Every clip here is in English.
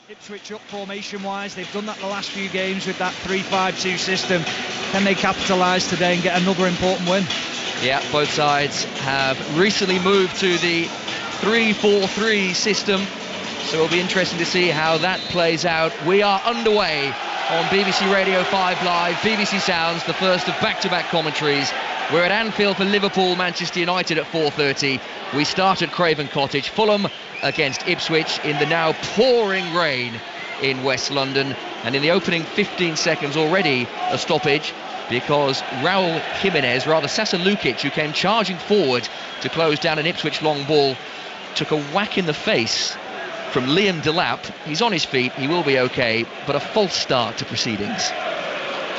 Ipswich up formation-wise. They've done that the last few games with that 3-5-2 system. Can they capitalise today and get another important win? Yeah, both sides have recently moved to the 3-4-3 system, so it'll be interesting to see how that plays out. We are underway on BBC Radio 5 Live, BBC Sounds, the first of back-to-back commentaries. We're at Anfield for Liverpool, Manchester United at 4:30. We start at Craven Cottage. Fulham against Ipswich in the now pouring rain in West London. And in the opening 15 seconds already a stoppage, because Raul Jimenez, rather Sasa Lukic, who came charging forward to close down an Ipswich long ball, took a whack in the face from Liam Delap. He's on his feet, he will be okay, but a false start to proceedings.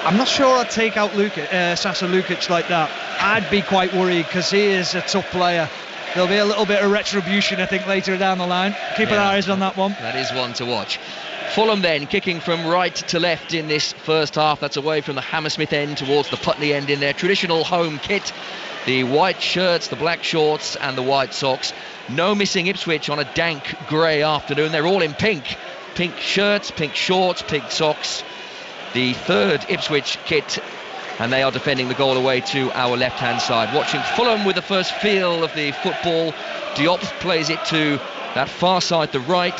I'm not sure I'd take out Sasa Lukic like that. I'd be quite worried because he is a tough player. There'll be a little bit of retribution, I think, later down the line. Keep an eye on that one. That is one to watch. Fulham then kicking from right to left in this first half. That's away from the Hammersmith end towards the Putney end in their traditional home kit. The white shirts, the black shorts and the white socks. No missing Ipswich on a dank grey afternoon. They're all in pink. Pink shirts, pink shorts, pink socks. The third Ipswich kit, and they are defending the goal away to our left-hand side. Watching Fulham with the first feel of the football. Diop plays it to that far side, the right.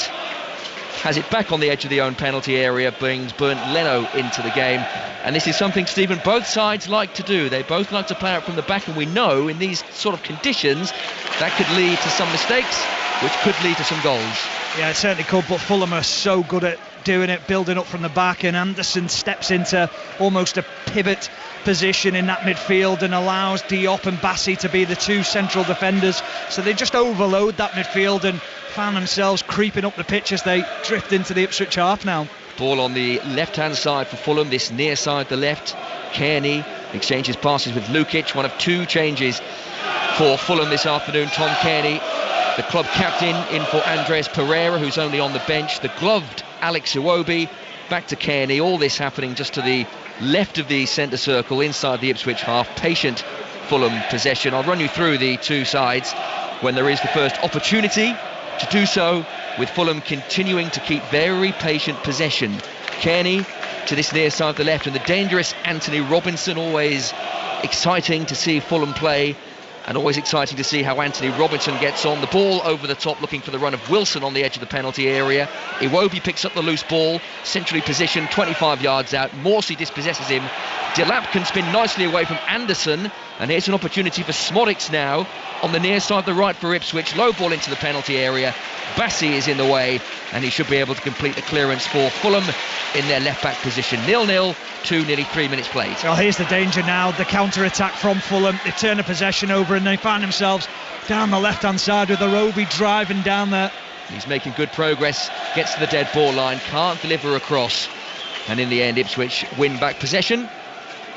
Has it back on the edge of the own penalty area, brings Bernd Leno into the game. And this is something, Stephen, both sides like to do. They both like to play out from the back, and we know in these sort of conditions that could lead to some mistakes, which could lead to some goals. Yeah, it certainly could, but Fulham are so good at doing it, building up from the back, and Anderson steps into almost a pivot position in that midfield and allows Diop and Bassi to be the two central defenders. So they just overload that midfield and found themselves creeping up the pitch as they drift into the Ipswich half now. Ball on the left-hand side for Fulham, this near side, the left. Kearney exchanges passes with Lukic, one of two changes for Fulham this afternoon. Tom Kearney, the club captain, in for Andres Pereira, who's only on the bench. The gloved Alex Iwobi, back to Kearney. All this happening just to the left of the centre circle, inside the Ipswich half. Patient Fulham possession. I'll run you through the two sides when there is the first opportunity to do so, with Fulham continuing to keep very patient possession. Kearney to this near side, the left, and the dangerous Anthony Robinson. Always exciting to see Fulham play, and always exciting to see how Anthony Robinson gets on. The ball over the top, looking for the run of Wilson on the edge of the penalty area. Iwobi picks up the loose ball, centrally positioned, 25 yards out. Morsey dispossesses him. Delap can spin nicely away from Anderson, and here's an opportunity for Smodics now on the near side, the right for Ipswich. Low ball into the penalty area. Bassi is in the way, and he should be able to complete the clearance for Fulham in their left-back position. 0-0 to nearly 3 minutes played. Well, here's the danger now, the counter-attack from Fulham. They turn the possession over and they find themselves down the left-hand side with Iwobi driving down there. He's making good progress, gets to the dead ball line, can't deliver across, and in the end Ipswich win back possession,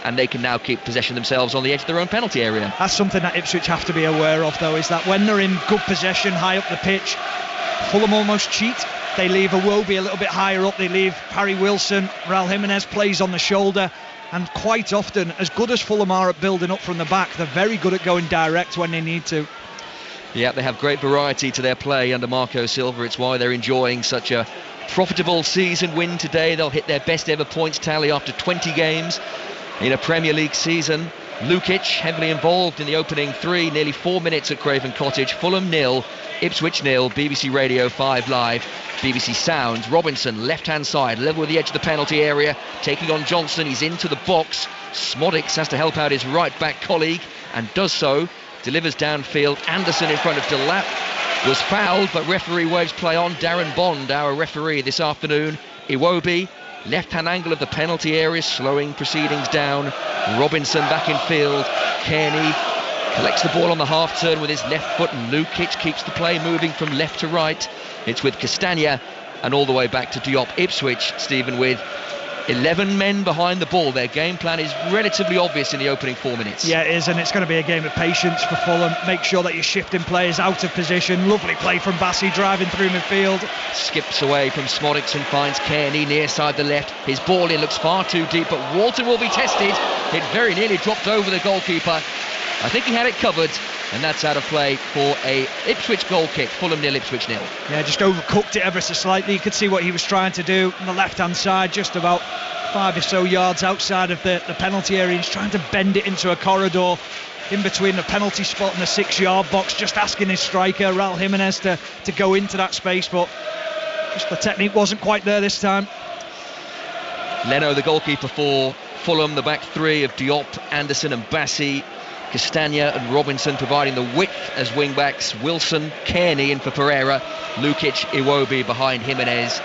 and they can now keep possession themselves on the edge of their own penalty area. That's something that Ipswich have to be aware of, though, is that when they're in good possession high up the pitch, Fulham almost cheat. They leave Iwobi a little bit higher up, they leave Harry Wilson. Raul Jimenez plays on the shoulder, and quite often, as good as Fulham are at building up from the back, they're very good at going direct when they need to. Yeah, they have great variety to their play under Marco Silva. It's why they're enjoying such a profitable season win today. They'll hit their best ever points tally after 20 games in a Premier League season. Lukic heavily involved in the opening three, nearly 4 minutes at Craven Cottage. Fulham 0, Ipswich 0. BBC Radio 5 Live, BBC Sounds. Robinson, left-hand side, level with the edge of the penalty area, taking on Johnson. He's into the box. Smodics has to help out his right-back colleague, and does so. Delivers downfield. Anderson in front of Delap was fouled, but referee waves play on. Darren Bond, our referee this afternoon. Iwobi, left-hand angle of the penalty area, slowing proceedings down. Robinson back in field. Kearney collects the ball on the half-turn with his left foot, and Lukic keeps the play moving from left to right. It's with Castagna and all the way back to Diop. Ipswich, Stephen, with 11 men behind the ball. Their game plan is relatively obvious in the opening 4 minutes. Yeah, it is, and it's going to be a game of patience for Fulham. Make sure that you're shifting players out of position. Lovely play from Bassi driving through midfield. Skips away from Smodics and finds Kearney near side the left. His ball in looks far too deep, but Walton will be tested. It very nearly dropped over the goalkeeper. I think he had it covered, and that's out of play for a Ipswich goal kick. Fulham 0, Ipswich 0. Yeah, just overcooked it ever so slightly. You could see what he was trying to do on the left-hand side, just about 5 or so yards outside of the penalty area. He's trying to bend it into a corridor in between the penalty spot and the 6-yard box, just asking his striker, Raul Jimenez, to go into that space, but just the technique wasn't quite there this time. Leno, the goalkeeper for Fulham, the back three of Diop, Anderson and Bassi, Castagna and Robinson providing the width as wing-backs, Wilson, Kearney in for Pereira, Lukic, Iwobi behind Jimenez.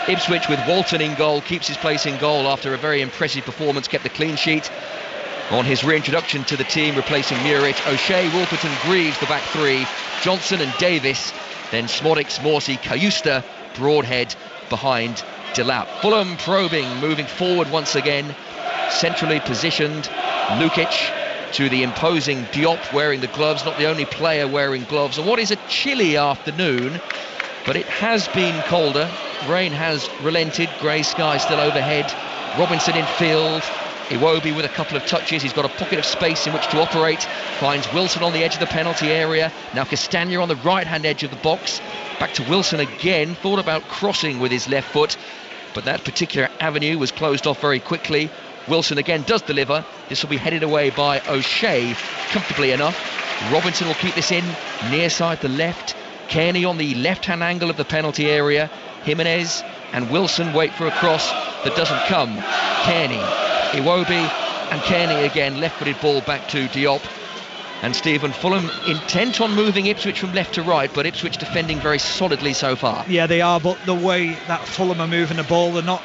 Ipswich with Walton in goal, keeps his place in goal after a very impressive performance, kept a clean sheet on his reintroduction to the team, replacing Muric. O'Shea, Wolperton, Greaves, the back three, Johnson and Davis, then Smodics, Morsey, Cayusta, Broadhead behind Delap. Fulham probing, moving forward once again, centrally positioned. Lukic to the imposing Diop wearing the gloves, not the only player wearing gloves on what is a chilly afternoon, but it has been colder. Rain has relented, grey sky still overhead. Robinson in field, Iwobi with a couple of touches. He's got a pocket of space in which to operate, finds Wilson on the edge of the penalty area. Now Castagna on the right hand edge of the box, back to Wilson again, thought about crossing with his left foot, but that particular avenue was closed off very quickly. Wilson again does deliver. This will be headed away by O'Shea comfortably enough. Robinson will keep this in near side the left. Kearney on the left hand angle of the penalty area. Jimenez and Wilson wait for a cross that doesn't come. Kearney, Iwobi and Kearney again, left-footed ball back to Diop. And Stephen, Fulham intent on moving Ipswich from left to right, but Ipswich defending very solidly so far. Yeah, they are, but the way that Fulham are moving the ball, they're not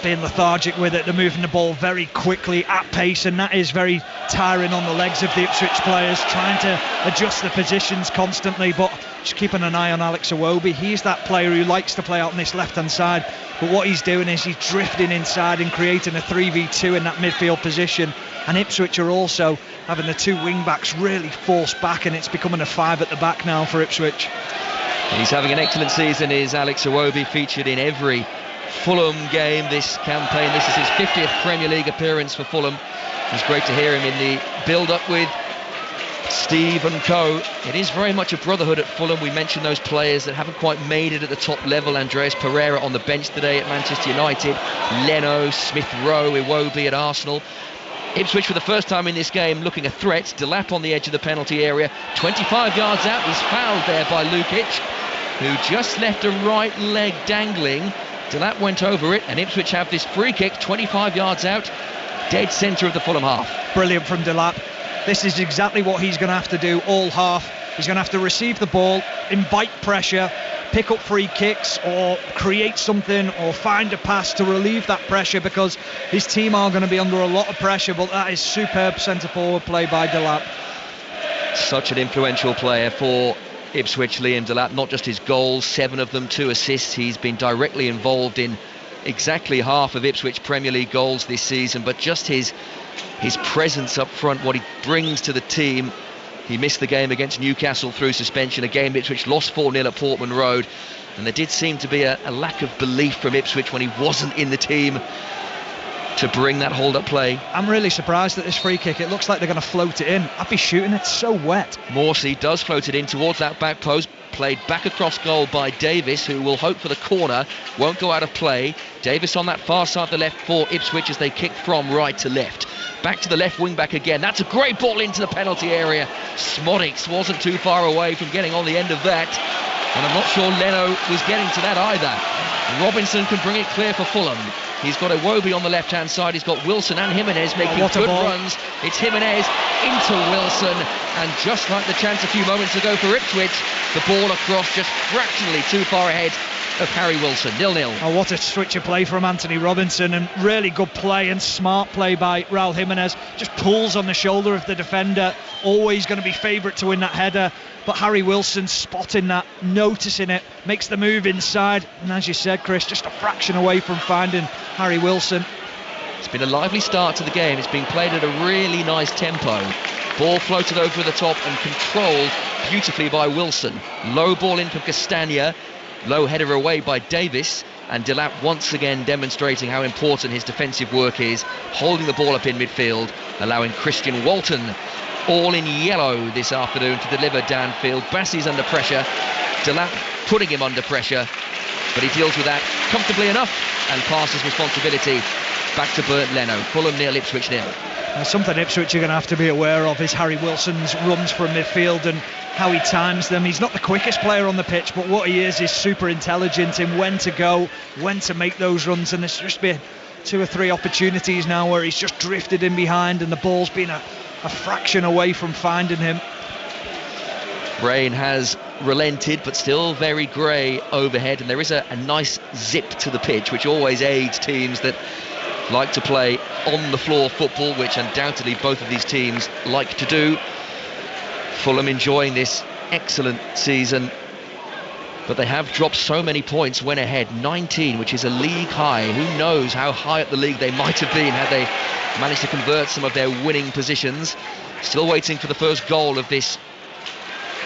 being lethargic with it. They're moving the ball very quickly at pace, and that is very tiring on the legs of the Ipswich players, trying to adjust the positions constantly. But just keeping an eye on Alex Iwobi. He's that player who likes to play out on this left-hand side, but what he's doing is he's drifting inside and creating a 3v2 in that midfield position. And Ipswich are also having the two wing-backs really forced back, and it's becoming a 5 at the back now for Ipswich. He's having an excellent season, is Alex Iwobi, featured in every Fulham game this campaign. This is his 50th Premier League appearance for Fulham. It was great to hear him in the build-up with Steve and co. It is very much a brotherhood at Fulham. We mentioned those players that haven't quite made it at the top level. Andreas Pereira on the bench today at Manchester United, Leno, Smith Rowe, Iwobi at Arsenal. Ipswich for the first time in this game looking a threat. Delap on the edge of the penalty area, 25 yards out. He's fouled there by Lukic, who just left a right leg dangling. Delap went over it, and Ipswich have this free kick 25 yards out, dead centre of the Fulham half. Brilliant from Delap. This is exactly what he's going to have to do all half. He's going to have to receive the ball, invite pressure, pick up free kicks, or create something, or find a pass to relieve that pressure, because his team are going to be under a lot of pressure. But that is superb centre forward play by Delap. Such an influential player for Ipswich, Liam Delap. Not just his goals, 7 of them, 2 assists. He's been directly involved in exactly half of Ipswich Premier League goals this season, but just his presence up front, what he brings to the team. He missed the game against Newcastle through suspension, a game Ipswich lost 4-0 at Portman Road, and there did seem to be a lack of belief from Ipswich when he wasn't in the team to bring that hold-up play. I'm really surprised at this free kick. It looks like they're going to float it in. I'd be shooting, it's so wet. Morsey does float it in towards that back post, played back across goal by Davis, who will hope for the corner, won't go out of play. Davis on that far side of the left for Ipswich as they kick from right to left. Back to the left wing back again. That's a great ball into the penalty area. Smodics wasn't too far away from getting on the end of that, and I'm not sure Leno was getting to that either. Robinson can bring it clear for Fulham. He's got Iwobi on the left hand side. He's got Wilson and Jimenez making good runs. It's Jimenez into Wilson, and just like the chance a few moments ago for Ipswich, the ball across just fractionally too far ahead of Harry Wilson. 0-0. Oh, what a switch of play from Anthony Robinson, and really good play and smart play by Raul Jimenez. Just pulls on the shoulder of the defender. Always going to be favourite to win that header, but Harry Wilson spotting that, noticing it, makes the move inside, and as you said, Chris, just a fraction away from finding Harry Wilson. It's been a lively start to the game. It's been played at a really nice tempo. Ball floated over the top and controlled beautifully by Wilson. Low ball in from Castagna. Low header away by Davis, and Delap once again demonstrating how important his defensive work is, holding the ball up in midfield, allowing Christian Walton all in yellow this afternoon to deliver downfield. Bassey's under pressure, Delap putting him under pressure, but he deals with that comfortably enough and passes responsibility back to Bernd Leno. Fulham 0, Ipswich 0. Something Ipswich are going to have to be aware of is Harry Wilson's runs from midfield and how he times them. He's not the quickest player on the pitch, but what he is super intelligent in when to go, when to make those runs, and there's just been 2 or 3 opportunities now where he's just drifted in behind and the ball's been a fraction away from finding him. Rain has relented, but still very grey overhead, and there is a nice zip to the pitch, which always aids teams that like to play on the floor football, which undoubtedly both of these teams like to do. Fulham enjoying this excellent season, but they have dropped so many points when ahead. 19, which is a league high. Who knows how high up the league they might have been had they managed to convert some of their winning positions. Still waiting for the first goal of this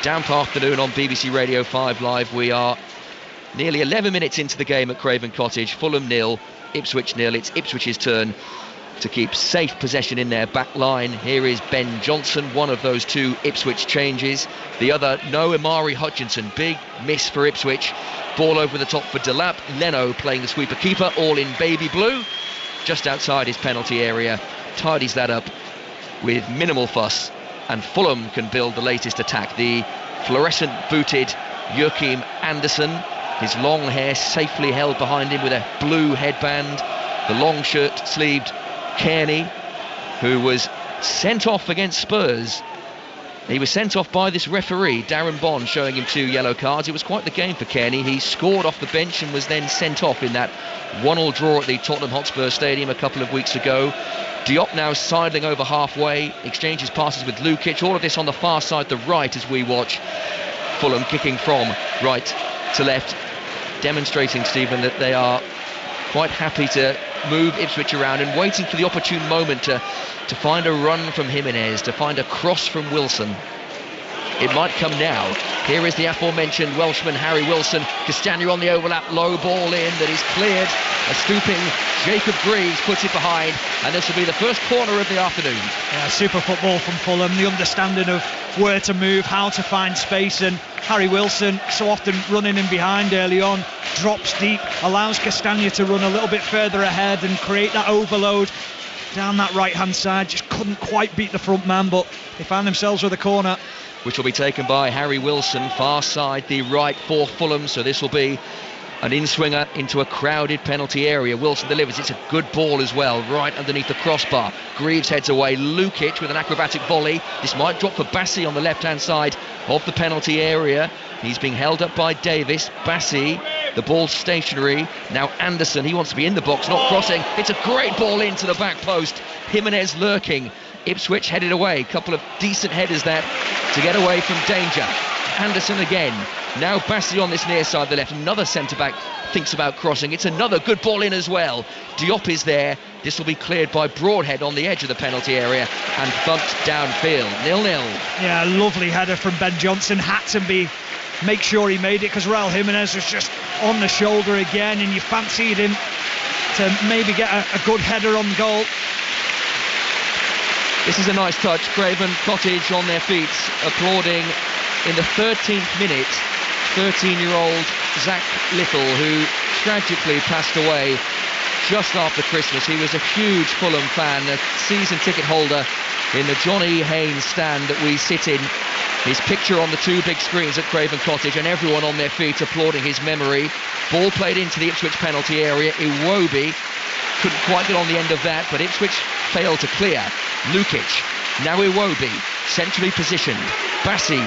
damp afternoon on BBC Radio 5 Live. We are nearly 11 minutes into the game at Craven Cottage. Fulham 0, Ipswich 0. It's Ipswich's turn to keep safe possession in their back line. Here is Ben Johnson, one of those 2 Ipswich changes. The other, no Amari Hutchinson. Big miss for Ipswich. Ball over the top for Delap. Leno playing the sweeper keeper, all in baby blue, just outside his penalty area. Tidies that up with minimal fuss, and Fulham can build the latest attack. The fluorescent booted Joachim Andersen, his long hair safely held behind him with a blue headband. The long shirt sleeved Kearney, who was sent off against Spurs. He was sent off by this referee, Darren Bond, showing him 2 yellow cards. It was quite the game for Kearney. He scored off the bench and was then sent off in that 1-1 draw at the Tottenham Hotspur Stadium a couple of weeks ago. Diop now sidling over halfway, exchanges passes with Lukic. All of this on the far side, the right, as we watch Fulham kicking from right to left, demonstrating, Stephen, that they are quite happy to move Ipswich around and waiting for the opportune moment to find a run from Jimenez, to find a cross from Wilson. It might come now. Here is the aforementioned Welshman Harry Wilson. Castagna on the overlap, low ball in that is cleared. A stooping Jacob Greaves puts it behind, and this will be the first corner of the afternoon. Yeah, super football from Fulham, the understanding of where to move, how to find space, and Harry Wilson, so often running in behind early on, drops deep, allows Castagna to run a little bit further ahead and create that overload down that right hand side. Just couldn't quite beat the front man, but they found themselves with a corner, which will be taken by Harry Wilson, far side the right for Fulham. So this will be an in-swinger into a crowded penalty area. Wilson delivers. It's a good ball as well, right underneath the crossbar. Greaves heads away. Lukic with an acrobatic volley. This might drop for Bassey on the left-hand side of the penalty area. He's being held up by Davis. Bassey, the ball stationary. Now Anderson, he wants to be in the box, not crossing. It's a great ball into the back post. Jimenez lurking. Ipswich headed away. Couple of decent headers there to get away from danger. Anderson again. Now Bassey on this near side, the left. Another centre-back thinks about crossing. It's another good ball in as well. Diop is there. This will be cleared by Broadhead on the edge of the penalty area and thumped downfield. 0-0. Yeah, lovely header from Ben Johnson. Had to make sure he made it, because Raul Jimenez was just on the shoulder again, and you fancied him to maybe get a good header on goal. This is a nice touch. Craven Cottage on their feet, applauding in the 13th minute 13-year-old Zach Little, who tragically passed away just after Christmas. He was a huge Fulham fan, a season ticket holder in the Johnny Haynes stand that we sit in. His picture on the 2 big screens at Craven Cottage, and everyone on their feet applauding his memory. Ball played into the Ipswich penalty area. Iwobi couldn't quite get on the end of that, but Ipswich failed to clear. Lukic, now Iwobi, centrally positioned. Bassey,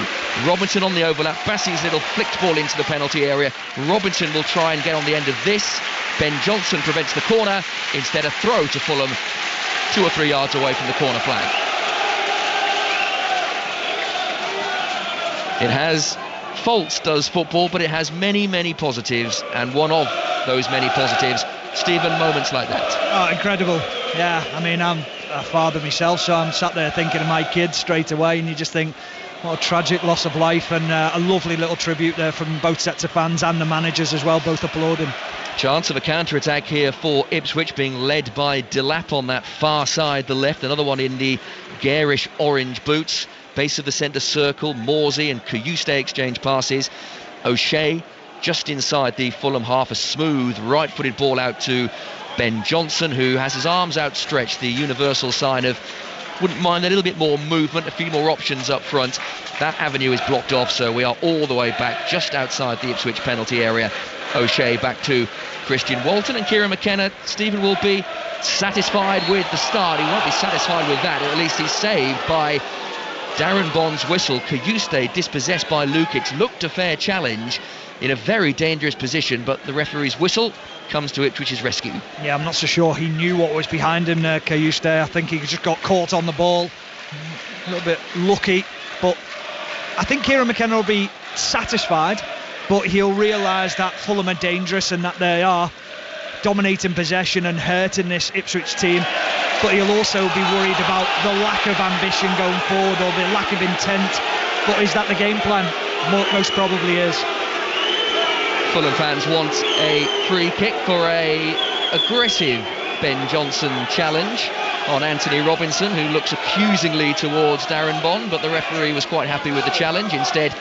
Robinson on the overlap. Bassey's little flicked ball into the penalty area. Robinson will try and get on the end of this. Ben Johnson prevents the corner. Instead, a throw to Fulham, 2 or 3 yards away from the corner flag. It has faults, does football, but it has many, many positives, and one of those many positives, Stephen, moments like that. Oh, incredible. Yeah, I mean, I'm a father myself, so I'm sat there thinking of my kids straight away, and you just think, what a tragic loss of life, and a lovely little tribute there from both sets of fans and the managers as well, both applauding. Chance of a counter-attack here for Ipswich, being led by Delap on that far side, the left. Another one in the garish orange boots. Base of the centre circle, Morsey and Kayuste exchange passes. O'Shea just inside the Fulham half, a smooth right-footed ball out to Ben Johnson, who has his arms outstretched, the universal sign of wouldn't mind a little bit more movement, a few more options up front. That avenue is blocked off, so we are all the way back just outside the Ipswich penalty area. O'Shea back to Christian Walton, and Kieran McKenna, Stephen, will be satisfied with the start. He won't be satisfied with that, at least he's saved by Darren Bond's whistle. Kayuste dispossessed by Lukic, looked a fair challenge in a very dangerous position, but the referee's whistle comes to Ipswich's rescue. Yeah, I'm not so sure he knew what was behind him there, Kayuste. I think he just got caught on the ball, a little bit lucky, but I think Kieran McKenna will be satisfied, but he'll realise that Fulham are dangerous and that they are dominating possession and hurting this Ipswich team. But he'll also be worried about the lack of ambition going forward, or the lack of intent. But is that the game plan? Most probably is. Fulham fans want a free kick for a aggressive Ben Johnson challenge on Anthony Robinson, who looks accusingly towards Darren Bond, but the referee was quite happy with the challenge. Instead,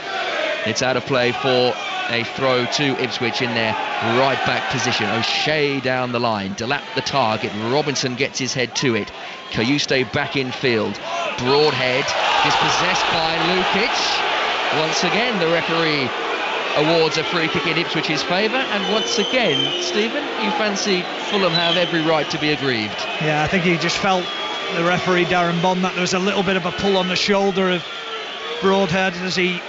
it's out of play for a throw to Ipswich in their right back position. O'Shea down the line, Delap the target, Robinson gets his head to it. Kayuste back in field, Broadhead dispossessed by Lukic. Once again the referee awards a free kick in Ipswich's favour, and once again, Stephen, you fancy Fulham have every right to be aggrieved. Yeah, I think he just felt, the referee Darren Bond, that there was a little bit of a pull on the shoulder of Broadhead as he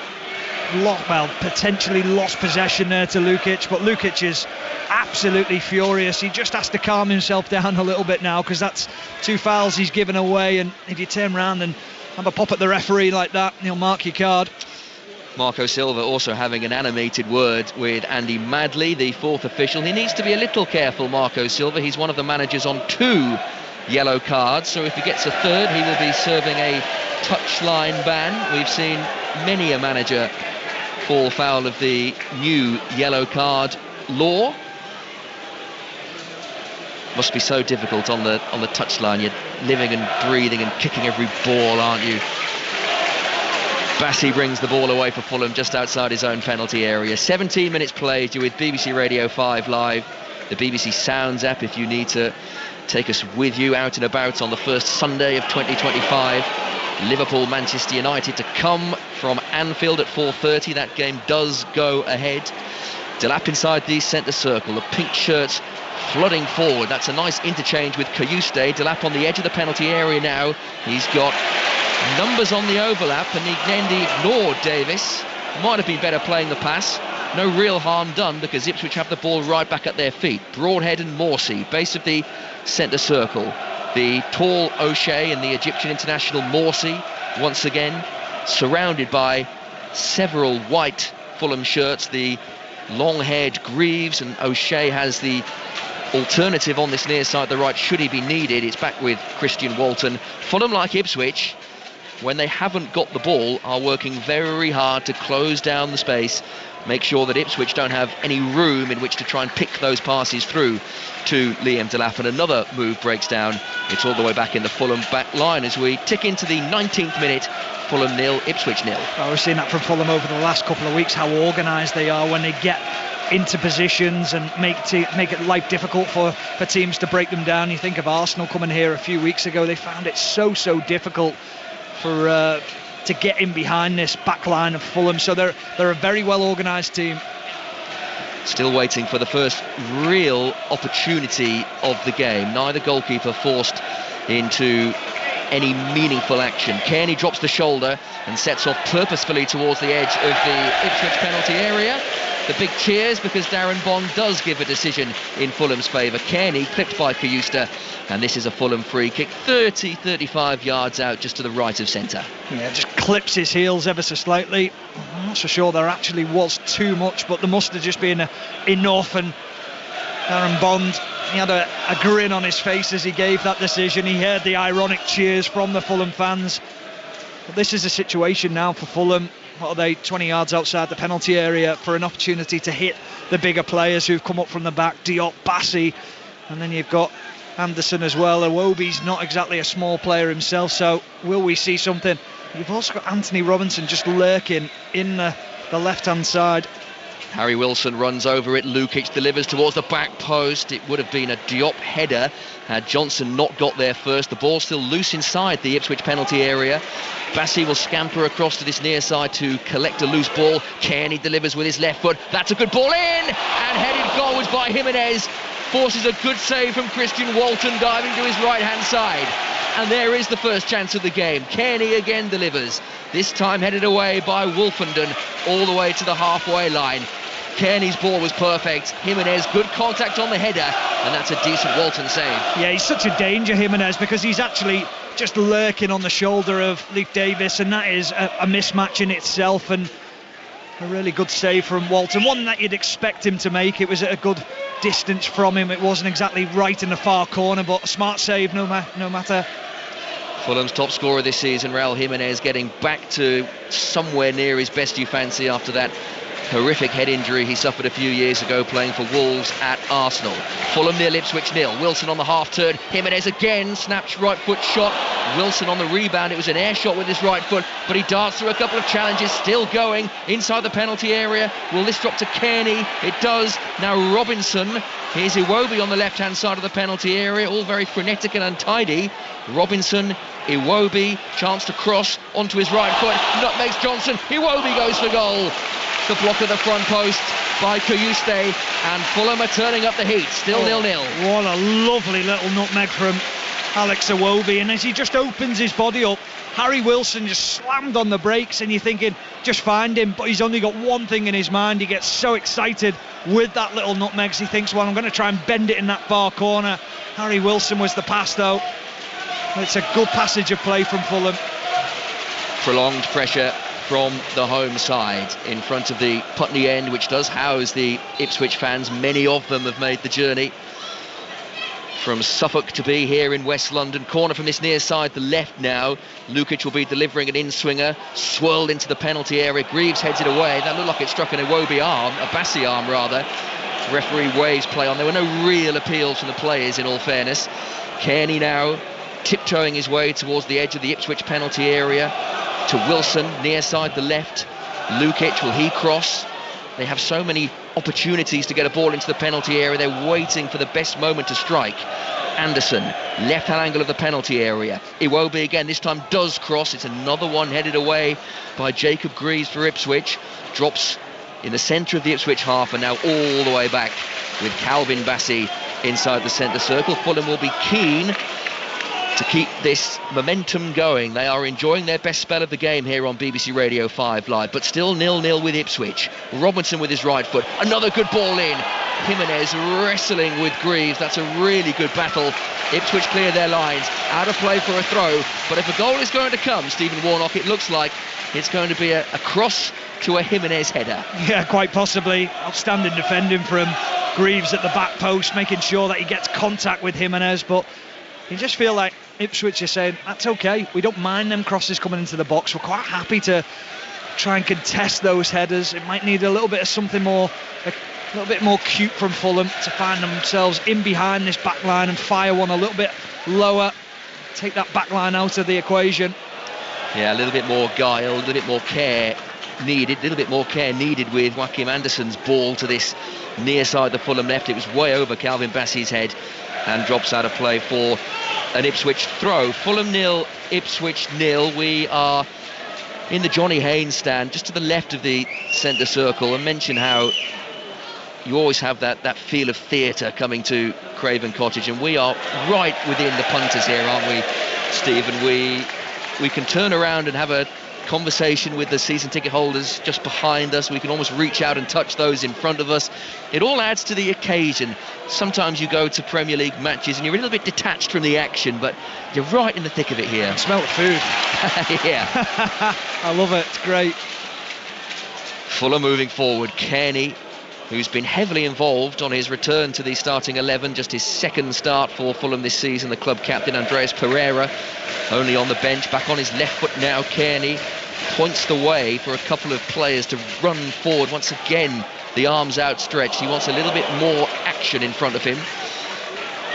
potentially lost possession there to Lukic, but Lukic is absolutely furious. He just has to calm himself down a little bit now, because that's 2 fouls he's given away, and if you turn around and have a pop at the referee like that, he'll mark your card. Marco Silva also having an animated word with Andy Madley, the 4th official. He needs to be a little careful, Marco Silva. He's one of the managers on 2 yellow cards, so if he gets a 3rd, he will be serving a touchline ban. We've seen many a manager fall foul of the new yellow card law. Must be so difficult on the touchline. You're living and breathing and kicking every ball, aren't you? Bassey brings the ball away for Fulham just outside his own penalty area. 17 minutes played. You're with BBC Radio 5 Live, the BBC Sounds app if you need to take us with you out and about on the first Sunday of 2025. Liverpool, Manchester United to come from Anfield at 4:30. That game does go ahead. Delap inside the centre circle, the pink shirts flooding forward. That's a nice interchange with Kayuste. Delap on the edge of the penalty area now. He's got numbers on the overlap, and Ignendi ignored Davis. Might have been better playing the pass. No real harm done, because Ipswich have the ball right back at their feet. Broadhead and Morsey, base of the centre circle. The tall O'Shea and the Egyptian international Morsey, once again surrounded by several white Fulham shirts. The long-haired Greaves, and O'Shea has the alternative on this near side, the right, should he be needed. It's back with Christian Walton. Fulham, like Ipswich, when they haven't got the ball, are working very hard to close down the space, make sure that Ipswich don't have any room in which to try and pick those passes through to Liam Delap. And another move breaks down. It's all the way back in the Fulham back line as we tick into the 19th minute. Fulham 0, Ipswich 0. Well, we've seen that from Fulham over the last couple of weeks, how organised they are when they get into positions and make it life difficult for teams to break them down. You think of Arsenal coming here a few weeks ago, they found it so difficult to get in behind this back line of Fulham. So they're a very well organised team. Still waiting for the first real opportunity of the game. Neither goalkeeper forced into any meaningful action. Kearney drops the shoulder and sets off purposefully towards the edge of the Ipswich penalty area. The big cheers, because Darren Bond does give a decision in Fulham's favour. Kearney clipped by Kayuste, and this is a Fulham free kick 35 yards out, just to the right of centre. Yeah, just clips his heels ever so slightly. I'm not so sure there actually was too much, but there must have just been enough, and Darren Bond, he had a grin on his face as he gave that decision. He heard the ironic cheers from the Fulham fans. But this is a situation now for Fulham what are they, 20 yards outside the penalty area for an opportunity to hit the bigger players who've come up from the back, Diop, Bassey, and then you've got Anderson as well. Iwobi's not exactly a small player himself, so will we see something? You've also got Anthony Robinson just lurking in the left-hand side. Harry Wilson runs over it. Lukic delivers towards the back post. It would have been a Diop header had Johnson not got there first. The ball still loose inside the Ipswich penalty area. Bassey will scamper across to this near side to collect a loose ball. Kearney delivers with his left foot. That's a good ball in, and headed goalwards by Jimenez. Forces a good save from Christian Walton, diving to his right-hand side. And there is the first chance of the game. Kearney again delivers. This time headed away by Wolfenden all the way to the halfway line. Kearney's ball was perfect. Jimenez, good contact on the header, and that's a decent Walton save. Yeah, he's such a danger, Jimenez, because he's actually just lurking on the shoulder of Leif Davis, and that is a mismatch in itself, and a really good save from Walton, one that you'd expect him to make. It was at a good distance from him. It wasn't exactly right in the far corner, but a smart save no matter. Fulham's top scorer this season, Raul Jimenez, getting back to somewhere near his best you fancy after that horrific head injury he suffered a few years ago playing for Wolves at Arsenal. Fulham 0, Ipswich 0. Wilson on the half turn. Jimenez again, snaps right foot shot. Wilson on the rebound. It was an air shot with his right foot, but he darts through a couple of challenges, still going inside the penalty area. Will this drop to Kearney? It does. Now Robinson. Here's Iwobi on the left-hand side of the penalty area, all very frenetic and untidy. Robinson, Iwobi, chance to cross onto his right foot. Nutmegs Johnson. Iwobi goes for goal. The block at the front post by Kayuste, and Fulham are turning up the heat. Still 0-0. What a lovely little nutmeg from Alex Iwobi, and as he just opens his body up, Harry Wilson just slammed on the brakes, and you're thinking, just find him, but he's only got one thing in his mind. He gets so excited with that little nutmeg, he thinks, well, I'm going to try and bend it in that far corner. Harry Wilson was the pass, though. It's a good passage of play from Fulham. Prolonged pressure from the home side in front of the Putney end, which does house the Ipswich fans. Many of them have made the journey from Suffolk to be here in West London. Corner from this near side, the left now. Lukic will be delivering an in-swinger, swirled into the penalty area. Greaves heads it away. That looked like it struck an Iwobi arm, a Bassey arm rather. Referee waves play on. There were no real appeals from the players, in all fairness. Kearney now tiptoeing his way towards the edge of the Ipswich penalty area to Wilson, near side the left. Lukic, will he cross? They have so many opportunities to get a ball into the penalty area. They're waiting for the best moment to strike. Anderson, left-hand angle of the penalty area. Iwobi again, this time does cross. It's another one headed away by Jacob Greaves for Ipswich. Drops in the centre of the Ipswich half, and now all the way back with Calvin Bassey inside the centre circle. Fulham will be keen to keep this momentum going. They are enjoying their best spell of the game here on BBC Radio 5 Live, but still 0-0 with Ipswich. Robinson with his right foot, another good ball in. Jimenez wrestling with Greaves. That's a really good battle. Ipswich clear their lines, out of play for a throw, but if a goal is going to come, Stephen Warnock, it looks like it's going to be a cross to a Jimenez header. Yeah, quite possibly. Outstanding defending from Greaves at the back post, making sure that he gets contact with Jimenez, but you just feel like Ipswich are saying, that's okay, we don't mind them crosses coming into the box, we're quite happy to try and contest those headers. It might need a little bit of something more, a little bit more cute from Fulham to find themselves in behind this back line and fire one a little bit lower, take that back line out of the equation. Yeah, a little bit more guile, a little bit more care needed, with Joachim Anderson's ball to this near side the Fulham left. It was way over Calvin Bassey's head and drops out of play for an Ipswich throw. Fulham 0, Ipswich 0. We are in the Johnny Haynes stand, just to the left of the centre circle, and mention how you always have that feel of theatre coming to Craven Cottage, and we are right within the punters here, aren't we, Stephen? We can turn around and have a conversation with the season ticket holders just behind us. We can almost reach out and touch those in front of us. It all adds to the occasion. Sometimes you go to Premier League matches and you're a little bit detached from the action, but you're right in the thick of it here. I smell the food. Yeah. I love it. It's great. Fulham moving forward. Kearney who's been heavily involved on his return to the starting 11, just his second start for Fulham this season. The club captain Andreas Pereira only on the bench, back on his left foot now. Kearney points the way for a couple of players to run forward. Once again, the arms outstretched. He wants a little bit more action in front of him.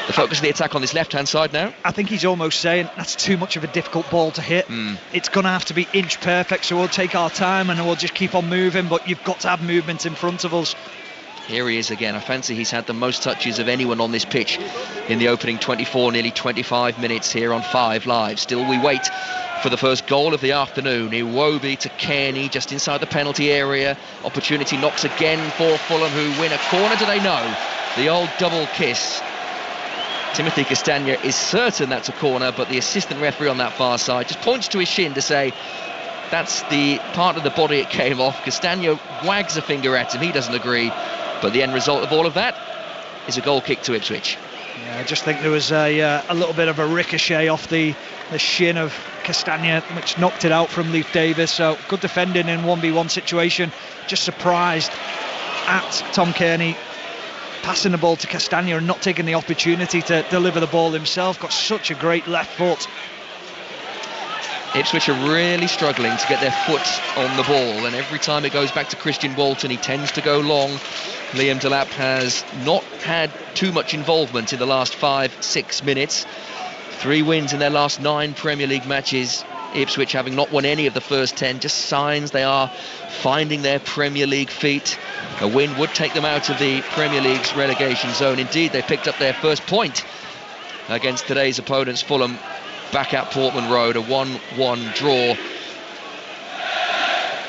The focus of the attack on this left-hand side now. I think he's almost saying that's too much of a difficult ball to hit. It's going to have to be inch perfect, so we'll take our time and we'll just keep on moving, but you've got to have movement in front of us. Here he is again. I fancy he's had the most touches of anyone on this pitch in the opening 24, nearly 25 minutes here on 5 Live. Still we wait for the first goal of the afternoon. Iwobi to Kearney, just inside the penalty area. Opportunity knocks again for Fulham, who win a corner. Do they know? The old double kiss. Timothy Castagna is certain that's a corner, but the assistant referee on that far side just points to his shin to say that's the part of the body it came off. Castagna wags a finger at him. He doesn't agree, but the end result of all of that is a goal kick to Ipswich. Yeah, I just think there was a little bit of a ricochet off the shin of Castagna, which knocked it out from Leif Davis. So good defending in 1v1 situation. Just surprised at Tom Kearney passing the ball to Castagna and not taking the opportunity to deliver the ball himself. Got such a great left foot. Ipswich are really struggling to get their foot on the ball, and every time it goes back to Christian Walton, he tends to go long. Liam Delap has not had too much involvement in the last 5-6 minutes. 3 wins in their last 9 Premier League matches. Ipswich having not won any of the first 10, just signs they are finding their Premier League feet. A win would take them out of the Premier League's relegation zone. Indeed, they picked up their first point against today's opponents, Fulham, back at Portman Road, a 1-1 draw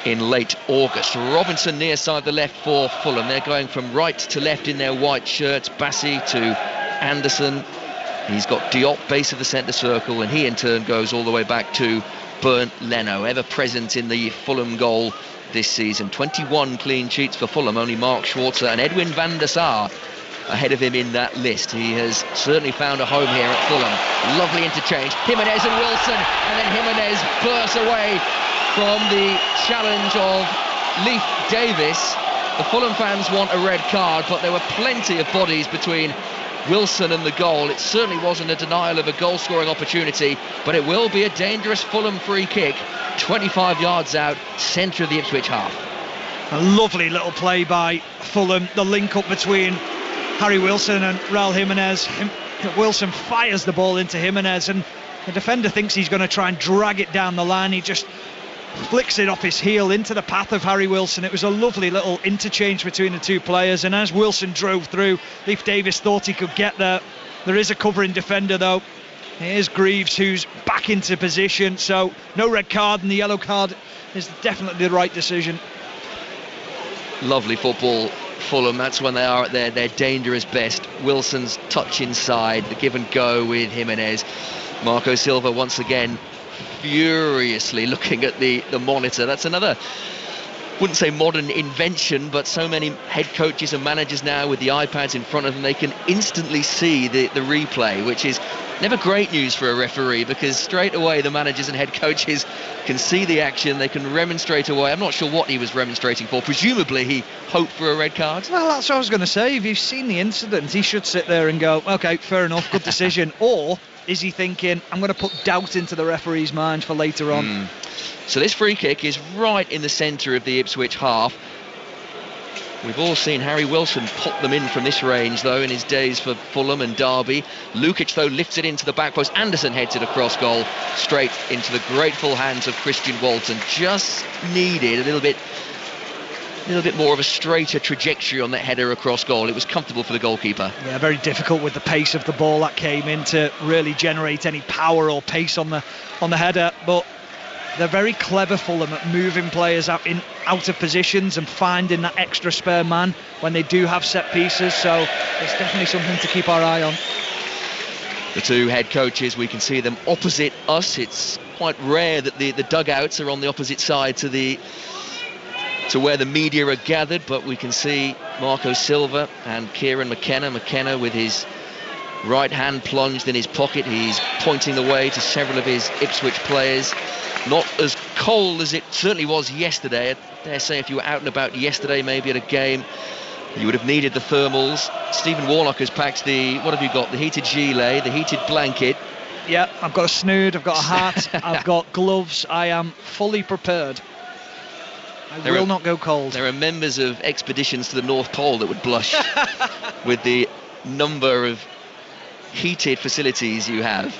in late August. Robinson near side the left for Fulham. They're going from right to left in their white shirts. Bassi to Anderson. He's got Diop base of the centre circle, and he in turn goes all the way back to Bernd Leno, ever present in the Fulham goal this season. 21 clean sheets for Fulham, only Mark Schwarzer and Edwin van der Sar ahead of him in that list. He has certainly found a home here at Fulham. Lovely interchange, Jimenez and Wilson, and then Jimenez bursts away from the challenge of Leif Davis. The Fulham fans want a red card, but there were plenty of bodies between Wilson and the goal. It certainly wasn't a denial of a goal-scoring opportunity, but it will be a dangerous Fulham free kick, 25 yards out, centre of the Ipswich half. A lovely little play by Fulham, the link-up between Harry Wilson and Raul Jimenez. Wilson fires the ball into Jimenez, and the defender thinks he's going to try and drag it down the line. He just flicks it off his heel into the path of Harry Wilson. It was a lovely little interchange between the two players, and as Wilson drove through, Leif Davis thought he could get there. There is a covering defender though. Here's Greaves, who's back into position, so no red card, and the yellow card is definitely the right decision. Lovely football, Fulham. That's when they are at their dangerous best. Wilson's touch inside, the give and go with Jimenez. Marco Silva once again furiously looking at the monitor. That's another, wouldn't say modern invention, but so many head coaches and managers now with the iPads in front of them, they can instantly see the replay, which is never great news for a referee, because straight away the managers and head coaches can see the action, they can remonstrate away. I'm not sure what he was remonstrating for. Presumably he hoped for a red card. Well, that's what I was going to say. If you've seen the incident, he should sit there and go, OK, fair enough, good decision. Or is he thinking, I'm going to put doubt into the referee's mind for later on? So this free kick is right in the centre of the Ipswich half. We've all seen Harry Wilson pop them in from this range, though, in his days for Fulham and Derby. Lukic, though, lifts it into the back post. Anderson heads it across goal, straight into the grateful hands of Christian Walton. Just needed a little bit more of a straighter trajectory on that header across goal. It was comfortable for the goalkeeper. Yeah, very difficult with the pace of the ball that came in to really generate any power or pace on the header, but they're very clever, Fulham, at moving players out of positions and finding that extra spare man when they do have set pieces, so it's definitely something to keep our eye on. The two head coaches, we can see them opposite us. It's quite rare that the dugouts are on the opposite side to where the media are gathered, but we can see Marco Silva and Kieran McKenna. McKenna with his right hand plunged in his pocket. He's pointing the way to several of his Ipswich players. Not as cold as it certainly was yesterday. I dare say if you were out and about yesterday, maybe at a game, You would have needed the thermals. Stephen Warnock has packed the, what have you got? The heated gilet, the heated blanket. Yeah, I've got a snood, I've got a hat, I've got gloves. I am fully prepared. I will not go cold. There are members of expeditions to the North Pole that would blush with the number of heated facilities you have.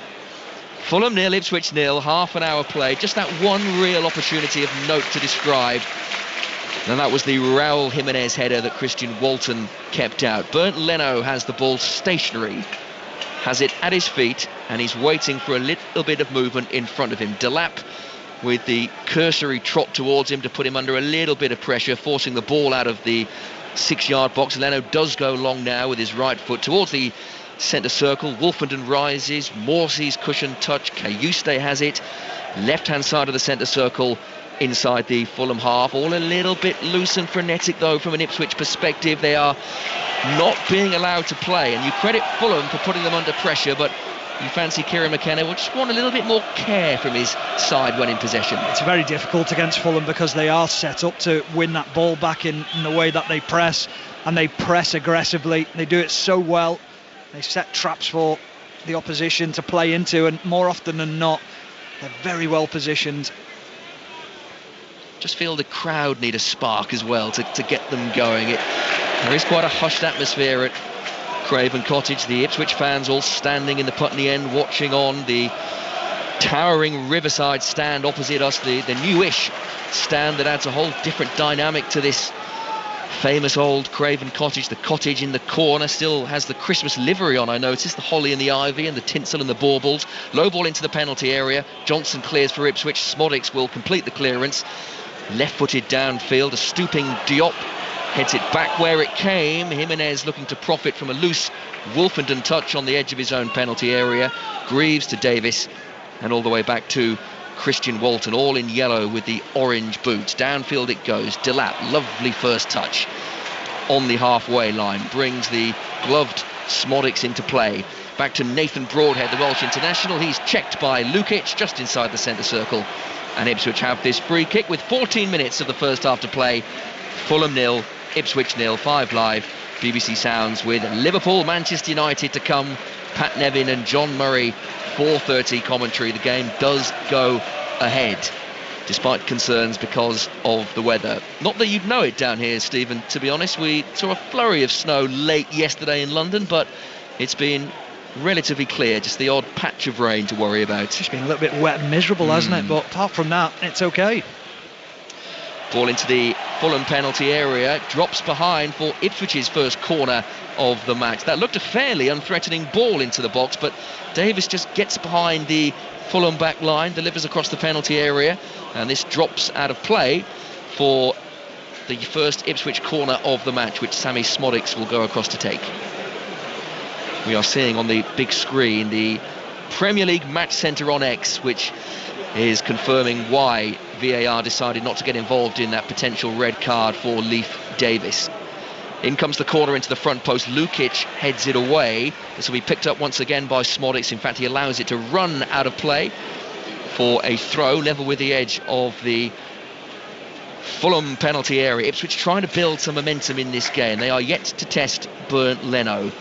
Fulham 0, Ipswich 0, half an hour play. Just that one real opportunity of note to describe. And that was the Raul Jimenez header that Christian Walton kept out. Bernd Leno has the ball stationary, has it at his feet, and he's waiting for a little bit of movement in front of him. Delap with the cursory trot towards him to put him under a little bit of pressure, forcing the ball out of the 6-yard box. Leno does go long now with his right foot towards the centre circle. Wolfenden rises, Morsey's cushion touch, Cayuste has it, left hand side of the centre circle inside the Fulham half. All a little bit loose and frenetic though from an Ipswich perspective. They are not being allowed to play, and you credit Fulham for putting them under pressure, but you fancy Kieran McKenna will just want a little bit more care from his side when in possession. It's very difficult against Fulham because they are set up to win that ball back in the way that they press, and they press aggressively. They do it so well. They set traps for the opposition to play into, and more often than not they're very well positioned. Just feel the crowd need a spark as well to get them going. There is quite a hushed atmosphere at Craven Cottage. The Ipswich fans all standing in the Putney end, watching on. The towering Riverside stand opposite us, the newish stand that adds a whole different dynamic to this famous old Craven Cottage. The cottage in the corner still has the Christmas livery on, I noticed, the holly and the ivy and the tinsel and the baubles. Low ball into the penalty area. Johnson clears for Ipswich. Smodics will complete the clearance. Left-footed downfield, a stooping Diop heads it back where it came. Jimenez looking to profit from a loose Wolfenden touch on the edge of his own penalty area. Greaves to Davis, and all the way back to Christian Walton, all in yellow with the orange boots. Downfield it goes. Delap, lovely first touch on the halfway line, brings the gloved Smodics into play. Back to Nathan Broadhead, the Welsh international. He's checked by Lukic just inside the centre circle, and Ipswich have this free kick with 14 minutes of the first half to play. Fulham 0, Ipswich 0, 5 Live, BBC Sounds, with Liverpool, Manchester United to come. Pat Nevin and John Murray, 4:30 commentary. The game does go ahead, despite concerns because of the weather. Not that you'd know it down here, Stephen, to be honest. We saw a flurry of snow late yesterday in London, but it's been relatively clear, just the odd patch of rain to worry about. It's just been a little bit wet and miserable, hasn't it? But apart from that, it's okay. Ball into the Fulham penalty area, drops behind for Ipswich's first corner of the match. That looked a fairly unthreatening ball into the box, but Davis just gets behind the Fulham back line, delivers across the penalty area, and this drops out of play for the first Ipswich corner of the match, which Sammy Smodics will go across to take. We are seeing on the big screen the Premier League Match Centre on X, which is confirming why VAR decided not to get involved in that potential red card for Leif Davis. In comes the corner into the front post. Lukic heads it away. This will be picked up once again by Smodics. In fact, he allows it to run out of play for a throw level with the edge of the Fulham penalty area. Ipswich trying to build some momentum in this game. They are yet to test Bernd Leno.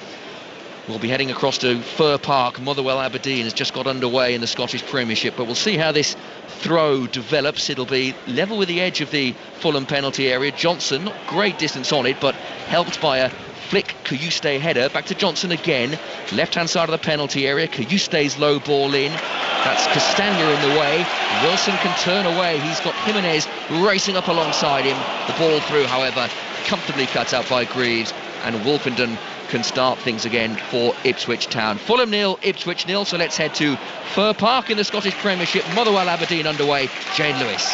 We'll be heading across to Fir Park. Motherwell Aberdeen has just got underway in the Scottish Premiership, but we'll see how this throw develops. It'll be level with the edge of the Fulham penalty area. Johnson, not great distance on it, but helped by a flick Cayuste header. Back to Johnson again, left hand side of the penalty area. Cayuste's low ball in. That's Castagna in the way. Wilson can turn away. He's got Jimenez racing up alongside him. The ball through, however, comfortably cut out by Greaves, and Wolfenden can start things again for Ipswich Town. Fulham 0, Ipswich 0. So let's head to Fir Park in the Scottish Premiership. Motherwell Aberdeen underway. Jane Lewis.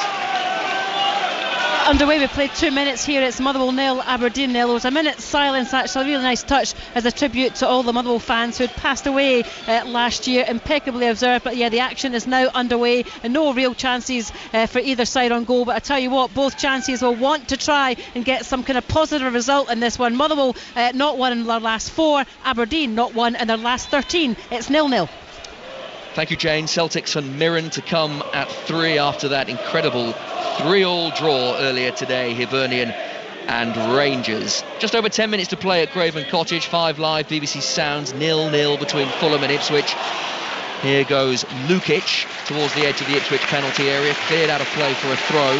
Underway, we played 2 minutes here. It's Motherwell 0, Aberdeen 0. There was a minute's silence, actually, a really nice touch as a tribute to all the Motherwell fans who had passed away last year. Impeccably observed, but yeah, the action is now underway and no real chances for either side on goal. But I tell you what, both chances will want to try and get some kind of positive result in this one. Motherwell not won in their last 4, Aberdeen not won in their last 13. It's 0-0. Thank you, Jane. Celtics and Mirren to come at 3 after that incredible 3-3 draw earlier today. Hibernian and Rangers. Just over 10 minutes to play at Craven Cottage. 5 Live, BBC Sounds, 0-0 between Fulham and Ipswich. Here goes Lukic towards the edge of the Ipswich penalty area, cleared out of play for a throw.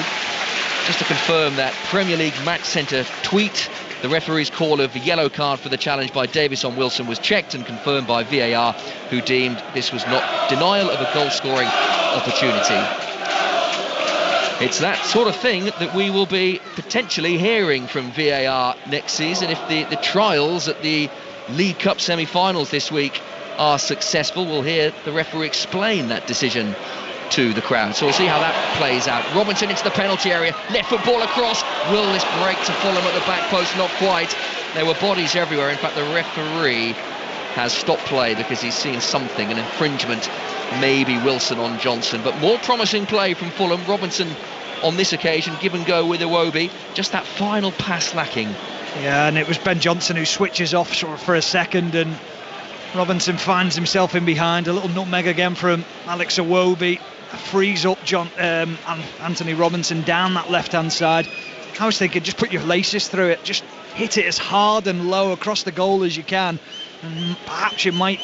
Just to confirm that Premier League Match Centre tweet, the referee's call of a yellow card for the challenge by Davis on Wilson was checked and confirmed by VAR, who deemed this was not denial of a goal-scoring opportunity. It's that sort of thing that we will be potentially hearing from VAR next season if the trials at the League Cup semi-finals this week are successful. We'll hear the referee explain that decision to the crowd. So we'll see how that plays out. Robinson into the penalty area, left foot ball across. Will this break to Fulham at the back post? Not quite. There were bodies everywhere. In fact, the referee has stopped play because he's seen something, an infringement, maybe Wilson on Johnson. But more promising play from Fulham. Robinson on this occasion, give and go with Iwobi. Just that final pass lacking. Yeah, and it was Ben Johnson who switches off for a second, and Robinson finds himself in behind. A little nutmeg again from Alex Iwobi. Frees up Anthony Robinson down that left-hand side. I was thinking, just put your laces through it, just hit it as hard and low across the goal as you can, and perhaps you might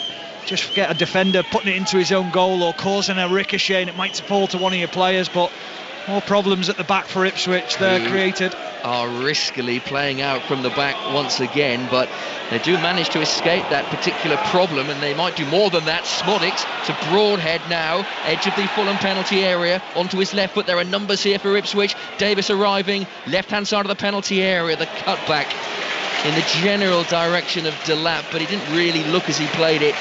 just get a defender putting it into his own goal or causing a ricochet, and it might fall to one of your players. But more problems at the back for Ipswich there created. Are riskily playing out from the back once again, but they do manage to escape that particular problem, and they might do more than that. Smodics to Broadhead now, edge of the Fulham penalty area, onto his left foot. There are numbers here for Ipswich. Davis arriving, left-hand side of the penalty area, the cutback in the general direction of Delap, but he didn't really look as he played it.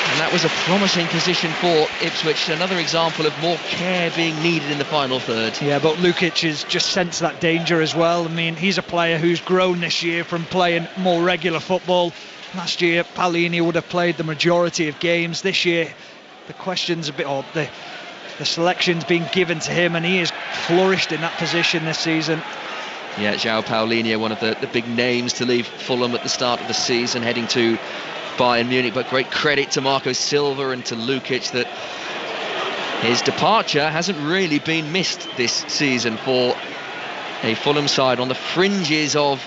And that was a promising position for Ipswich. Another example of more care being needed in the final third. Yeah, but Lukic has just sensed that danger as well. I mean, he's a player who's grown this year from playing more regular football. Last year, Paolini would have played the majority of games. This year, the question's a bit odd. The selection's been given to him, and he has flourished in that position this season. Yeah, João Paolini, one of the big names to leave Fulham at the start of the season, heading to Bayern Munich, but great credit to Marco Silva and to Lukic that his departure hasn't really been missed this season for a Fulham side on the fringes of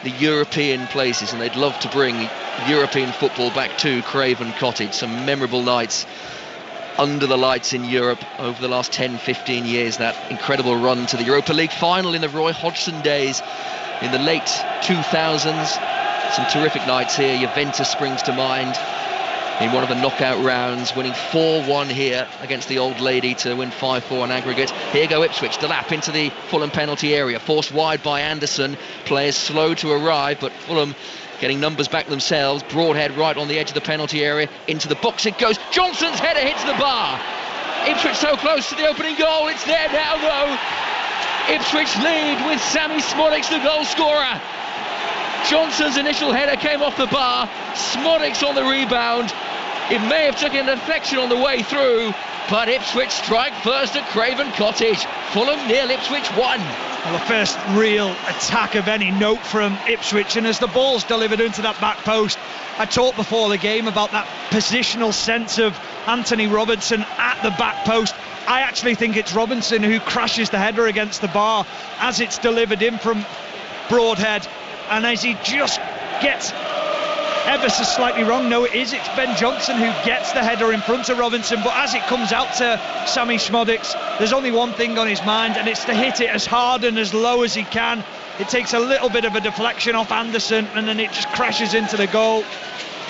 the European places, and they'd love to bring European football back to Craven Cottage. Some memorable nights under the lights in Europe over the last 10-15 years. That incredible run to the Europa League final in the Roy Hodgson days in the late 2000s. Some terrific nights here. Juventus springs to mind in one of the knockout rounds, winning 4-1 here against the Old Lady to win 5-4 on aggregate. Here go Ipswich. Delap into the Fulham penalty area, forced wide by Anderson. Players slow to arrive, but Fulham getting numbers back themselves. Broadhead right on the edge of the penalty area. Into the box it goes. Johnson's header hits the bar. Ipswich so close to the opening goal. It's there now though. Ipswich lead with Sammy Smodics, the goal scorer. Johnson's initial header came off the bar. Smodics on the rebound. It may have taken a deflection on the way through, but Ipswich strike first at Craven Cottage. Fulham 0, Ipswich 1. Well, the first real attack of any note from Ipswich, and as the ball's delivered into that back post, I talked before the game about that positional sense of Anthony Robinson at the back post. I actually think it's Robinson who crashes the header against the bar as it's delivered in from Broadhead. And as he just gets ever so slightly wrong, no it is, it's Ben Johnson who gets the header in front of Robinson, but as it comes out to Sammy Smodics, there's only one thing on his mind, and it's to hit it as hard and as low as he can. It takes a little bit of a deflection off Anderson, and then it just crashes into the goal.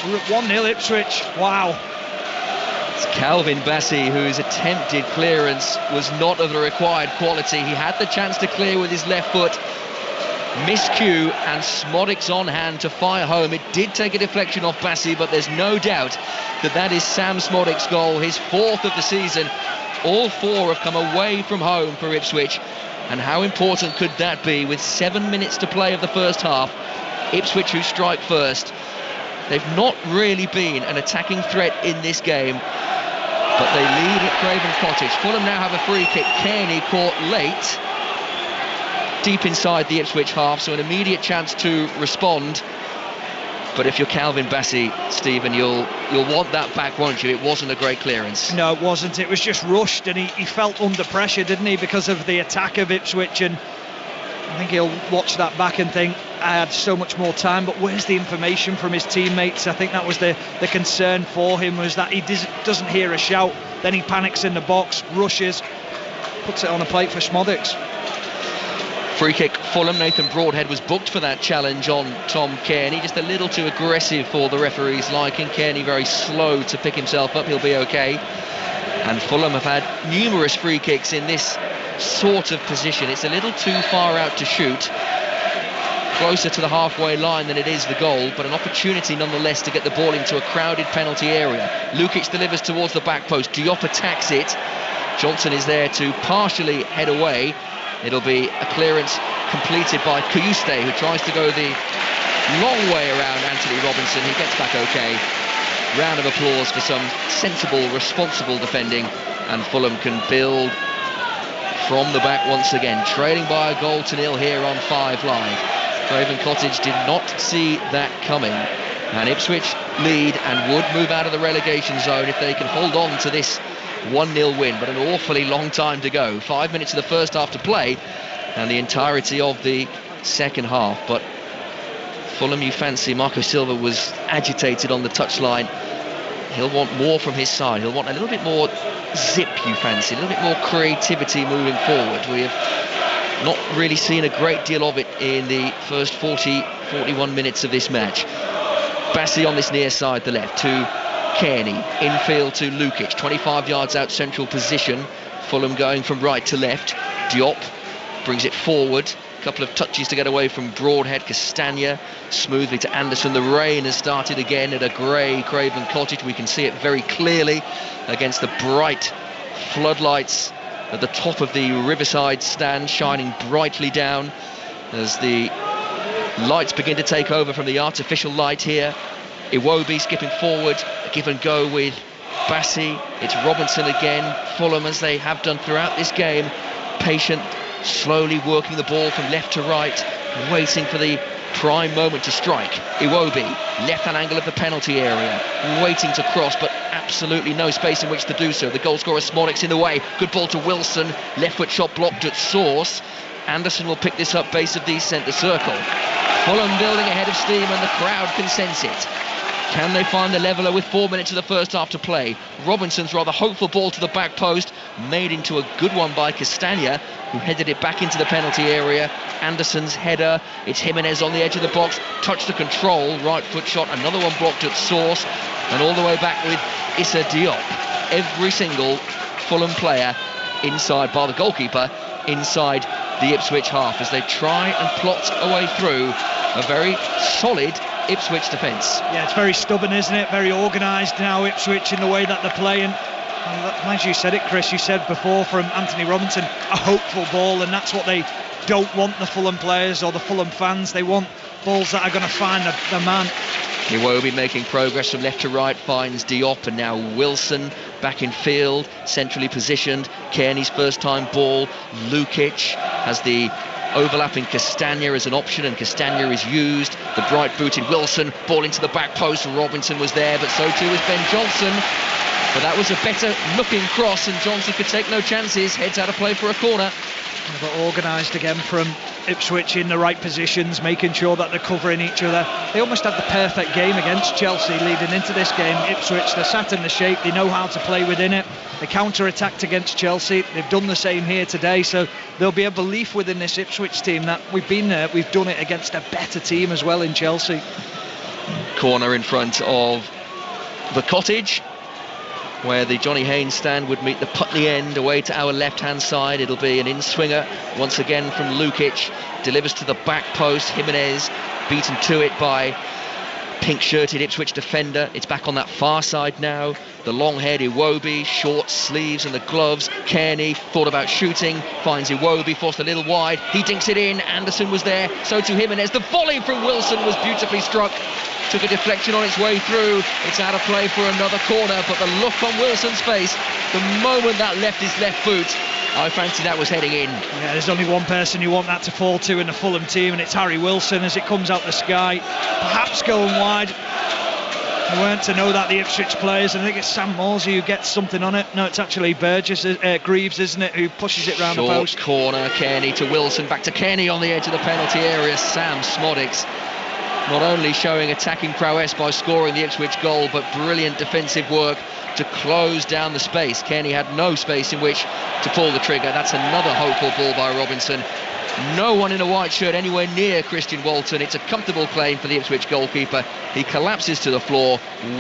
We're at 1-0 Ipswich. Wow. It's Calvin Bassey, whose attempted clearance was not of the required quality. He had the chance to clear with his left foot. Miscue, and Smodics on hand to fire home. It did take a deflection off Bassey, but there's no doubt that is Sam Smodics' goal, his 4th of the season. All 4 have come away from home for Ipswich, and how important could that be with 7 minutes to play of the first half? Ipswich who strike first. They've not really been an attacking threat in this game, but they lead at Craven Cottage. Fulham now have a free kick. Kearney caught late, deep inside the Ipswich half, so an immediate chance to respond. But if you're Calvin Bassey, Stephen, you'll want that back, won't you? It wasn't a great clearance. No, it wasn't. It was just rushed, and he felt under pressure, didn't he, because of the attack of Ipswich. And I think he'll watch that back and think, I had so much more time, but where's the information from his teammates? I think that was the concern for him, was that he doesn't hear a shout, then he panics in the box, rushes, puts it on a plate for Szmodics. Free kick, Fulham. Nathan Broadhead was booked for that challenge on Tom Cairney, just a little too aggressive for the referee's liking. Cairney very slow to pick himself up, he'll be okay. And Fulham have had numerous free kicks in this sort of position. It's a little too far out to shoot, closer to the halfway line than it is the goal, but an opportunity nonetheless to get the ball into a crowded penalty area. Lukic delivers towards the back post, Diop attacks it, Johnson is there to partially head away. It'll be a clearance completed by Kayuste, who tries to go the long way around Anthony Robinson. He gets back okay. Round of applause for some sensible, responsible defending, and Fulham can build from the back once again, trailing by a goal to nil here on 5 Live. Craven Cottage did not see that coming, and Ipswich lead and would move out of the relegation zone if they can hold on to this 1-0 win, but an awfully long time to go. 5 minutes of the first half to play and the entirety of the second half. But Fulham, you fancy, Marco Silva was agitated on the touchline. He'll want more from his side. He'll want a little bit more zip, you fancy, a little bit more creativity moving forward. We have not really seen a great deal of it in the first 41 minutes of this match. Bassi on this near side, the left, to Cairney, infield to Lukic, 25 yards out central position. Fulham going from right to left. Diop brings it forward, a couple of touches to get away from Broadhead. Castagna smoothly to Anderson. The rain has started again at a grey Craven Cottage. We can see it very clearly against the bright floodlights at the top of the Riverside stand, shining brightly down as the lights begin to take over from the artificial light here. Iwobi skipping forward, a give and go with Bassi. It's Robinson again. Fulham, as they have done throughout this game, patient, slowly working the ball from left to right, waiting for the prime moment to strike. Iwobi, left-hand angle of the penalty area, waiting to cross, but absolutely no space in which to do so. The goal scorer Szmodics in the way. Good ball to Wilson. Left foot shot blocked at source. Anderson will pick this up base of the centre circle. Fulham building ahead of steam, and the crowd can sense it. Can they find the leveller with 4 minutes of the first half to play? Robinson's rather hopeful ball to the back post, made into a good one by Castagna, who headed it back into the penalty area. Anderson's header, it's Jimenez on the edge of the box, touch to control, right foot shot, another one blocked at source, and all the way back with Issa Diop. Every single Fulham player inside, bar the goalkeeper, inside the Ipswich half, as they try and plot a way through a very solid Ipswich defence. Yeah, it's very stubborn, isn't it? Very organised now, Ipswich, in the way that they're playing. And as you said it, Chris, you said before, from Anthony Robinson, a hopeful ball, and that's what they don't want, the Fulham players or the Fulham fans. They want balls that are going to find the man. Iwobi making progress from left to right, finds Diop, and now Wilson back in field, centrally positioned. Cairney's first time ball. Lukic has the overlapping Castagna as an option, and Castagna is used. The bright booted Wilson, ball into the back post. Robinson was there, but so too was Ben Johnson. But that was a better looking cross, and Johnson could take no chances. Heads out of play for a corner. But organised again from Ipswich, in the right positions, making sure that they're covering each other. They almost had the perfect game against Chelsea leading into this game. Ipswich, they're sat in the shape, they know how to play within it. They counter-attacked against Chelsea. They've done the same here today, so there'll be a belief within this Ipswich team that we've been there, we've done it against a better team as well in Chelsea. Corner in front of the Cottage, where the Johnny Haynes stand would meet the Putney end, away to our left-hand side. It'll be an in-swinger once again from Lukic. Delivers to the back post. Jimenez beaten to it by pink-shirted Ipswich defender. It's back on that far side now. The long head, Iwobi, short sleeves and the gloves. Cairney thought about shooting, finds Iwobi, forced a little wide. He dinks it in. Anderson was there, so too Jimenez. The volley from Wilson was beautifully struck. Took a deflection on its way through. It's out of play for another corner, but the look on Wilson's face, the moment that left his left boot, I fancy that was heading in. Yeah, there's only one person you want that to fall to in the Fulham team, and it's Harry Wilson as it comes out the sky, perhaps going wide. They weren't to know that, the Ipswich players. I think it's Sam Morsey who gets something on it. No, it's actually Greaves, isn't it, who pushes it round the post. Short corner, Kearney to Wilson, back to Kearney on the edge of the penalty area. Sam Smodics not only showing attacking prowess by scoring the Ipswich goal, but brilliant defensive work to close down the space. Kearney had no space in which to pull the trigger. That's another hopeful ball by Robinson. No one in a white shirt anywhere near Christian Walton. It's a comfortable claim for the Ipswich goalkeeper. He collapses to the floor,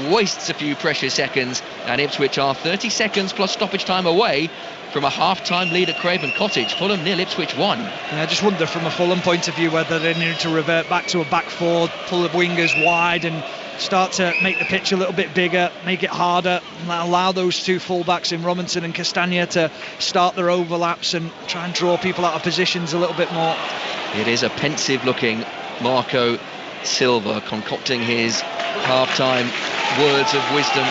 wastes a few precious seconds, and Ipswich are 30 seconds plus stoppage time away from a half-time lead at Craven Cottage. Fulham 0, Ipswich 1. Yeah, I just wonder from a Fulham point of view whether they need to revert back to a back four, pull the wingers wide and start to make the pitch a little bit bigger, make it harder, and allow those two full-backs in Robinson and Castagna to start their overlaps and try and draw people out of positions a little bit more. It is a pensive-looking Marco Silva concocting his half-time words of wisdom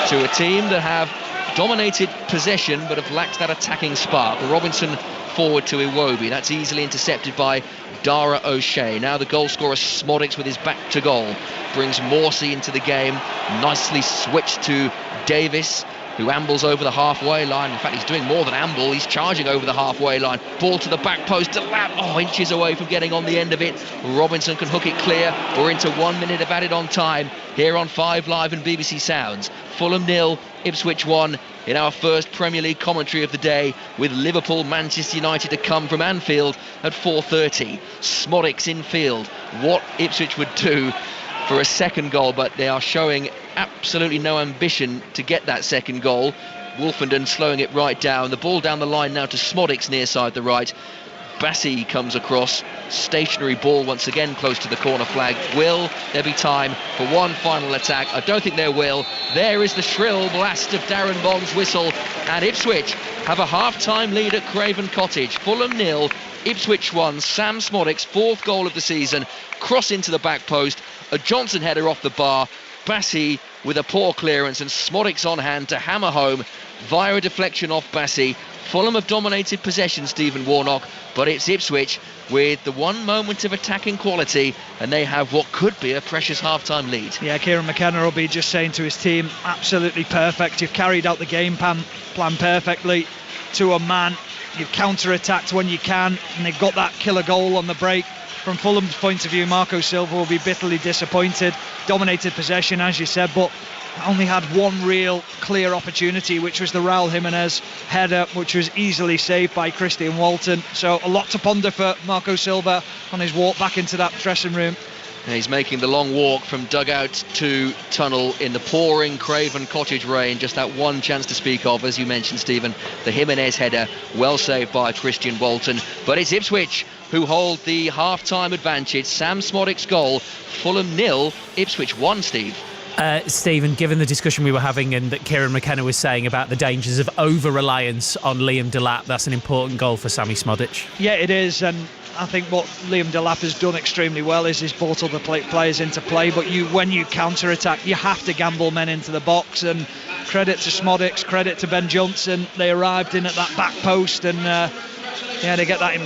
to a team that have dominated possession but have lacked that attacking spark. Robinson forward to Iwobi. That's easily intercepted by Dara O'Shea. Now the goal scorer Smodics with his back to goal brings Morsey into the game. Nicely switched to Davis, who ambles over the halfway line. In fact, he's doing more than amble, he's charging over the halfway line. Ball to the back post, inches away from getting on the end of it. Robinson can hook it clear. We're into 1 minute of added on time here on 5 Live and BBC Sounds. Fulham 0, Ipswich 1 in our first Premier League commentary of the day, with Liverpool Manchester United to come from Anfield at 4:30. Smodics in field. What Ipswich would do for a second goal, but they are showing absolutely no ambition to get that second goal. Wolfenden slowing it right down. The ball down the line now to Smodics near side the right. Bassey comes across. Stationary ball once again close to the corner flag. Will there be time for one final attack? I don't think there will. There is the shrill blast of Darren Bond's whistle, and Ipswich have a half-time lead at Craven Cottage. Fulham 0, Ipswich 1. Sam Smodics, 4th goal of the season. Cross into the back post. A Johnson header off the bar. Bassey with a poor clearance, and Smodics on hand to hammer home via a deflection off Bassey. Fulham have dominated possession, Stephen Warnock, but it's Ipswich with the one moment of attacking quality, and they have what could be a precious half-time lead. Yeah, Kieran McKenna will be just saying to his team, absolutely perfect. You've carried out the game plan perfectly to a man. You've counter-attacked when you can, and they've got that killer goal on the break. From Fulham's point of view, Marco Silva will be bitterly disappointed. Dominated possession, as you said, but only had one real clear opportunity, which was the Raul Jimenez header, which was easily saved by Christian Walton. So a lot to ponder for Marco Silva on his walk back into that dressing room. And he's making the long walk from dugout to tunnel in the pouring Craven Cottage rain. Just that one chance to speak of, as you mentioned, Stephen. The Jimenez header, well saved by Christian Walton. But it's Ipswich who hold the half-time advantage. Sam Smodics goal, Fulham 0, Ipswich 1, Steve. Stephen, given the discussion we were having and that Kieran McKenna was saying about the dangers of over-reliance on Liam Delap, that's an important goal for Sammy Smodic. Yeah, it is, and I think what Liam Delap has done extremely well is he's brought other players into play, but when you counter-attack, you have to gamble men into the box, and credit to Smodics, credit to Ben Johnson. They arrived in at that back post, and they get that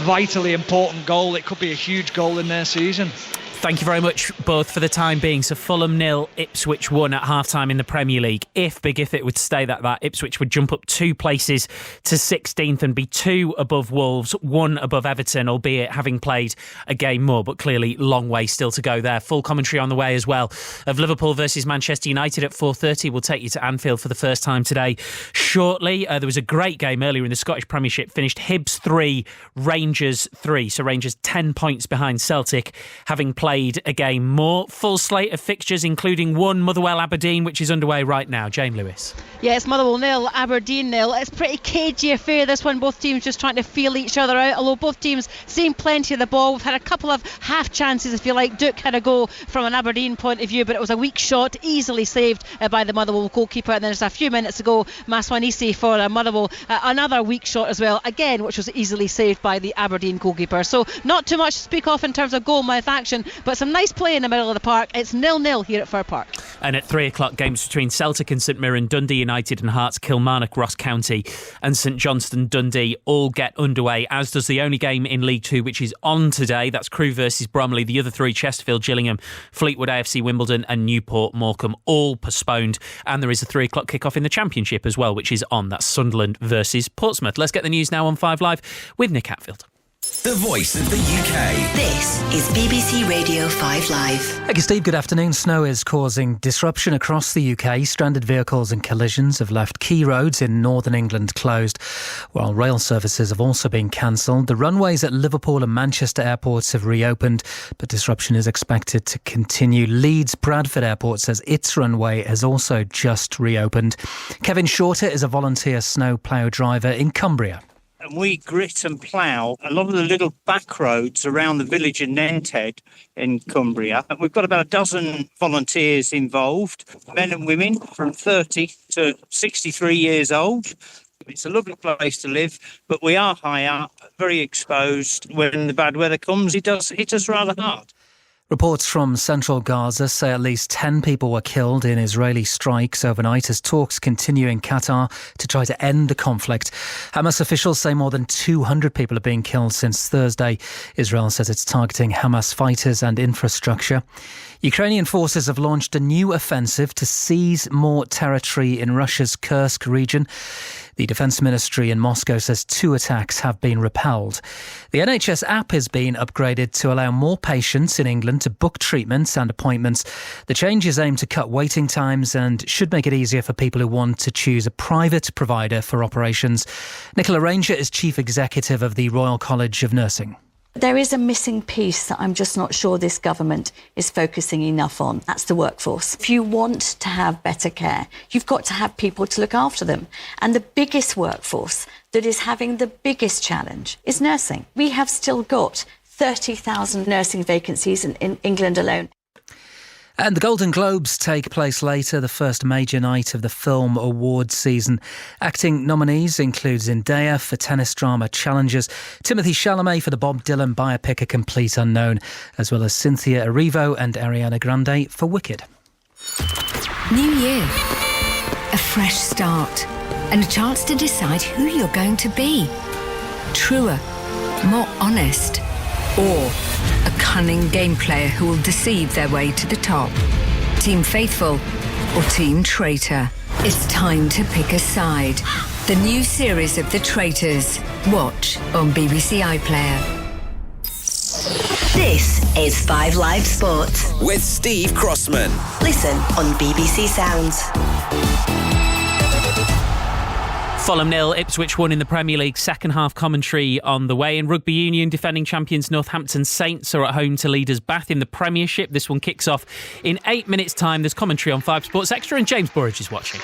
vitally important goal. It could be a huge goal in their season. Thank you very much both for the time being. So Fulham 0, Ipswich 1 at half-time in the Premier League. If Big If it would stay that Ipswich would jump up 2 places to 16th and be 2 above Wolves, 1 above Everton, albeit having played a game more, but clearly long way still to go there. Full commentary on the way as well of Liverpool versus Manchester United at 4:30. We'll take you to Anfield for the first time today shortly. There was a great game earlier in the Scottish Premiership. Finished Hibs 3, Rangers 3. So Rangers 10 points behind Celtic, having played a game more. Full slate of fixtures, including one Motherwell Aberdeen, which is underway right now. Jane Lewis. Yeah, it's Motherwell 0, Aberdeen 0. It's a pretty cagey affair, this one. Both teams just trying to feel each other out, although both teams seeing plenty of the ball. We've had a couple of half chances, if you like. Duke had a go from an Aberdeen point of view, but it was a weak shot, easily saved by the Motherwell goalkeeper. And then just a few minutes ago, Maswanisi for Motherwell, another weak shot as well, again, which was easily saved by the Aberdeen goalkeeper. So not too much to speak of in terms of goal mouth action, But some nice play in the middle of the park. It's 0-0 here at Fir Park. And at 3 o'clock, games between Celtic and St Mirren, Dundee United and Hearts, Kilmarnock, Ross County and St Johnstone, Dundee all get underway, as does the only game in League Two which is on today. That's Crewe versus Bromley. The other three, Chesterfield, Gillingham, Fleetwood AFC, Wimbledon and Newport Morecambe, all postponed. And there is a 3 o'clock kickoff in the Championship as well, which is on. That's Sunderland versus Portsmouth. Let's get the news now on 5 Live with Nick Hatfield. The voice of the UK. This is BBC Radio 5 Live. Thank you, Steve. Good afternoon. Snow is causing disruption across the UK. Stranded vehicles and collisions have left key roads in northern England closed, while rail services have also been cancelled. The runways at Liverpool and Manchester airports have reopened, but disruption is expected to continue. Leeds Bradford Airport says its runway has also just reopened. Kevin Shorter is a volunteer snow plough driver in Cumbria. And we grit and plough a lot of the little back roads around the village of Nenthead in Cumbria. And we've got about a dozen volunteers involved, men and women from 30 to 63 years old. It's a lovely place to live, but we are high up, very exposed. When the bad weather comes, it does hit us rather hard. Reports from central Gaza say at least 10 people were killed in Israeli strikes overnight as talks continue in Qatar to try to end the conflict. Hamas officials say more than 200 people have been killed since Thursday. Israel says it's targeting Hamas fighters and infrastructure. Ukrainian forces have launched a new offensive to seize more territory in Russia's Kursk region. The Defence Ministry in Moscow says 2 attacks have been repelled. The NHS app has been upgraded to allow more patients in England to book treatments and appointments. The changes aim to cut waiting times and should make it easier for people who want to choose a private provider for operations. Nicola Ranger is Chief Executive of the Royal College of Nursing. There is a missing piece that I'm just not sure this government is focusing enough on. That's the workforce. If you want to have better care, you've got to have people to look after them. And the biggest workforce that is having the biggest challenge is nursing. We have still got 30,000 nursing vacancies in England alone. And the Golden Globes take place later, the first major night of the film awards season. Acting nominees include Zendaya for tennis drama Challengers, Timothée Chalamet for the Bob Dylan biopic A Complete Unknown, as well as Cynthia Erivo and Ariana Grande for Wicked. New year, a fresh start, and a chance to decide who you're going to be. Truer, more honest, or a cunning game player who will deceive their way to the top. Team Faithful or Team Traitor. It's time to pick a side. The new series of The Traitors. Watch on BBC iPlayer. This is 5 Live Sports with Steve Crossman. Listen on BBC Sounds. Fulham 0, Ipswich 1 in the Premier League. Second half commentary on the way. In Rugby Union, defending champions Northampton Saints are at home to leaders Bath in the Premiership. This one kicks off in 8 minutes' time. There's commentary on 5 Sports Extra and James Burridge is watching.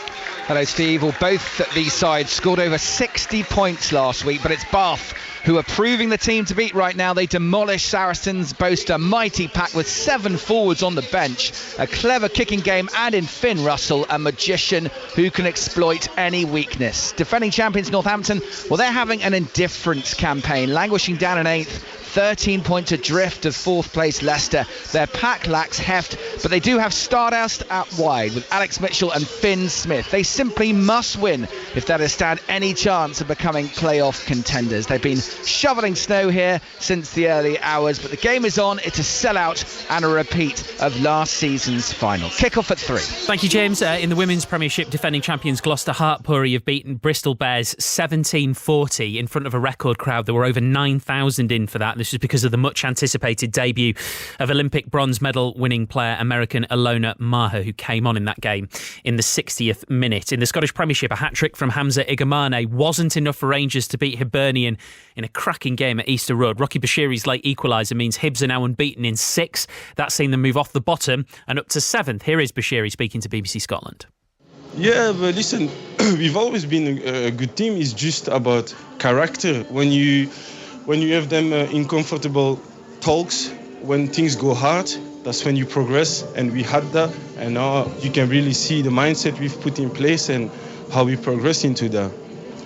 Hello, Steve. Well, both these sides scored over 60 points last week, but it's Bath who are proving the team to beat right now. They demolish Saracens, boast a mighty pack with 7 forwards on the bench, a clever kicking game, and in Finn Russell, a magician who can exploit any weakness. Defending champions Northampton, well, they're having an indifference campaign, languishing down in 8th, 13 points adrift of 4th place Leicester. Their pack lacks heft, but they do have Stardust out wide with Alex Mitchell and Finn Smith. They simply must win if they're to stand any chance of becoming playoff contenders. They've been shoveling snow here since the early hours, but the game is on. It's a sellout and a repeat of last season's final. Kick-off at 3. Thank you, James. In the Women's Premiership, defending champions Gloucester Hartpury have beaten Bristol Bears 17-40 in front of a record crowd. There were over 9,000 in for that. This was because of the much anticipated debut of Olympic bronze medal winning player American Ilona Maher, who came on in that game in the 60th minute. In the Scottish Premiership, a hat-trick from Hamza Igamane wasn't enough for Rangers to beat Hibernian in a cracking game at Easter Road. Rocky Bashiri's late equaliser means Hibs are now unbeaten in 6. That's seen them move off the bottom and up to 7th. Here is Bashiri speaking to BBC Scotland. Yeah, but listen, we've always been a good team. It's just about character. When you have them in comfortable talks, when things go hard, that's when you progress. And we had that. And now you can really see the mindset we've put in place and how we progress into that.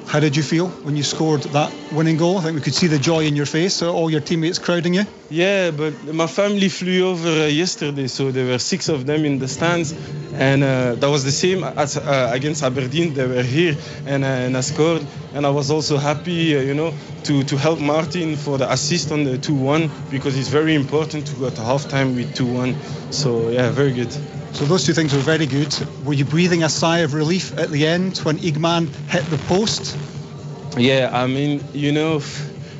How did you feel when you scored that winning goal? I think we could see the joy in your face, all your teammates crowding you. Yeah, but my family flew over yesterday, so there were 6 of them in the stands, and that was the same as against Aberdeen. They were here, and I scored, and I was also happy, to help Martin for the assist on the 2-1, because it's very important to go to halftime with 2-1. So yeah, very good. So those two things were very good. Were you breathing a sigh of relief at the end when Igman hit the post? Yeah, I mean,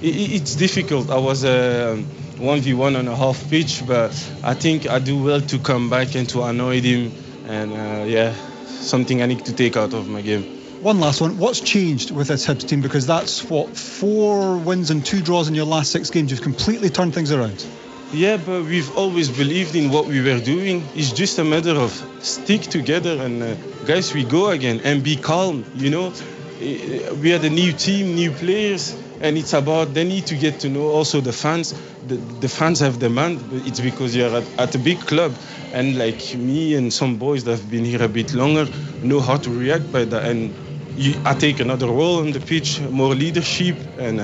it's difficult. I was 1v1 on a half pitch, but I think I do well to come back and to annoy him, and something I need to take out of my game. One last one. What's changed with this Hibs team? Because that's 4 wins and 2 draws in your last 6 games. You've completely turned things around. Yeah, but we've always believed in what we were doing. It's just a matter of stick together and guys, we go again and be calm. We are the new team, new players, and it's about they need to get to know also the fans. The fans have demand, but it's because you're at a big club, and like me and some boys that have been here a bit longer know how to react by that. And I take another role on the pitch, more leadership, and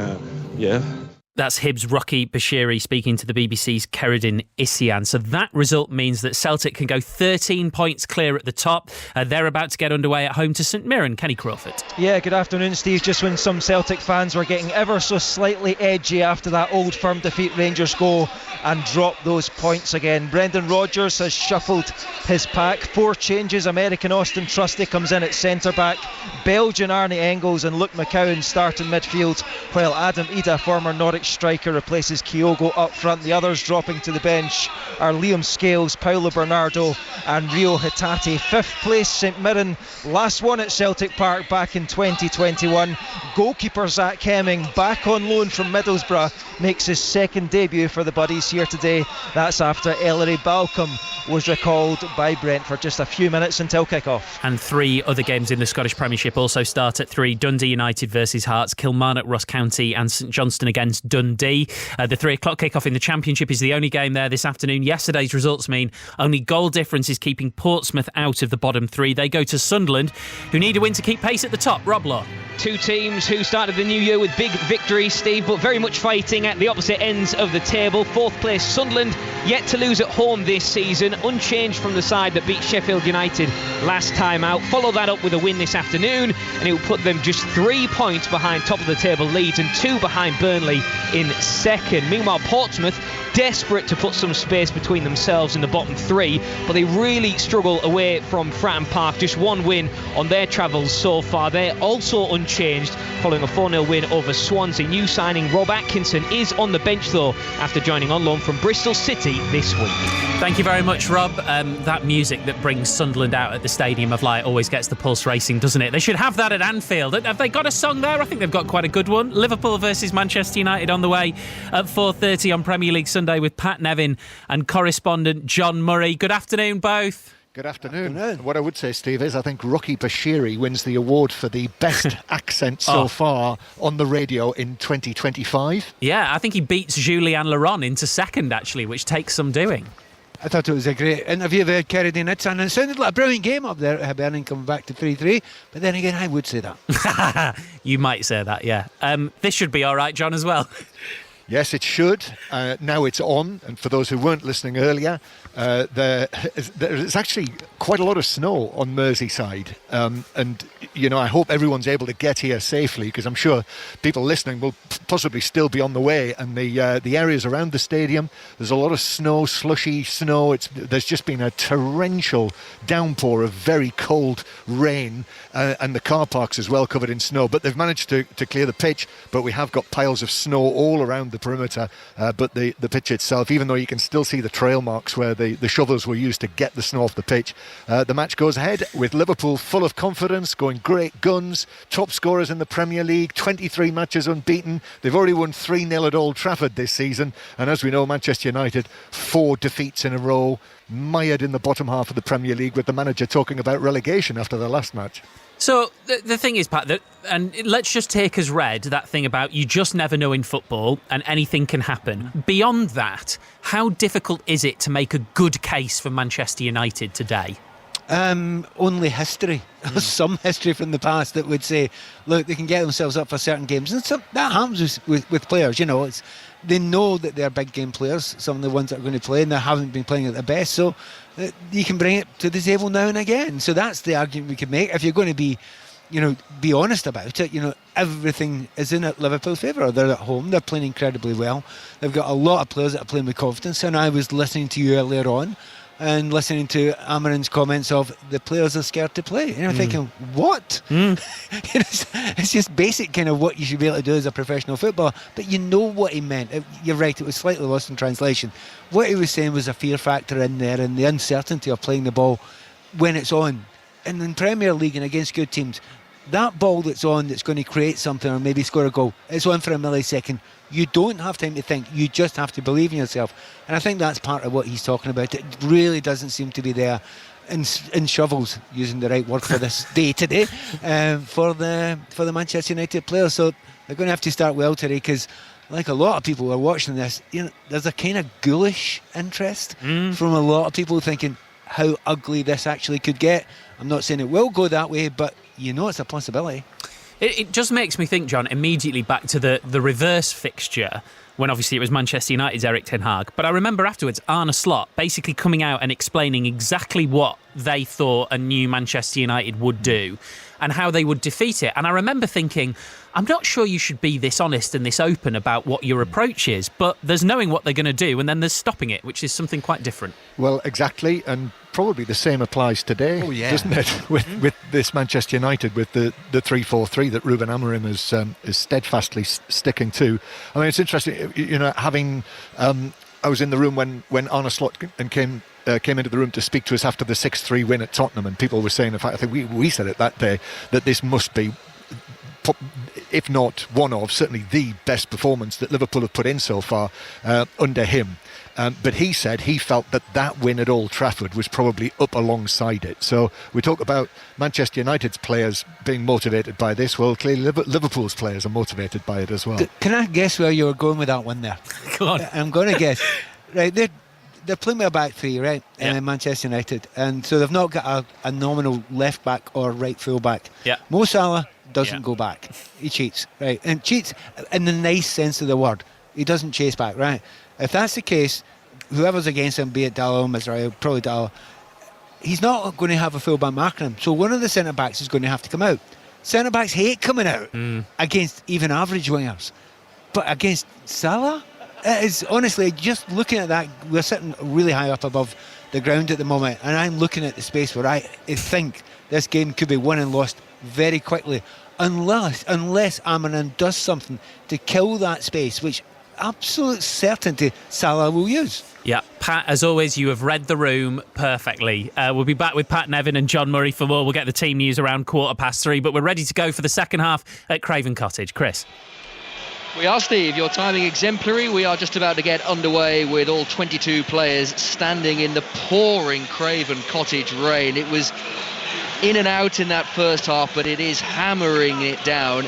That's Hibs' Rocky Bashiri speaking to the BBC's Keridin Isian. So that result means that Celtic can go 13 points clear at the top. They're about to get underway at home to St Mirren. Kenny Crawford. Yeah, good afternoon, Steve. Just when some Celtic fans were getting ever so slightly edgy after that Old Firm defeat, Rangers go and drop those points again. Brendan Rodgers has shuffled his pack. 4 changes. American Austin Trusty comes in at centre-back. Belgian Arne Engels and Luke McCowan start in midfield, while Adam Ida, former Norwich striker, replaces Kyogo up front. The others dropping to the bench are Liam Scales, Paulo Bernardo and Rio Hitati. 5th place St Mirren, last one at Celtic Park back in 2021. Goalkeeper Zach Hemming, back on loan from Middlesbrough, makes his 2nd debut for the Buddies here today. That's after Ellery Balcom was recalled by Brentford just a few minutes until kick-off. And 3 other games in the Scottish Premiership also start at 3. Dundee United versus Hearts, Kilmarnock Ross County and St Johnstone against Dundee. The 3 o'clock kick-off in the Championship is the only game there this afternoon. Yesterday's results mean only goal difference is keeping Portsmouth out of the bottom 3. They go to Sunderland, who need a win to keep pace at the top. Rob Law. 2 teams who started the new year with big victories, Steve, but very much fighting at the opposite ends of the table. 4th place Sunderland, yet to lose at home this season, unchanged from the side that beat Sheffield United last time out. Follow that up with a win this afternoon, and it will put them just 3 points behind top of the table Leeds and 2 behind Burnley in 2nd. Meanwhile, Portsmouth, desperate to put some space between themselves and the bottom 3, but they really struggle away from Fratton Park. Just 1 win on their travels so far. They're also unchanged following a 4-0 win over Swansea. New signing Rob Atkinson is on the bench though after joining on loan from Bristol City this week. Thank you very much, Rob. That music that brings Sunderland out at the Stadium of Light always gets the pulse racing, doesn't it? They should have that at Anfield. Have they got a song there? I think they've got quite a good one. Liverpool versus Manchester United on the way at 4:30 on Premier League Sunday with Pat Nevin and correspondent John Murray. Good afternoon, both. Good afternoon. What I would say, Steve, is I think Rocky Bashiri wins the award for the best accent so far on the radio in 2025. Yeah, I think he beats Julian Laurent into 2nd, actually, which takes some doing. I thought it was a great interview there, Keridin Isian, and it sounded like a brilliant game up there at Hibernian coming back to 3-3, but then again, I would say that. You might say that, yeah. This should be all right, John, as well. Yes, it should. Now it's on, and for those who weren't listening earlier, there is actually quite a lot of snow on Merseyside, and I hope everyone's able to get here safely, because I'm sure people listening will possibly still be on the way. And the areas around the stadium, there's a lot of snow, slushy snow. There's just been a torrential downpour of very cold rain, and the car parks as well covered in snow. But they've managed to clear the pitch, but we have got piles of snow all around the perimeter. But the pitch itself, even though you can still see the trail marks where the shovels were used to get the snow off the pitch, the match goes ahead with Liverpool full of confidence, going great guns, top scorers in the Premier League, 23 matches unbeaten. They've already won 3-0 at Old Trafford this season, and as we know, Manchester United 4 defeats in a row, mired in the bottom half of the Premier League, with the manager talking about relegation after the last match. So the thing is, Pat, and let's just take as read that thing about you just never know in football and anything can happen. Beyond that, how difficult is it to make a good case for Manchester United today? Only history, some history from the past that would say, look, they can get themselves up for certain games, and that happens with players. They know that they're big game players, some of the ones that are going to play, and they haven't been playing at their best, so you can bring it to the table now and again. So that's the argument we could make. If you're going to be honest about it, everything is in Liverpool's favour. They're at home, they're playing incredibly well, they've got a lot of players that are playing with confidence. And I was listening to you earlier on and listening to Amarin's comments of the players are scared to play, and I'm thinking, what? It's just basic kind of what you should be able to do as a professional footballer. But you know what he meant. You're right, it was slightly lost in translation. What he was saying was a fear factor in there, and the uncertainty of playing the ball when it's on. And in Premier League and against good teams, that ball that's on, that's going to create something or maybe score a goal, it's on for a millisecond. You don't have time to think, you just have to believe in yourself. And I think that's part of what he's talking about. It really doesn't seem to be there in shovels, using the right word for this day today, for the Manchester United players. So they're going to have to start well today, because like a lot of people who are watching this, there's a kind of ghoulish interest from a lot of people thinking how ugly this actually could get. I'm not saying it will go that way, but it's a possibility. It just makes me think, John, immediately back to the reverse fixture, when obviously it was Manchester United's Erik ten Hag. But I remember afterwards Arne Slot basically coming out and explaining exactly what they thought a new Manchester United would do and how they would defeat it. And I remember thinking, I'm not sure you should be this honest and this open about what your approach is, but there's knowing what they're going to do and then there's stopping it, which is something quite different. Well, exactly, and probably the same applies today, doesn't it? With this Manchester United, with the 3-4-3 that Ruben Amorim is steadfastly sticking to. I mean, it's interesting, having I was in the room when Arne Slot came into the room to speak to us after the 6-3 win at Tottenham, and people were saying, in fact, I think we said it that day, that this must be, if not one of, certainly the best performance that Liverpool have put in so far under him. But he said he felt that win at Old Trafford was probably up alongside it. So we talk about Manchester United's players being motivated by this. Well, clearly Liverpool's players are motivated by it as well. Can I guess where you were going with that one there? Go on. I'm going to guess. Right, they're playing with a back three, right? Yeah. Manchester United, and so they've not got a nominal left back or right full back. Yeah. Mo Salah doesn't go back. He cheats, right? And cheats in the nice sense of the word. He doesn't chase back, right? If that's the case, whoever's against him, be it Dalot, Mizrahi, probably Dalot, he's not going to have a full back marking him. So one of the centre backs is going to have to come out. Centre backs hate coming out against even average wingers, but against Salah, it is honestly, just looking at that, we're sitting really high up above the ground at the moment, and I'm looking at the space where I think this game could be won and lost very quickly, unless Amarin does something to kill that space, which absolute certainty Salah will use. Yeah, Pat, as always, you have read the room perfectly. We'll be back with Pat Nevin and John Murray for more. We'll get the team news around 3:15, but we're ready to go for the second half at Craven Cottage. Chris. We are, Steve. Your timing exemplary. We are just about to get underway with all 22 players standing in the pouring Craven Cottage rain. It was in and out in that first half, but it is hammering it down.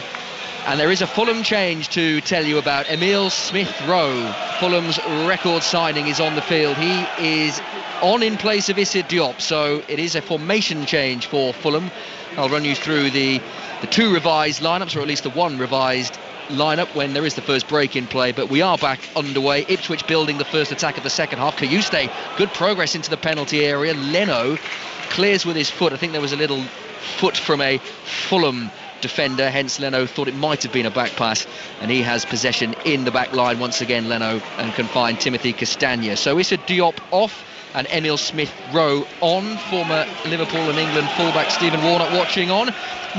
And there is a Fulham change to tell you about. Emile Smith-Rowe, Fulham's record signing, is on the field. He is on in place of Issa Diop, so it is a formation change for Fulham. I'll run you through the two revised lineups, or at least the one revised lineup when there is the first break in play. But we are back underway. Ipswich building the first attack of the second half. Kayuste, good progress into the penalty area. Leno clears with his foot. I think there was a little foot from a Fulham defender, hence Leno thought it might have been a back pass, and he has possession in the back line once again, Leno, and can find Timothy Castagna. So Issa Diop off and Emile Smith-Rowe on. Former Liverpool and England fullback Stephen Warnock watching on.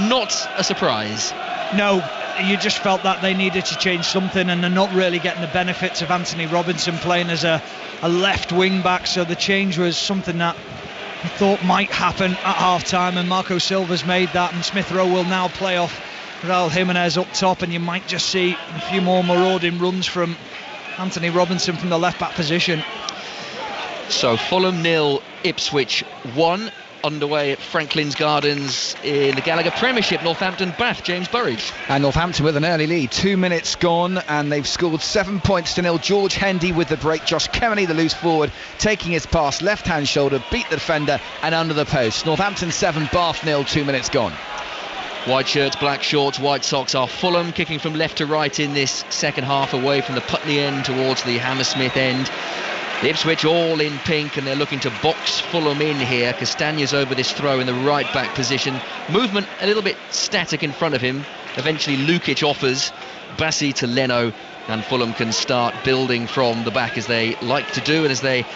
Not a surprise. No, you just felt that they needed to change something, and they're not really getting the benefits of Anthony Robinson playing as a left wing back, so the change was something that I thought might happen at half-time, and Marco Silva's made that, and Smith-Rowe will now play off Raul Jimenez up top, and you might just see a few more marauding runs from Anthony Robinson from the left-back position. So Fulham 0, Ipswich 1. underway at Franklin's Gardens in the Gallagher Premiership. Northampton Bath, James Burridge. And Northampton with an early lead, 2 minutes gone, and they've scored 7 points to nil. George Hendy with the break. Josh Kemeny, the loose forward, taking his pass, left hand shoulder, beat the defender and under the post. Northampton 7, Bath 0, 2 minutes gone. White shirts, black shorts, white socks are Fulham, kicking from left to right in this second half, away from the Putney end towards the Hammersmith end. The Ipswich all in pink, and they're looking to box Fulham in here. Castagna's over this throw in the right back position. Movement a little bit static in front of him. Eventually Lukic offers Bassi to Leno, and Fulham can start building from the back as they like to do and as they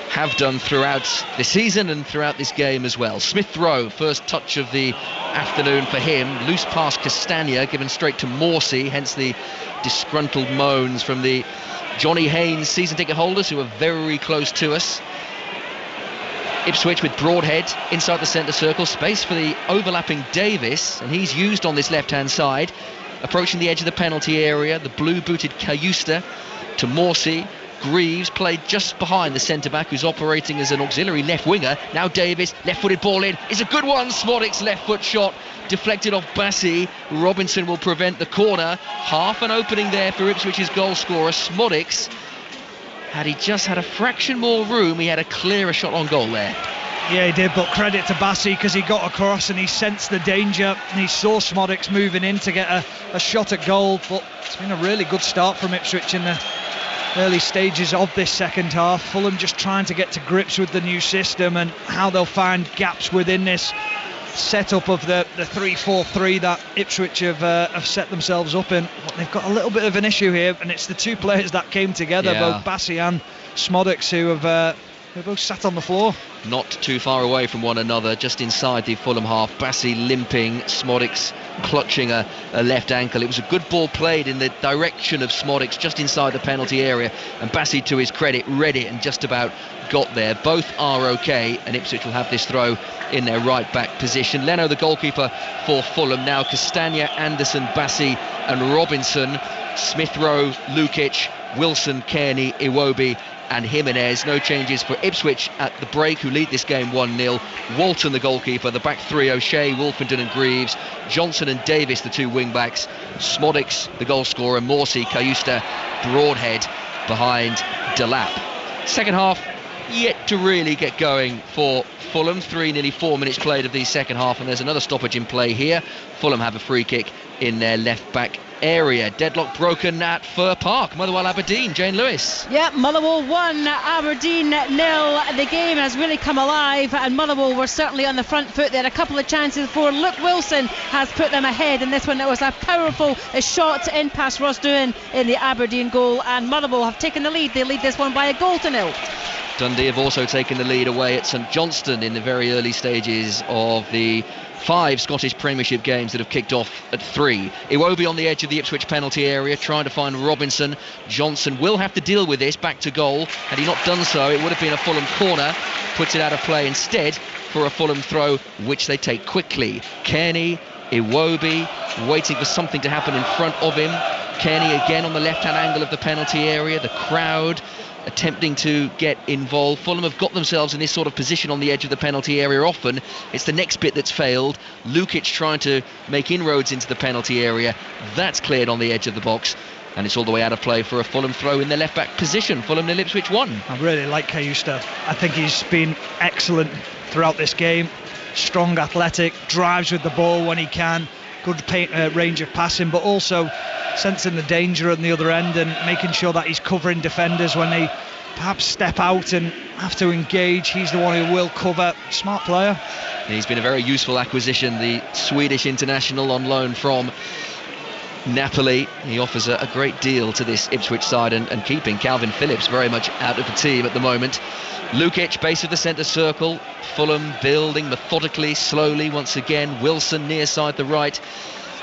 have done throughout the season and throughout this game as well. Smith Rowe, first touch of the afternoon for him. Loose pass Castagna, given straight to Morsey, hence the disgruntled moans from the Johnny Haynes season ticket holders who are very close to us. Ipswich with Broadhead inside the centre circle, space for the overlapping Davis, and he's used on this left hand side. Approaching the edge of the penalty area, the blue booted Cayusta to Morsey. Greaves played just behind the centre-back who's operating as an auxiliary left winger. Now Davis, left-footed ball in, is a good one. Smodic's left-foot shot deflected off Bassi. Robinson will prevent the corner. Half an opening there for Ipswich's goal scorer. Smodic's, had he just had a fraction more room, he had a clearer shot on goal there. Yeah, he did, but credit to Bassi because he got across and he sensed the danger and he saw Smodic's moving in to get a shot at goal. But it's been a really good start from Ipswich in the early stages of this second half. Fulham just trying to get to grips with the new system and how they'll find gaps within this setup of the 3-4-3 that Ipswich have set themselves up in. But they've got a little bit of an issue here, and it's the two players that came together, both Bassi and Smodic's, who have both sat on the floor. Not too far away from one another, just inside the Fulham half. Bassi limping, Smodic's clutching a left ankle. It was a good ball played in the direction of Smodic's, just inside the penalty area, and Bassi, to his credit, read it and just about got there. Both are okay, and Ipswich will have this throw in their right back position. Leno, the goalkeeper for Fulham. Now Castagna, Anderson, Bassi and Robinson. Smith Rowe, Lukic, Wilson, Kearney, Iwobi and Jimenez. No changes for Ipswich at the break, who lead this game 1-0. Walton, the goalkeeper. The back three, O'Shea, Wolfenden and Greaves. Johnson and Davis, the two wing backs. Smodic's the goal scorer. Morsey, Cayusta, Broadhead behind Delap. Second half yet to really get going for Fulham. Nearly 4 minutes played of the second half, and there's another stoppage in play here. Fulham have a free kick in their left back area. Deadlock broken at Fir Park. Motherwell Aberdeen, Jane Lewis. Yeah, Motherwell 1, Aberdeen 0. The game has really come alive, and Motherwell were certainly on the front foot. They had a couple of chances before. Luke Wilson has put them ahead in this one. It was a powerful shot in past Ross Doohan in the Aberdeen goal, and Motherwell have taken the lead. They lead this one by 1-0. Dundee have also taken the lead away at St Johnstone in the very early stages of the 5 Scottish Premiership games that have kicked off at 3. Iwobi on the edge of the Ipswich penalty area, trying to find Robinson. Johnson will have to deal with this, back to goal. Had he not done so, it would have been a Fulham corner. Puts it out of play instead for a Fulham throw, which they take quickly. Kearney, Iwobi, waiting for something to happen in front of him. Kearney again on the left-hand angle of the penalty area. The crowd attempting to get involved. Fulham have got themselves in this sort of position on the edge of the penalty area often. It's the next bit that's failed. Lukic trying to make inroads into the penalty area. That's cleared on the edge of the box, and it's all the way out of play for a Fulham throw in their left back position. Fulham nil, Ipswich 1. I really like Cayusta. I think he's been excellent throughout this game. Strong, athletic, drives with the ball when he can. Good range of passing, but also sensing the danger on the other end and making sure that he's covering defenders when they perhaps step out and have to engage. He's the one who will cover. Smart player. He's been a very useful acquisition, the Swedish international on loan from Napoli. He offers a great deal to this Ipswich side, and keeping Calvin Phillips very much out of the team at the moment. Lukic, base of the centre circle. Fulham building methodically, slowly once again. Wilson near side the right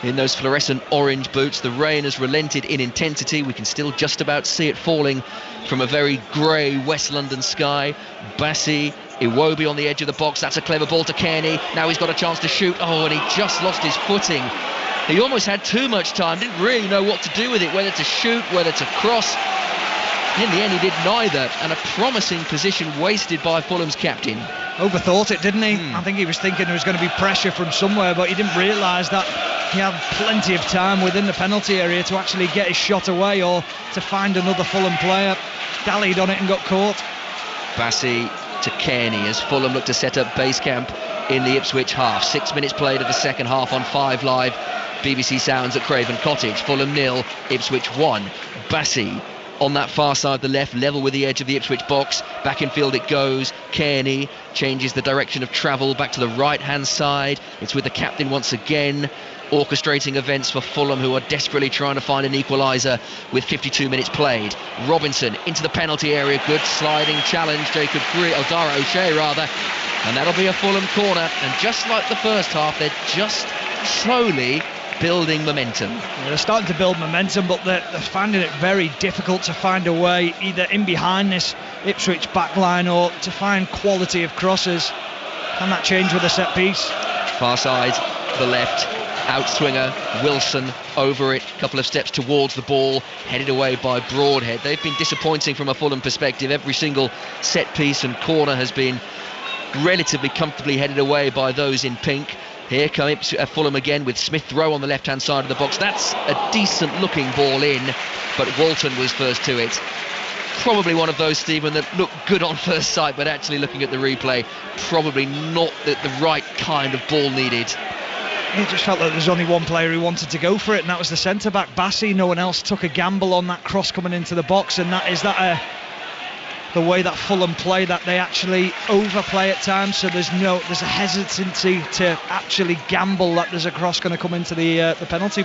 in those fluorescent orange boots. The rain has relented in intensity. We can still just about see it falling from a very grey West London sky. Bassi, Iwobi on the edge of the box. That's a clever ball to Kearney. Now he's got a chance to shoot. Oh, and he just lost his footing. He almost had too much time. Didn't really know what to do with it, whether to shoot, whether to cross. In the end, he did neither, and a promising position wasted by Fulham's captain. overthought it, didn't he? I think he was thinking there was going to be pressure from somewhere, but he didn't realise that he had plenty of time within the penalty area to actually get his shot away or to find another Fulham player. Dallied on it and got caught. Bassey to Kearney as Fulham look to set up base camp in the Ipswich half. 6 minutes played of the second half on 5 Live. BBC Sounds at Craven Cottage. Fulham 0, Ipswich 1. Bassey on that far side of the left, level with the edge of the Ipswich box. Back in field it goes. Kearney changes the direction of travel back to the right hand side. It's with the captain once again, orchestrating events for Fulham, who are desperately trying to find an equaliser with 52 minutes played. Robinson into the penalty area. Good sliding challenge. Dara O'Shea rather. And that'll be a Fulham corner. And just like the first half, they're just slowly building momentum. They're starting to build momentum, but they're finding it very difficult to find a way either in behind this Ipswich backline or to find quality of crosses. Can that change with a set piece? Far side, the left, outswinger, Wilson over it, a couple of steps towards the ball, headed away by Broadhead. They've been disappointing from a Fulham perspective. Every single set piece and corner has been relatively comfortably headed away by those in pink. Here comes Fulham again with Smith Rowe on the left-hand side of the box. That's a decent-looking ball in, but Walton was first to it. Probably one of those, Stephen, that looked good on first sight, but actually looking at the replay, probably not the right kind of ball needed. It just felt like there was only one player who wanted to go for it, and that was the centre-back, Bassey. No one else took a gamble on that cross coming into the box, and the way that Fulham play, that they actually overplay at times, so there's a hesitancy to actually gamble that there's a cross going to come into the penalty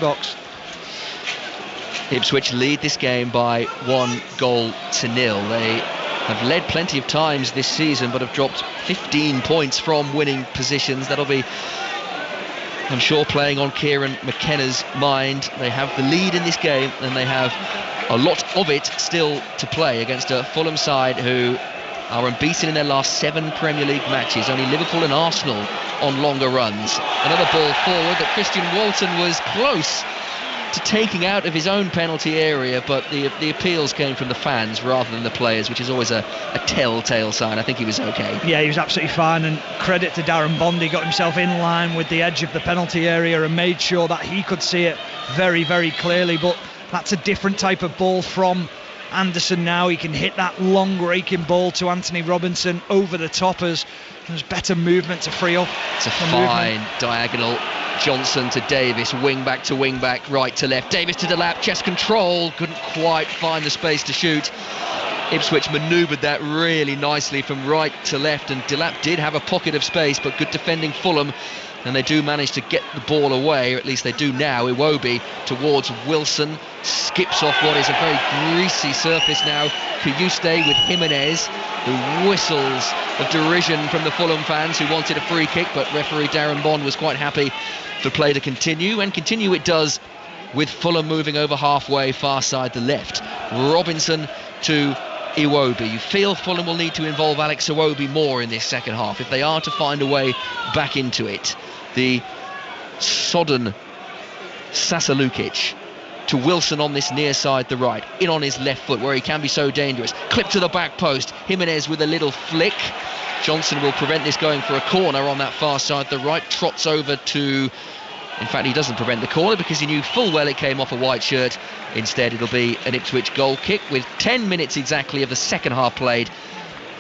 Ipswich lead this game by 1-0. They have led plenty of times this season, but have dropped 15 points from winning positions. That'll be, I'm sure, playing on Kieran McKenna's mind. They have the lead in this game, and they have a lot of it still to play against a Fulham side who are unbeaten in their last 7 Premier League matches. Only Liverpool and Arsenal on longer runs. Another ball forward that Christian Walton was close to taking out of his own penalty area, but the appeals came from the fans rather than the players, which is always a telltale sign. I think he was okay. Yeah, he was absolutely fine, and credit to Darren Bond. He got himself in line with the edge of the penalty area and made sure that he could see it very, very clearly. But that's a different type of ball from Anderson now. He can hit that long raking ball to Anthony Robinson over the top as there's better movement to free up. It's a fine diagonal. Johnson to Davis, wing back to wing back, right to left. Davis to Delap, chest control, couldn't quite find the space to shoot. Ipswich manoeuvred that really nicely from right to left, and Delap did have a pocket of space, but good defending Fulham, and they do manage to get the ball away, or at least they do now. Iwobi towards Wilson, skips off what is a very greasy surface now. Kayuste with Jimenez, who whistles of derision from the Fulham fans who wanted a free kick, but referee Darren Bond was quite happy for play to continue, and continue it does, with Fulham moving over halfway, far side the left. Robinson to Iwobi. You feel Fulham will need to involve Alex Iwobi more in this second half if they are to find a way back into it. The sodden Sasa Lukic to Wilson on this near side, the right, in on his left foot where he can be so dangerous. Clip to the back post. Jimenez with a little flick. Johnson will prevent this going for a corner on that far side, the right, trots over to... In fact, he doesn't prevent the corner because he knew full well it came off a white shirt. Instead, it'll be an Ipswich goal kick with 10 minutes exactly of the second half played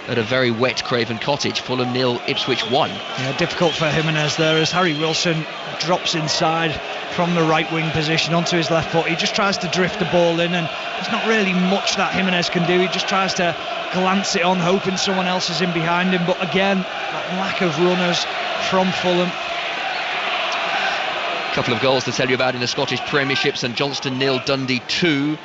at a very wet Craven Cottage. Fulham 0, Ipswich 1. Yeah, difficult for Jimenez there as Harry Wilson drops inside from the right wing position onto his left foot. He just tries to drift the ball in, and there's not really much that Jimenez can do. He just tries to glance it on, hoping someone else is in behind him. But again, that lack of runners from Fulham. Couple of goals to tell you about in the Scottish Premiership. St Johnstone 0, Dundee 2.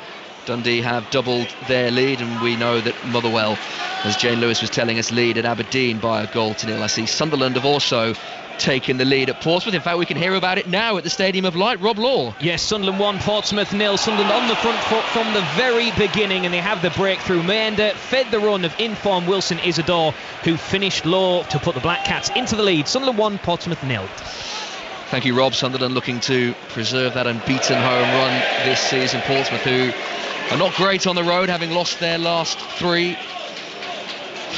Dundee have doubled their lead, and we know that Motherwell, as Jane Lewis was telling us, lead at Aberdeen by 1-0. I see Sunderland have also taken the lead at Portsmouth. In fact, we can hear about it now at the Stadium of Light. Rob Law. Yes, Sunderland 1, Portsmouth 0. Sunderland on the front foot from the very beginning, and they have the breakthrough. Meander fed the run of in-form Wilson Isidore, who finished low to put the Black Cats into the lead. Sunderland 1, Portsmouth 0. Thank you, Rob. Sunderland looking to preserve that unbeaten home run this season. Portsmouth, who are not great on the road, having lost their last 3.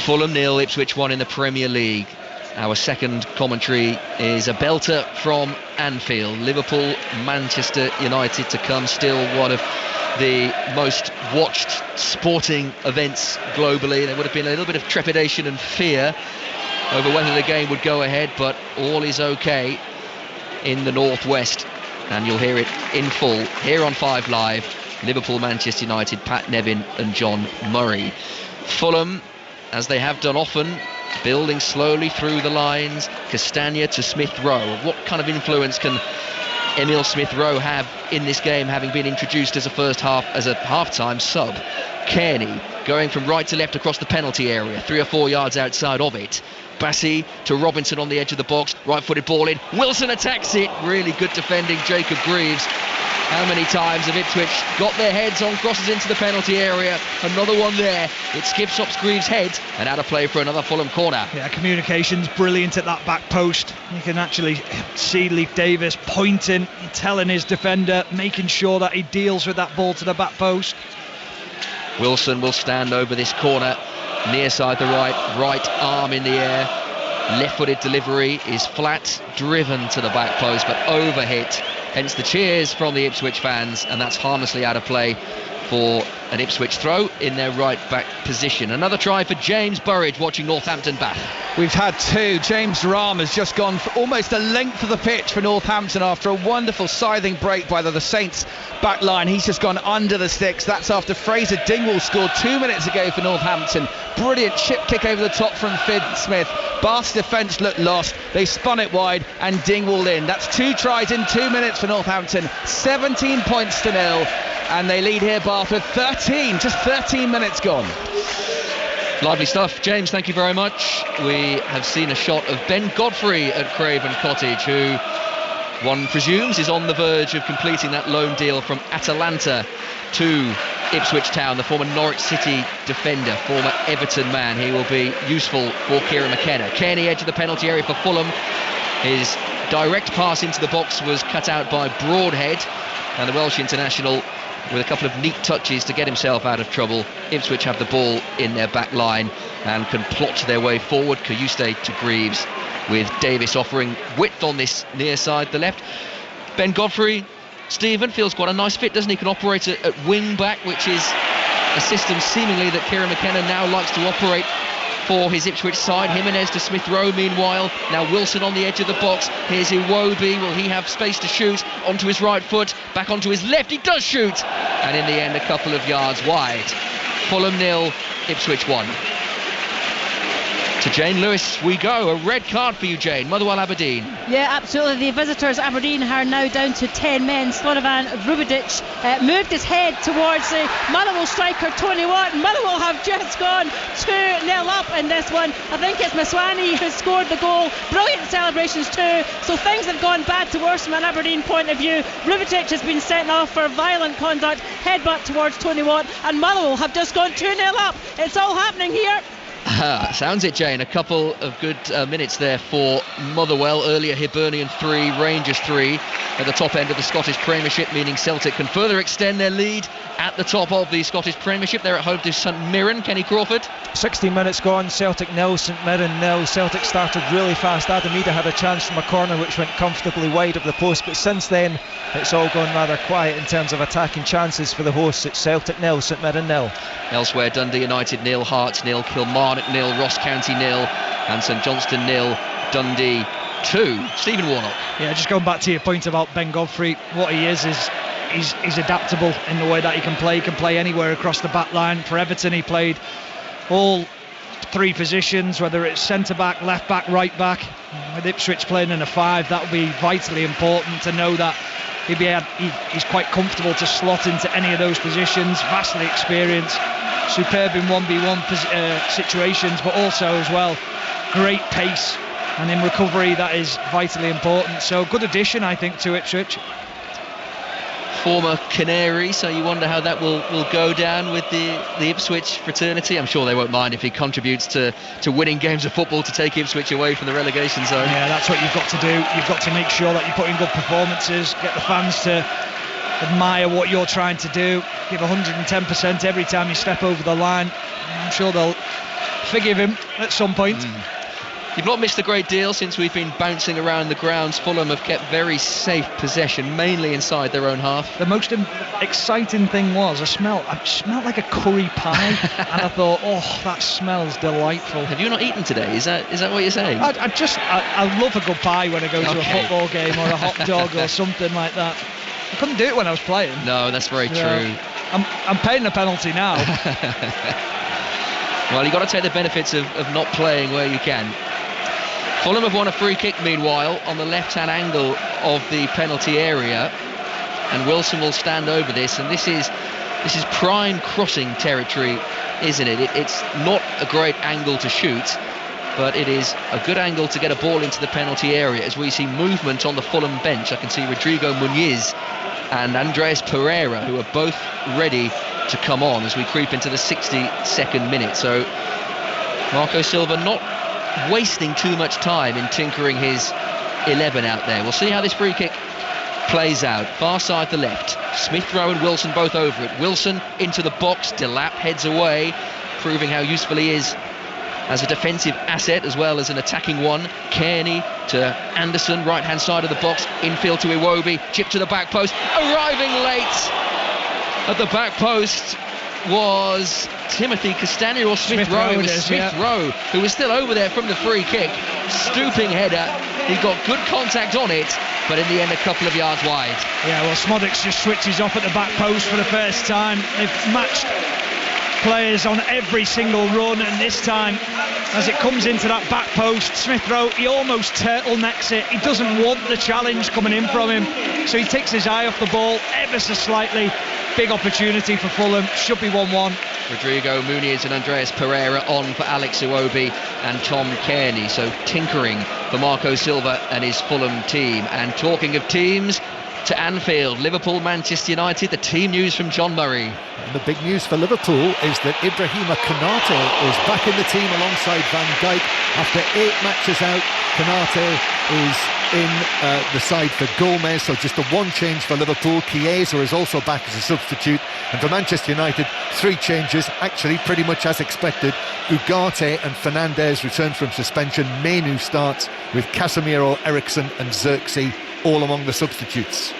Fulham 0, Ipswich 1 in the Premier League. Our second commentary is a belter from Anfield. Liverpool, Manchester United to come, still one of the most watched sporting events globally. There would have been a little bit of trepidation and fear over whether the game would go ahead, but all is okay in the northwest, and you'll hear it in full here on 5 Live. Liverpool, Manchester United, Pat Nevin and John Murray. Fulham, as they have done often, building slowly through the lines. Castagna to Smith Rowe. What kind of influence can Emil Smith Rowe have in this game, having been introduced as a half-time sub? Kearney going from right to left across the penalty area, 3 or 4 yards outside of it. Bassey to Robinson on the edge of the box, right-footed ball in. Wilson attacks it. Really good defending, Jacob Greaves. How many times have Ipswich got their heads on crosses into the penalty area? Another one there. It skips up Greaves' head and out of play for another Fulham corner. Yeah, communication's brilliant at that back post. You can actually see Leif Davis pointing, telling his defender, making sure that he deals with that ball to the back post. Wilson will stand over this corner, near side the right arm in the air. Left-footed delivery is flat, driven to the back post, but overhit. Hence the cheers from the Ipswich fans, and that's harmlessly out of play for an Ipswich throw in their right back position. Another try for James Burridge, watching Northampton back. We've had 2. James Rahm has just gone for almost the length of the pitch for Northampton after a wonderful scything break by the Saints back line. He's just gone under the sticks. That's after Fraser Dingwall scored 2 minutes ago for Northampton. Brilliant chip kick over the top from Finn Smith. Bath's defence looked lost. They spun it wide and Dingwall in. That's 2 tries in 2 minutes for Northampton. 17 points to 0. And they lead here, Bath, with 13 minutes gone. Lively stuff. James, thank you very much. We have seen a shot of Ben Godfrey at Craven Cottage, who one presumes is on the verge of completing that loan deal from Atalanta to Ipswich Town, the former Norwich City defender, former Everton man. He will be useful for Kieran McKenna. Kearney, edge of the penalty area for Fulham. His direct pass into the box was cut out by Broadhead, and the Welsh international with a couple of neat touches to get himself out of trouble. Ipswich have the ball in their back line and can plot their way forward. Kayuste to Greaves, with Davis offering width on this near side, the left. Ben Godfrey, Stephen, feels quite a nice fit, doesn't he? Can operate at wing back, which is a system seemingly that Kieran McKenna now likes to operate for his Ipswich side. Jimenez to Smith Rowe meanwhile. Now Wilson on the edge of the box. Here's Iwobi. Will he have space to shoot? Onto his right foot, back onto his left. He does shoot, and in the end a couple of yards wide. Fulham 0, Ipswich 1. To Jane Lewis we go. A red card for you, Jane. Motherwell Aberdeen. Yeah, absolutely. The visitors, Aberdeen, are now down to 10 men. Slobodan Rubidic moved his head towards the Motherwell striker Tony Watt. Motherwell have just gone 2-0 up in this one. I think it's Maswani who scored the goal. Brilliant celebrations too. So things have gone bad to worse from an Aberdeen point of view. Rubidic has been sent off for violent conduct, headbutt towards Tony Watt, and Motherwell have just gone 2-0 up. It's all happening here. Sounds it, Jane. A couple of good minutes there for Motherwell. Earlier, Hibernian 3, Rangers 3 at the top end of the Scottish Premiership, meaning Celtic can further extend their lead at the top of the Scottish Premiership. They're at home to St Mirren. Kenny Crawford. 16 minutes gone, Celtic 0, St Mirren 0. Celtic started really fast. Adam Ida had a chance from a corner which went comfortably wide of the post, but since then it's all gone rather quiet in terms of attacking chances for the hosts. It's Celtic 0, St Mirren 0. Elsewhere, Dundee United 0, Hearts 0, Kilmarnock 0, Ross County 0, and St Johnstone 0, Dundee 2. Stephen Warnock. Yeah, just going back to your point about Ben Godfrey, what he is he's adaptable in the way that he can play. He can play anywhere across the back line. For Everton, he played all 3 positions, whether it's centre back, left back, right back. With Ipswich playing in a 5, that will be vitally important to know that he's quite comfortable to slot into any of those positions. Vastly experienced, superb in 1v1 situations, but also as well great pace, and in recovery that is vitally important. So good addition, I think, to Ipswich. Former Canary, so you wonder how that will go down with the Ipswich fraternity. I'm sure they won't mind if he contributes to winning games of football to take Ipswich away from the relegation zone. Yeah, that's what you've got to do. You've got to make sure that you put in good performances, get the fans to admire what you're trying to do, give 110% every time you step over the line. I'm sure they'll forgive him at some point. You've not missed a great deal since we've been bouncing around the grounds. Fulham have kept very safe possession, mainly inside their own half. The most exciting thing was I smelled like a curry pie, and I thought, oh, that smells delightful. Have you not eaten today? Is that what you're saying? I love a good pie when I go to a football game or a hot dog or something like that. I couldn't do it when I was playing. No, that's very true. I'm paying the penalty now. Well, you've got to take the benefits of not playing where you can. Fulham have won a free kick, meanwhile, on the left-hand angle of the penalty area, and Wilson will stand over this, and this is prime crossing territory, isn't it? It's not a great angle to shoot, but it is a good angle to get a ball into the penalty area as we see movement on the Fulham bench. I can see Rodrigo Muniz and Andreas Pereira, who are both ready to come on as we creep into the 62nd minute. So Marco Silva not wasting too much time in tinkering his 11 out there. We'll see how this free kick plays out. Far side to left. Smith Rowe and Wilson both over it. Wilson into the box. Delap heads away, proving how useful he is as a defensive asset as well as an attacking one. Kearney to Anderson, right hand side of the box, infield to Iwobi, chip to the back post. Arriving late at the back post was Timothy Castagna or Smith Rowe. It was Smith Rowe who was still over there from the free kick. Stooping header. He got good contact on it, but in the end a couple of yards wide. Yeah, well, Smodics just switches off at the back post for the first time. They've matched players on every single run, and this time as it comes into that back post, Smith Rowe, he almost turtlenecks it. He doesn't want the challenge coming in from him, so he takes his eye off the ball ever so slightly. Big opportunity for Fulham, should be 1-1. Rodrigo Muniz and Andreas Pereira on for Alex Iwobi and Tom Kearney, so tinkering for Marco Silva and his Fulham team. And talking of teams, to Anfield, Liverpool, Manchester United, the team news from John Murray. And the big news for Liverpool is that Ibrahima Konate is back in the team alongside Van Dijk. After 8 matches out, Konate is in the side for Gomez, so just the one change for Liverpool. Chiesa is also back as a substitute, and for Manchester United, 3 changes, actually pretty much as expected. Ugarte and Fernandes return from suspension. Menu starts with Casemiro, Eriksen and Xerxes all among the substitutes.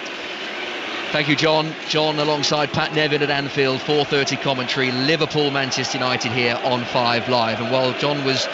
Thank you, John. John alongside Pat Nevin at Anfield, 4:30 commentary. Liverpool, Manchester United here on 5 Live. And while John was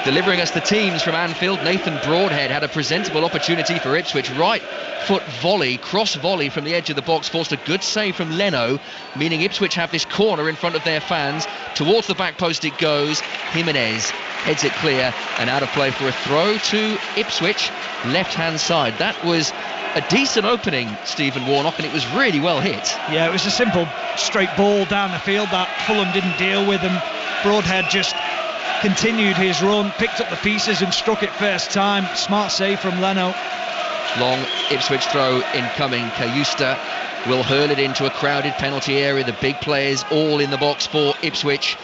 delivering us the teams from Anfield, Nathan Broadhead had a presentable opportunity for Ipswich. Right foot volley, cross volley from the edge of the box, forced a good save from Leno, meaning Ipswich have this corner in front of their fans. Towards the back post it goes. Jimenez heads it clear and out of play for a throw to Ipswich, left hand side. That was a decent opening, Stephen Warnock, and it was really well hit. Yeah, it was a simple straight ball down the field that Fulham didn't deal with, and Broadhead just continued his run, picked up the pieces and struck it first time. Smart save from Leno. Long Ipswich throw incoming. Cayusta will hurl it into a crowded penalty area. The big players all in the box for Ipswich.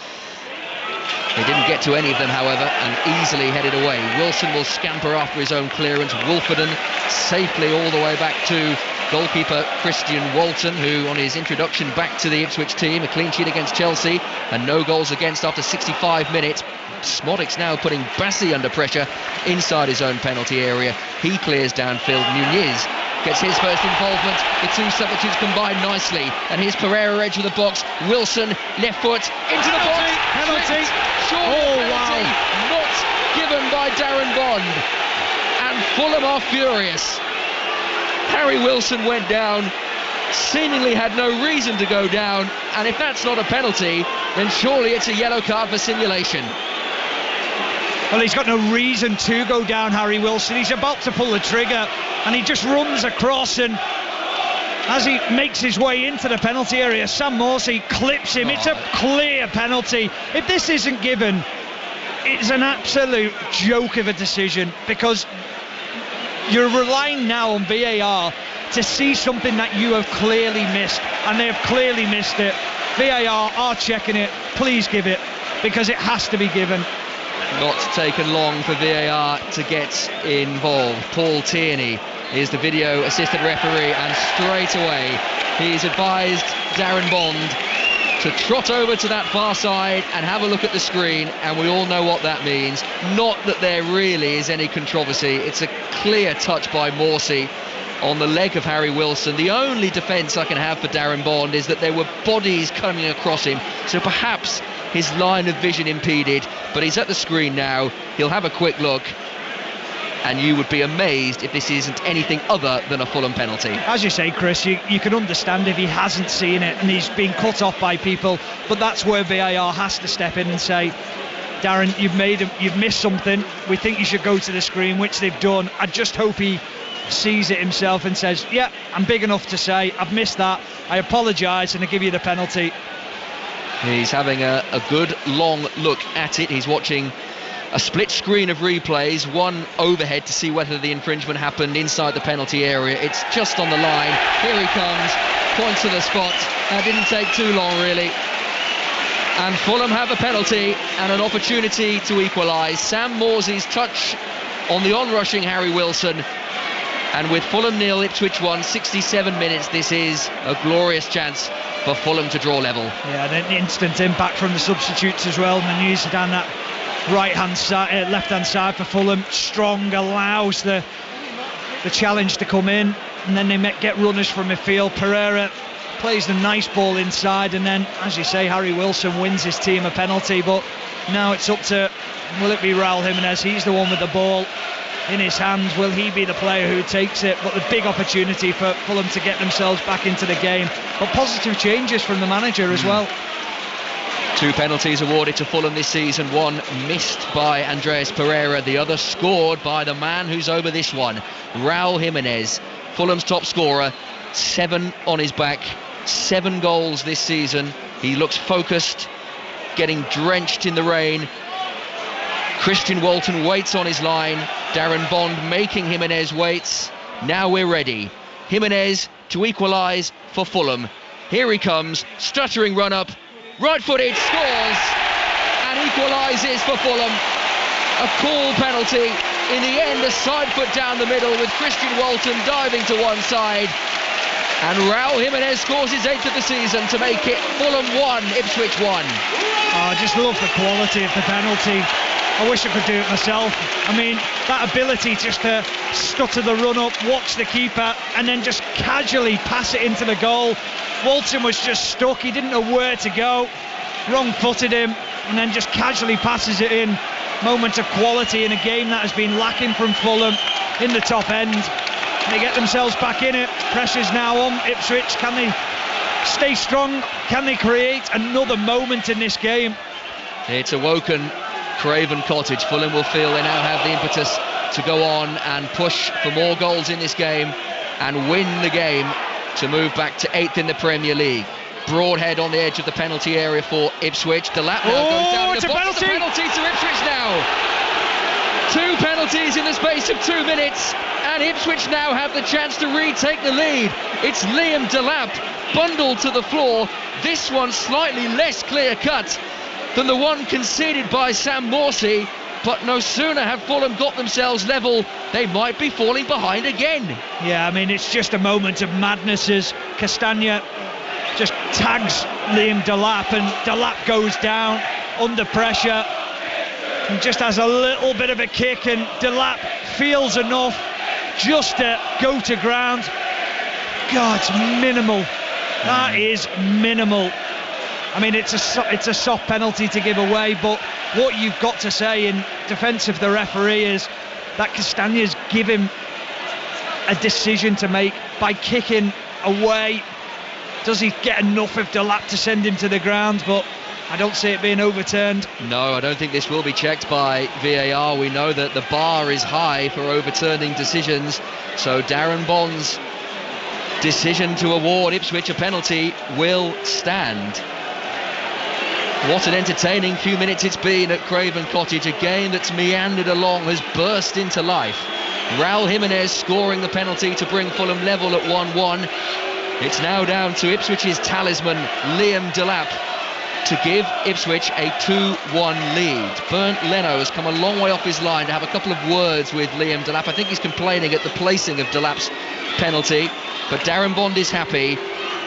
They didn't get to any of them, however, and easily headed away. Wilson will scamper after his own clearance. Wolfenden safely all the way back to goalkeeper Christian Walton, who on his introduction back to the Ipswich team, a clean sheet against Chelsea and no goals against after 65 minutes. Smodics now putting Bassi under pressure inside his own penalty area. He clears downfield. Muniz gets his first involvement. The two substitutes combine nicely, and here's Pereira edge of the box. Wilson left foot into the box. Penalty. Penalty. Not given by Darren Bond, and Fulham are furious. Harry Wilson went down, seemingly had no reason to go down, and if that's not a penalty, then surely it's a yellow card for simulation. Well, he's got no reason to go down, Harry Wilson. He's about to pull the trigger and he just runs across, and as he makes his way into the penalty area, Sam Morsey clips him. It's a clear penalty. If this isn't given, it's an absolute joke of a decision, because you're relying now on VAR to see something that you have clearly missed, and they have clearly missed it. VAR are checking it. Please give it, because it has to be given. Not taken long for VAR to get involved. Paul Tierney is the video assistant referee, and straight away he's advised Darren Bond to trot over to that far side and have a look at the screen, and we all know what that means. Not that there really is any controversy. It's a clear touch by Morsey on the leg of Harry Wilson. The only defence I can have for Darren Bond is that there were bodies coming across him, so perhaps his line of vision impeded, but he's at the screen now. He'll have a quick look, and you would be amazed if this isn't anything other than a Fulham penalty. As you say, Chris, you can understand if he hasn't seen it and he's been cut off by people, but that's where VAR has to step in and say, Darren, you've missed something. We think you should go to the screen, which they've done. I just hope he sees it himself and says, yeah, I'm big enough to say I've missed that, I apologise, and I give you the penalty. He's having a good long look at it. He's watching a split screen of replays, one overhead to see whether the infringement happened inside the penalty area. It's just on the line. Here he comes, points to the spot. That didn't take too long, really. And Fulham have a penalty and an opportunity to equalise. Sam Morsey's touch on the onrushing Harry Wilson. And with Fulham 0, Ipswich 1, 67 minutes, this is a glorious chance for Fulham to draw level. Yeah, and an instant impact from the substitutes as well. Manuse down that right-hand side, left-hand side for Fulham. Strong allows the challenge to come in, and then they get runners from midfield. Pereira plays the nice ball inside, and then, as you say, Harry Wilson wins his team a penalty. But now it's up to, will it be Raul Jimenez? He's the one with the ball in his hands. Will he be the player who takes it? But the big opportunity for Fulham to get themselves back into the game. But positive changes from the manager as well. 2 penalties awarded to Fulham this season, one missed by Andreas Pereira, the other scored by the man who's over this one, Raul Jimenez, Fulham's top scorer, 7 on his back, 7 goals this season. He looks focused, getting drenched in the rain. Christian Walton waits on his line. Darren Bond making Jimenez waits. Now we're ready. Jimenez to equalise for Fulham. Here he comes, stuttering run up, right-footed, scores and equalises for Fulham. A cool penalty. In the end, a side foot down the middle with Christian Walton diving to one side. And Raul Jimenez scores his 8th of the season to make it Fulham 1, Ipswich 1. I just love the quality of the penalty. I wish I could do it myself. I mean, that ability just to stutter the run up, watch the keeper, and then just casually pass it into the goal. Walton was just stuck, he didn't know where to go, wrong-footed him, and then just casually passes it in. Moment of quality in a game that has been lacking from Fulham in the top end. They get themselves back in it. Pressure's now on Ipswich. Can they stay strong? Can they create another moment in this game? It's awoken Craven Cottage. Fulham will feel they now have the impetus to go on and push for more goals in this game and win the game to move back to 8th in the Premier League. Broadhead on the edge of the penalty area for Ipswich. Delap now goes down in the box. It's a penalty to Ipswich now. 2 penalties in the space of 2 minutes, and Ipswich now have the chance to retake the lead. It's Liam Delap bundled to the floor. This one slightly less clear-cut than the one conceded by Sam Morsey, but no sooner have Fulham got themselves level, they might be falling behind again. Yeah, I mean, it's just a moment of madness as Castagna just tags Liam Delap, and Delap goes down under pressure and just has a little bit of a kick, and Delap feels enough just to go to ground. God, it's minimal. That is minimal. I mean, it's a soft penalty to give away, but what you've got to say in defence of the referee is that Castagna's give him a decision to make by kicking away. Does he get enough of Delap to send him to the ground? But I don't see it being overturned. No, I don't think this will be checked by VAR. We know that the bar is high for overturning decisions, so Darren Bond's decision to award Ipswich a penalty will stand. What an entertaining few minutes it's been at Craven Cottage. A game that's meandered along has burst into life. Raul Jimenez scoring the penalty to bring Fulham level at 1-1. It's now down to Ipswich's talisman, Liam Delap, to give Ipswich a 2-1 lead. Bernd Leno has come a long way off his line to have a couple of words with Liam Delap. I think he's complaining at the placing of Delap's penalty, but Darren Bond is happy.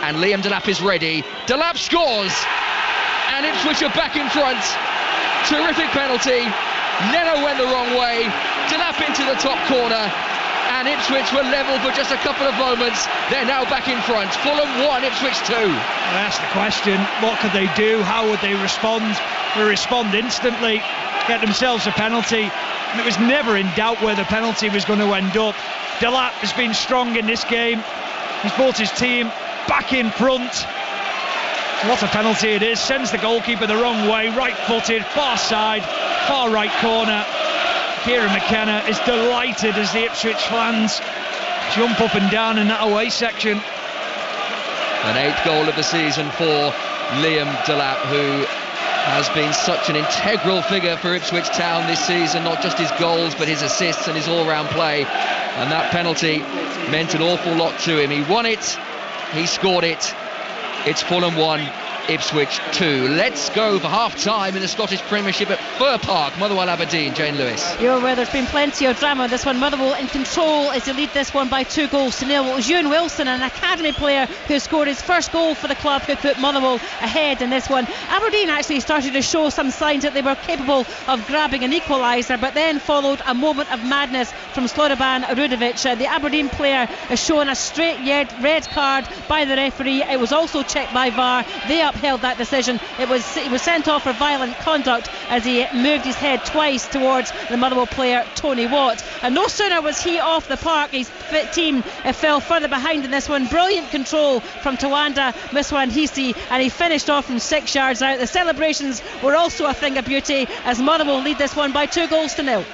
and Liam Delap is ready. Delap scores, and Ipswich are back in front. Terrific penalty. Leno went the wrong way. Delap into the top corner, and Ipswich were level for just a couple of moments. They're now back in front. Fulham 1, Ipswich 2. That's the question. What could they do? How would they respond? They respond instantly, get themselves a penalty, and it was never in doubt where the penalty was going to end up. Delap has been strong in this game. He's brought his team back in front. What a penalty it is. Sends the goalkeeper the wrong way, right-footed, far side, far right corner. Kieran McKenna is delighted as the Ipswich fans jump up and down in that away section. An 8th goal of the season for Liam Delap, who has been such an integral figure for Ipswich Town this season, not just his goals but his assists and his all-round play, and that penalty meant an awful lot to him. He won it, he scored it. It's Fulham 1, Ipswich 2. Let's go for half-time in the Scottish Premiership at Fir Park, Motherwell Aberdeen. Jane Lewis. You're aware there's been plenty of drama. This one, Motherwell in control as they lead this one by 2-0. It was Ewan Wilson, an academy player who scored his first goal for the club, who put Motherwell ahead in this one. Aberdeen actually started to show some signs that they were capable of grabbing an equaliser, but then followed a moment of madness from Slobodan Rudovic. The Aberdeen player is shown a straight red card by the referee. It was also checked by VAR. They upheld that decision. He was sent off for violent conduct as he moved his head twice towards the Motherwell player Tony Watt, and no sooner was he off the park, his team fell further behind in this one. Brilliant control from Tawanda Mswandisi, and he finished off from 6 yards out. The celebrations were also a thing of beauty as Motherwell lead this one by 2-0.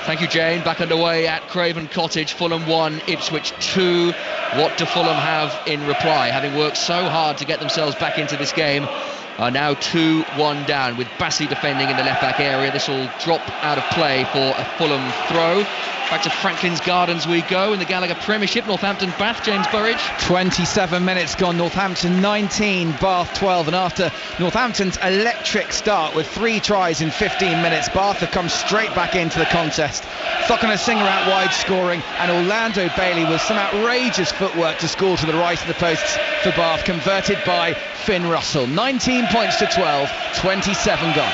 Thank you, Jane. Back underway at Craven Cottage. Fulham 1, Ipswich 2. What do Fulham have in reply? Having worked so hard to get themselves back into this game, are now 2-1 down with Bassey defending in the left-back area. This will drop out of play for a Fulham throw. Back to Franklin's Gardens we go in the Gallagher Premiership. Northampton Bath, James Burridge. 27 minutes gone. Northampton 19, Bath 12. And after Northampton's electric start with 3 tries in 15 minutes, Bath have come straight back into the contest. Thockenham Singer out wide scoring, and Orlando Bailey with some outrageous footwork to score to the right of the posts for Bath, converted by Finn Russell. 19 points to 12, 27 gone.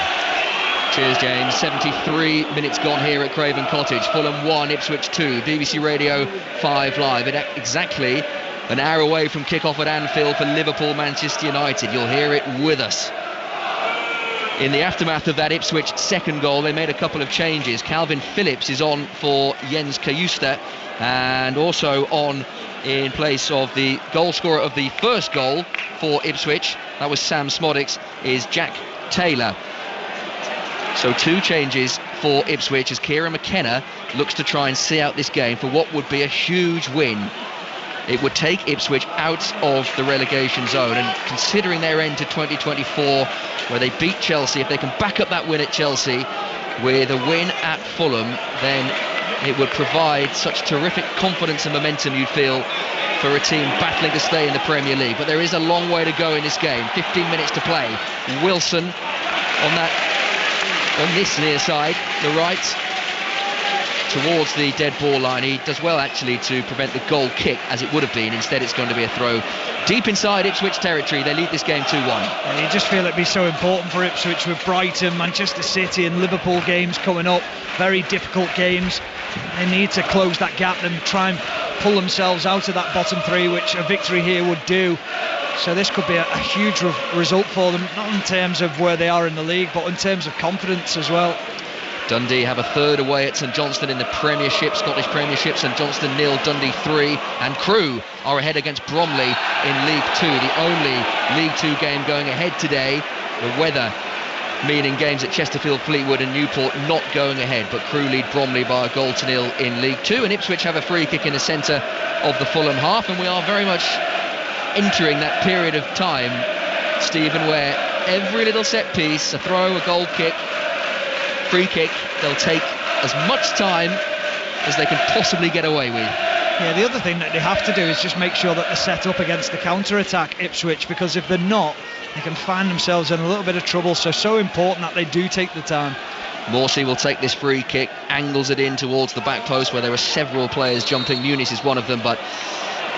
Cheers, James. 73 minutes gone here at Craven Cottage. Fulham 1, Ipswich 2. BBC Radio 5 Live. Exactly an hour away from kick-off at Anfield for Liverpool Manchester United. You'll hear it with us. In the aftermath of that Ipswich second goal, they made a couple of changes. Calvin Phillips is on for Jens Kajusta, and also on in place of the goal scorer of the first goal for Ipswich, that was Sam Smodics, is Jack Taylor. So 2 changes for Ipswich as Kieran McKenna looks to try and see out this game for what would be a huge win. It would take Ipswich out of the relegation zone, and considering their end to 2024 where they beat Chelsea, if they can back up that win at Chelsea with a win at Fulham, then it would provide such terrific confidence and momentum, you'd feel, for a team battling to stay in the Premier League. But there is a long way to go in this game. 15 minutes to play. Wilson on this near side, the right, towards the dead ball line. He does well actually to prevent the goal kick, as it would have been. Instead it's going to be a throw deep inside Ipswich territory. They lead this game 2-1. And you just feel it'd be so important for Ipswich with Brighton, Manchester City and Liverpool games coming up. Very difficult games. They need to close that gap and try and pull themselves out of that bottom 3, which a victory here would do. So this could be a huge result for them, not in terms of where they are in the league, but in terms of confidence as well. Dundee have a third away at St Johnstone in the Premiership, Scottish Premiership. St Johnstone 0, Dundee 3, and Crewe are ahead against Bromley in League 2, the only League 2 game going ahead today. The weather meaning games at Chesterfield, Fleetwood and Newport not going ahead, but Crewe lead Bromley by 1-0 in League 2, and Ipswich have a free kick in the centre of the Fulham half, and we are very much entering that period of time, Stephen, where every little set piece, a throw, a goal kick, free kick, they'll take as much time as they can possibly get away with. Yeah, the other thing that they have to do is just make sure that they're set up against the counter-attack, Ipswich, because if they're not, they can find themselves in a little bit of trouble. So important that they do take the time. Morsey will take this free kick, angles it in towards the back post where there are several players jumping. Muniz is one of them, but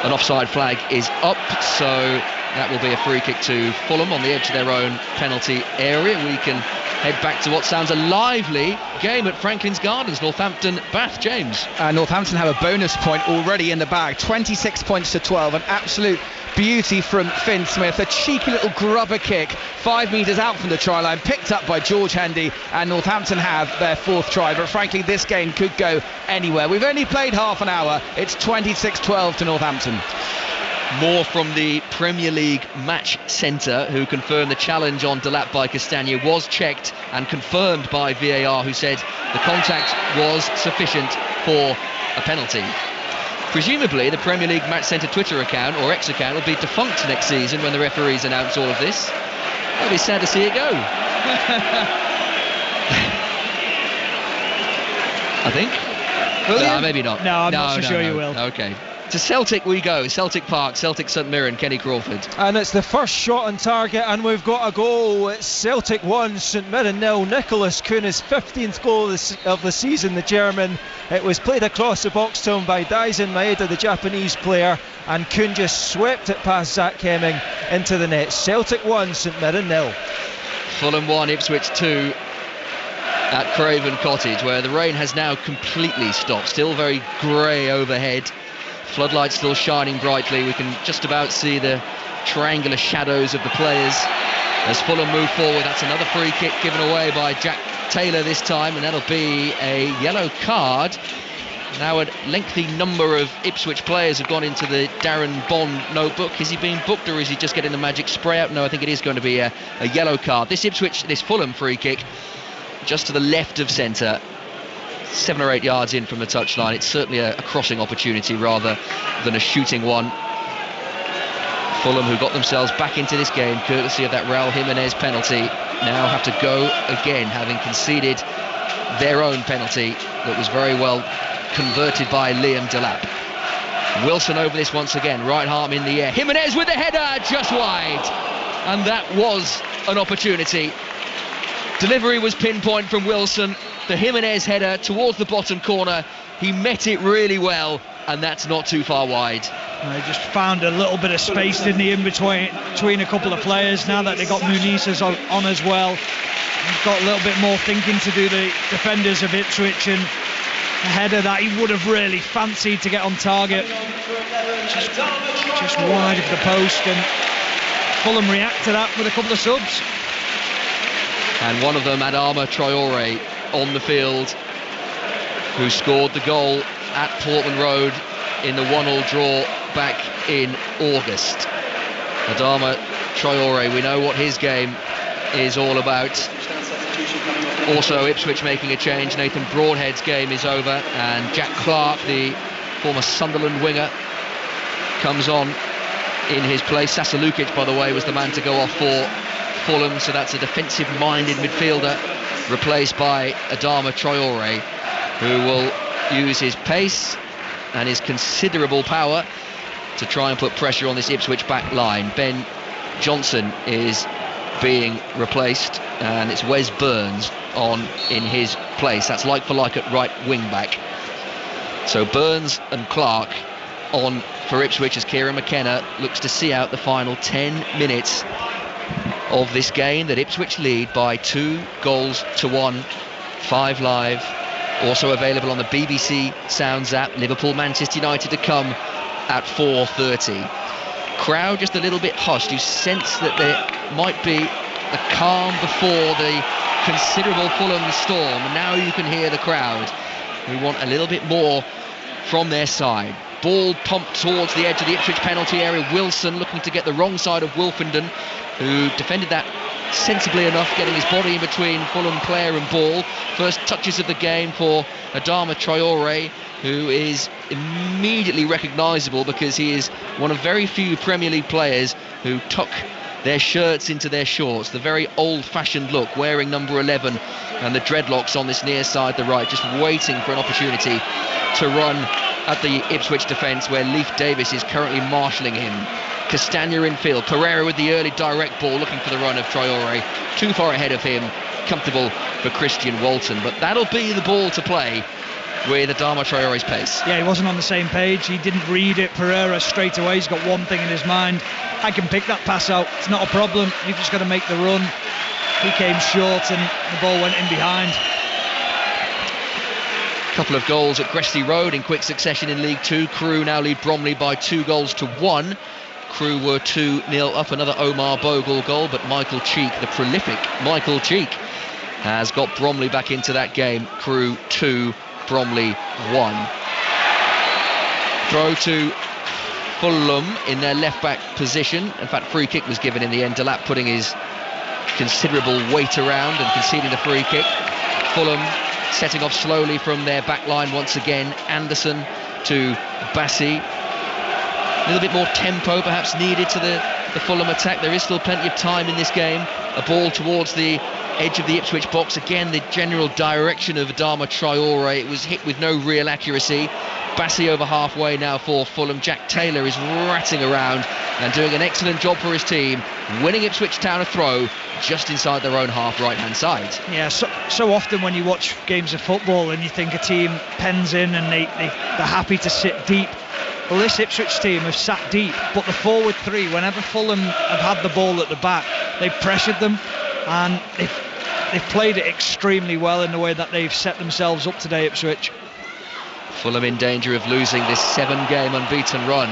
An offside flag is up, so that will be a free kick to Fulham on the edge of their own penalty area. We can head back to what sounds a lively game at Franklin's Gardens, Northampton Bath. James. Northampton have a bonus point already in the bag, 26 points to 12, an absolute beauty from Finn Smith, a cheeky little grubber kick 5 metres out from the try line, picked up by George Hendy, and Northampton have their 4th try. But frankly, this game could go anywhere. We've only played half an hour. It's 26-12 to Northampton. More from the Premier League match centre, who confirmed the challenge on Delap by Castagna was checked and confirmed by VAR, who said the contact was sufficient for a penalty. Presumably the Premier League Match Centre Twitter account or X account will be defunct next season when the referees announce all of this. It'll be sad to see it go. I think. No, maybe not. No, I'm not so sure you will. Okay. To Celtic we go. Celtic Park, Celtic St Mirren, Kenny Crawford. And it's the first shot on target, and we've got a goal. It's Celtic 1, St Mirren 0. Nicholas Kuhn's 15th goal of the season, the German. It was played across the box to him by Daisen Maeda, the Japanese player, and Kuhn just swept it past Zach Hemming into the net. Celtic 1, St Mirren 0. Fulham 1, Ipswich 2 at Craven Cottage, where the rain has now completely stopped. Still very grey overhead. Floodlights still shining brightly. We can just about see the triangular shadows of the players as Fulham move forward. That's another free kick given away by Jack Taylor this time, and that'll be a yellow card. Now a lengthy number of Ipswich players have gone into the Darren Bond notebook. Is he being booked, or is he just getting the magic spray out? No, I think it is going to be a yellow card. This Fulham free kick just to the left of centre, 7 or 8 yards in from the touchline. It's certainly a crossing opportunity rather than a shooting one. Fulham, who got themselves back into this game courtesy of that Raul Jimenez penalty, now have to go again, having conceded their own penalty that was very well converted by Liam Delap. Wilson over this once again, right arm in the air. Jimenez with the header, just wide. And that was an opportunity. Delivery was pinpoint from Wilson. The Jimenez header towards the bottom corner. He met it really well, and that's not too far wide. He just found a little bit of space, didn't he, in between a couple of players. Now that they got Muniz on as well, he's got a little bit more thinking to do, the defenders of Ipswich, and a header that he would have really fancied to get on target. Just wide of the post, and Fulham react to that with a couple of subs. And one of them, Adama Traore, on the field, who scored the goal at Portman Road in the 1-1 draw back in August. Adama Traore, we know what his game is all about. Also Ipswich making a change. Nathan Broadhead's game is over, and Jack Clark, the former Sunderland winger, comes on in his place. Sasa Lukic, by the way, was the man to go off for Fulham, so that's a defensive-minded midfielder replaced by Adama Traore, who will use his pace and his considerable power to try and put pressure on this Ipswich back line. Ben Johnson is being replaced, and it's Wes Burns on in his place. That's like for like at right wing back. So Burns and Clark on for Ipswich as Kieran McKenna looks to see out the final 10 minutes of this game that Ipswich lead by 2-1. 5 Live, also available on the BBC Sounds app. Liverpool Manchester United to come at 4:30. Crowd just a little bit hushed. You sense that there might be a calm before the considerable Fulham storm, and now you can hear the crowd who want a little bit more from their side. Ball pumped towards the edge of the Ipswich penalty area. Wilson looking to get the wrong side of Wolfenden, who defended that sensibly enough, getting his body in between Fulham player and ball. First touches of the game for Adama Traore, who is immediately recognisable because he is one of very few Premier League players who tuck their shirts into their shorts. The very old-fashioned look, wearing number 11 and the dreadlocks on this near side, the right, just waiting for an opportunity to run at the Ipswich defence, where Leif Davis is currently marshalling him. Castagna in field, Pereira with the early direct ball, looking for the run of Traore, too far ahead of him, comfortable for Christian Walton. But that'll be the ball to play with Adama Traore's pace. Yeah, he wasn't on the same page. He didn't read it. Pereira straight away, he's got one thing in his mind: I can pick that pass out, it's not a problem, you've just got to make the run. He came short and the ball went in behind. Couple of goals at Gresty Road in quick succession in League Two. Crewe now lead Bromley by 2-1. Crewe were 2-0 up. Another Omar Bogle goal, but Michael Cheek, the prolific Michael Cheek, has got Bromley back into that game. Crewe 2, Bromley 1. Throw to Fulham in their left-back position. In fact, free kick was given in the end. Delap putting his considerable weight around and conceding the free kick. Fulham setting off slowly from their back line once again. Anderson to Bassi. A little bit more tempo perhaps needed to the Fulham attack. There is still plenty of time in this game. A ball towards the edge of the Ipswich box. Again, the general direction of Adama Traore. It was hit with no real accuracy. Bassi over halfway now for Fulham. Jack Taylor is ratting around and doing an excellent job for his team, winning Ipswich Town a throw just inside their own half right-hand side. Yeah, so often when you watch games of football and you think a team pens in and they're happy to sit deep. Well, this Ipswich team have sat deep, but the forward three, whenever Fulham have had the ball at the back, they've pressured them, and they've played it extremely well in the way that they've set themselves up today, Ipswich. Fulham in danger of losing this 7-game unbeaten run.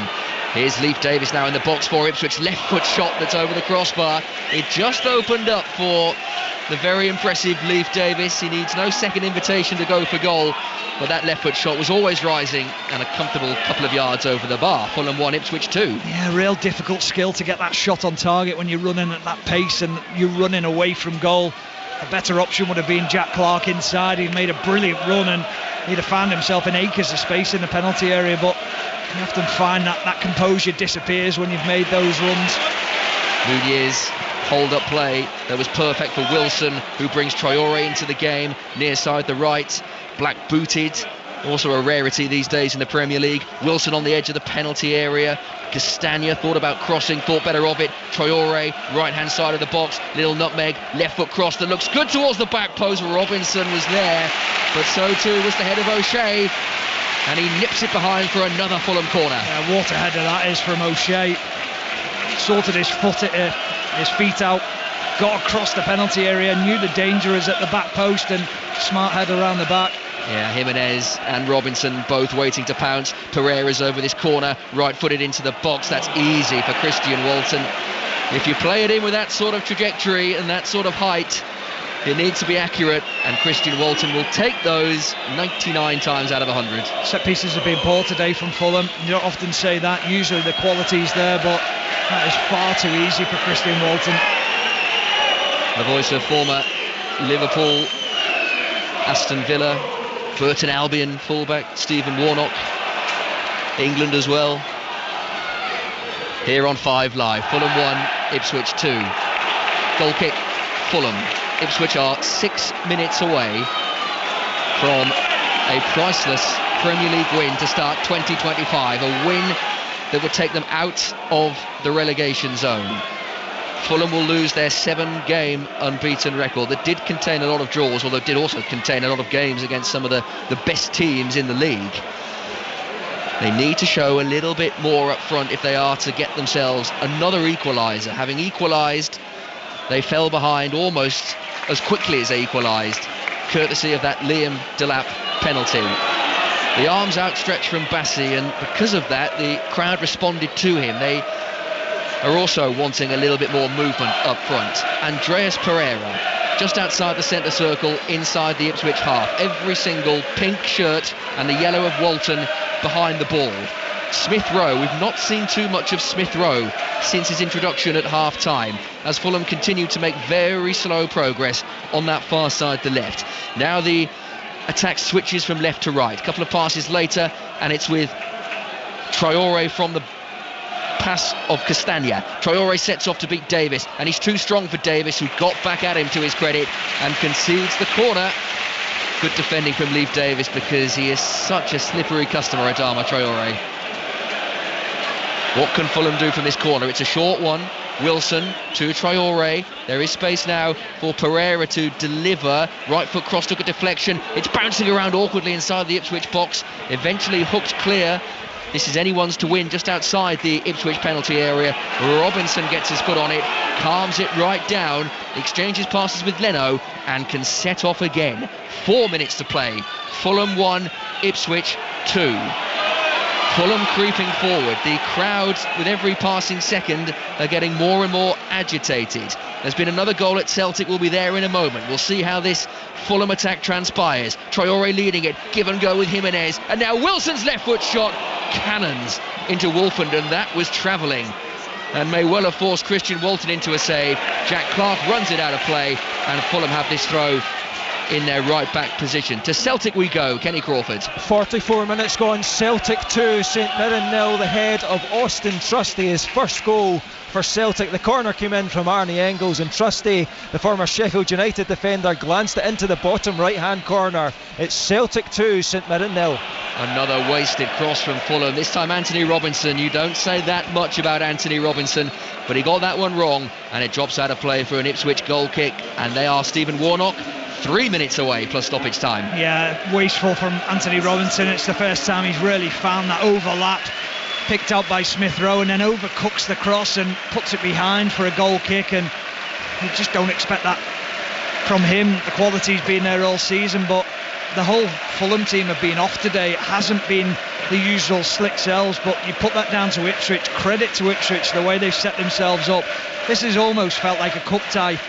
Here's Leif Davis now in the box for Ipswich. Left foot shot that's over the crossbar. It just opened up for the very impressive Leif Davis. He needs no second invitation to go for goal, but that left foot shot was always rising and a comfortable couple of yards over the bar. Fulham 1, Ipswich 2. Yeah, real difficult skill to get that shot on target when you're running at that pace and you're running away from goal. A better option would have been Jack Clark inside. He made a brilliant run and he'd have found himself in acres of space in the penalty area, but you often find that composure disappears when you've made those runs. Nunez hold up play that was perfect for Wilson, who brings Traore into the game near side the right. Black booted, also a rarity these days in the Premier League. Wilson on the edge of the penalty area. Castagna thought about crossing, thought better of it. Traore, right hand side of the box, little nutmeg, left foot cross that looks good towards the back post. Robinson was there, but so too was the head of O'Shea, and he nips it behind for another Fulham corner. Yeah, what a header that is from O'Shea. Sorted his feet out, got across the penalty area, knew the danger is at the back post, and smart header around the back. Yeah, Jimenez and Robinson both waiting to pounce. Pereira's over this corner, right-footed into the box. That's easy for Christian Walton. If you play it in with that sort of trajectory and that sort of height, it needs to be accurate, and Christian Walton will take those 99 times out of 100. Set pieces have been poor today from Fulham. You don't often say that. Usually the quality's there, but that is far too easy for Christian Walton. The voice of former Liverpool, Aston Villa, Burton Albion fullback Stephen Warnock, England as well. Here on 5 Live, Fulham 1, Ipswich 2. Goal kick, Fulham. Ipswich are 6 minutes away from a priceless Premier League win to start 2025, a win that would take them out of the relegation zone. Fulham will lose their 7-game unbeaten record that did contain a lot of draws, although it did also contain a lot of games against some of the best teams in the league. They need to show a little bit more up front if they are to get themselves another equaliser. Having equalised, they fell behind almost as quickly as they equalised, courtesy of that Liam Delap penalty. The arms outstretched from Bassi, and because of that the crowd responded to him. They are also wanting a little bit more movement up front. Andreas Pereira, just outside the centre circle, inside the Ipswich half. Every single pink shirt and the yellow of Walton behind the ball. Smith Rowe, we've not seen too much of Smith Rowe since his introduction at half-time, as Fulham continue to make very slow progress on that far side, the left. Now the attack switches from left to right. A couple of passes later, and it's with Traore from the pass of Castagna. Traore sets off to beat Davis, and he's too strong for Davis, who got back at him to his credit and concedes the corner. Good defending from Leif Davis, because he is such a slippery customer, Adama Traore. What can Fulham do from this corner? It's a short one. Wilson to Traore. There is space now for Pereira to deliver. Right foot cross, took a deflection. It's bouncing around awkwardly inside the Ipswich box. Eventually hooked clear. This is anyone's to win just outside the Ipswich penalty area. Robinson gets his foot on it, calms it right down, exchanges passes with Leno and can set off again. 4 minutes to play. Fulham 1, Ipswich 2. Fulham creeping forward. The crowd, with every passing second, are getting more and more agitated. There's been another goal at Celtic. We'll be there in a moment. We'll see how this Fulham attack transpires. Traore leading it, give and go with Jimenez, and now Wilson's left foot shot cannons into Wolfenden. That was travelling and may well have forced Christian Walton into a save. Jack Clarke runs it out of play, and Fulham have this throw in their right back position. To Celtic we go. Kenny Crawford. 44 minutes gone. Celtic 2, St Mirren 0. The head of Austin Trusty, his first goal for Celtic. The corner came in from Arnie Engels, and Trusty, the former Sheffield United defender, glanced it into the bottom right hand corner. It's Celtic 2, St Mirren 0. Another wasted cross from Fulham. This time Anthony Robinson. You don't say that much about Anthony Robinson, but he got that one wrong, and it drops out of play for an Ipswich goal kick, and they are Stephen Warnock 3 minutes away plus stoppage time. Yeah, wasteful from Anthony Robinson. It's the first time he's really found that overlap, picked out by Smith Rowe, and then overcooks the cross and puts it behind for a goal kick, and you just don't expect that from him. The quality's been there all season, but the whole Fulham team have been off today. It hasn't been the usual slick selves, but you put that down to Ipswich. Credit to Ipswich, the way they've set themselves up. This has almost felt like a cup tie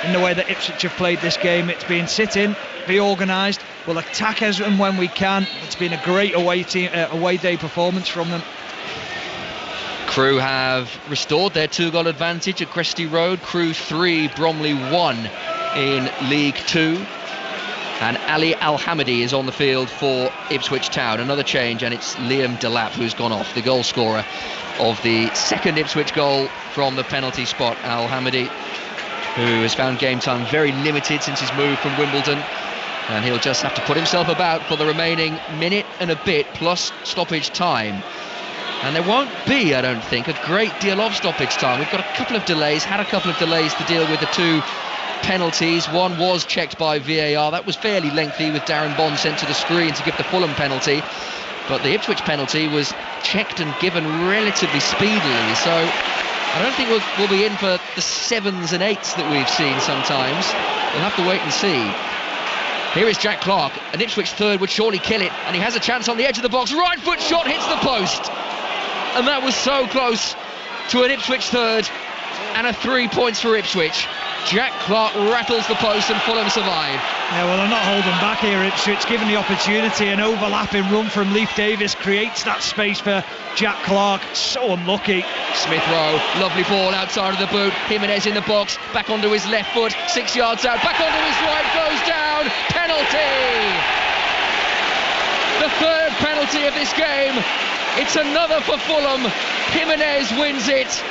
in the way that Ipswich have played this game. It's been sit in, be organised, we'll attack as and when we can. It's been a great away day performance from them. Crewe have restored their 2-goal advantage at Cresty Road. Crewe 3, Bromley 1 in League 2. And Ali Al-Hamidi is on the field for Ipswich Town. Another change, and it's Liam Delap who's gone off, the goal scorer of the second Ipswich goal from the penalty spot. Al-Hamidi, who has found game time very limited since his move from Wimbledon, and he'll just have to put himself about for the remaining minute and a bit plus stoppage time. And there won't be, I don't think, a great deal of stoppage time. We've got a couple of delays, to deal with the two penalties. One was checked by VAR. That was fairly lengthy, with Darren Bond sent to the screen to give the Fulham penalty. But the Ipswich penalty was checked and given relatively speedily. So I don't think we'll be in for the 7s and 8s that we've seen sometimes. We'll have to wait and see. Here is Jack Clarke. An Ipswich third would surely kill it, and he has a chance on the edge of the box. Right foot shot hits the post, and that was so close to an Ipswich third and a 3 points for Ipswich. Jack Clarke rattles the post and Fulham survive. Yeah, well, they're not holding back here, Ipswich. Given the opportunity, an overlapping run from Leif Davis creates that space for Jack Clarke. So unlucky. Smith Rowe, lovely ball outside of the boot. Jimenez in the box, back onto his left foot, 6 yards out, back onto his right, goes down. Penalty! The third penalty of this game. It's another for Fulham. Jimenez wins it.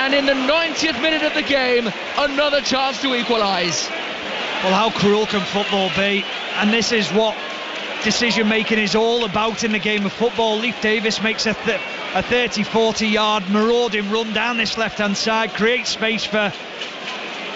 And in the 90th minute of the game, another chance to equalise. Well, how cruel can football be? And this is what decision making is all about in the game of football. Leif Davis makes a 30-40 yard marauding run down this left hand side, creates space for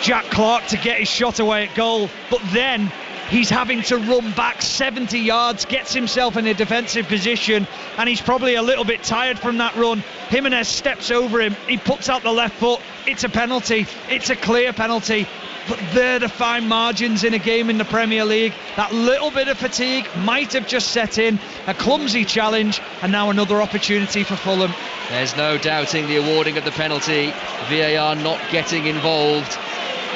Jack Clarke to get his shot away at goal, but then he's having to run back 70 yards, gets himself in a defensive position, and he's probably a little bit tired from that run. Jimenez steps over him, he puts out the left foot. It's a penalty, it's a clear penalty, but they're the fine margins in a game in the Premier League. That little bit of fatigue might have just set in, a clumsy challenge, and now another opportunity for Fulham. There's no doubting the awarding of the penalty, VAR not getting involved.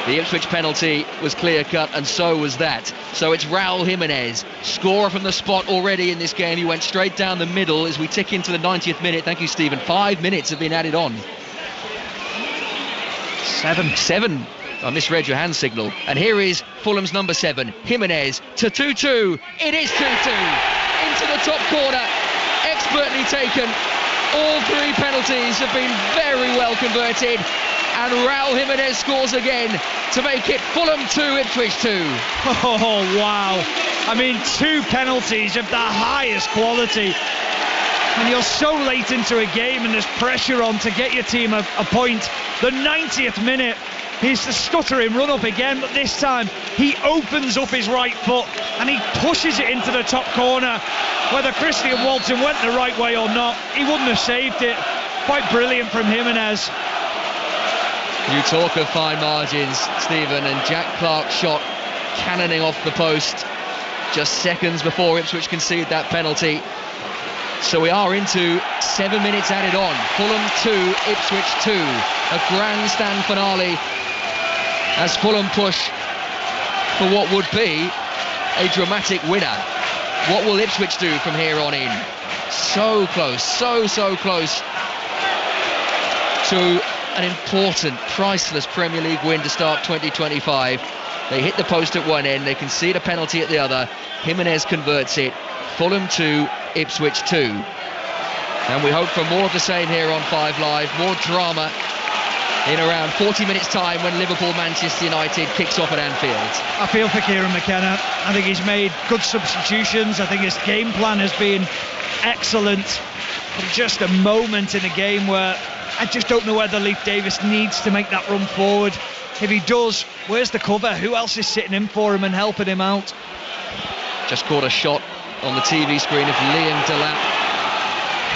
The Ipswich penalty was clear-cut, and so was that. So it's Raul Jimenez, scorer from the spot already in this game. He went straight down the middle as we tick into the 90th minute. Thank you, Stephen. 5 minutes have been added on. Seven. I misread your hand signal. And here is Fulham's number 7, Jimenez, to 2-2. It is 2-2. Into the top corner. Expertly taken. All 3 penalties have been very well converted. And Raul Jimenez scores again to make it Fulham 2, Ipswich 2. Oh, wow. I mean, 2 penalties of the highest quality. when you're so late into a game and there's pressure on to get your team a point. The 90th minute, he's the stuttering run up again, but this time he opens up his right foot and he pushes it into the top corner. Whether Christian Walton went the right way or not, he wouldn't have saved it. Quite brilliant from Jimenez. You talk of fine margins, Stephen, and Jack Clark's shot cannoning off the post just seconds before Ipswich concede that penalty. So we are into 7 minutes added on. Fulham 2, Ipswich 2. A grandstand finale as Fulham push for what would be a dramatic winner. What will Ipswich do from here on in? So close, so close to an important, priceless Premier League win to start 2025. They hit the post at one end, they concede a penalty at the other. Jimenez converts it. Fulham 2, Ipswich 2. And we hope for more of the same here on 5 Live. More drama in around 40 minutes time when Liverpool-Manchester United kicks off at Anfield. I feel for Kieran McKenna. I think he's made good substitutions. I think his game plan has been excellent. But just a moment in a game where I just don't know whether Leif Davis needs to make that run forward. If he does, where's the cover? Who else is sitting in for him and helping him out? Just caught a shot on the TV screen of Liam Delap.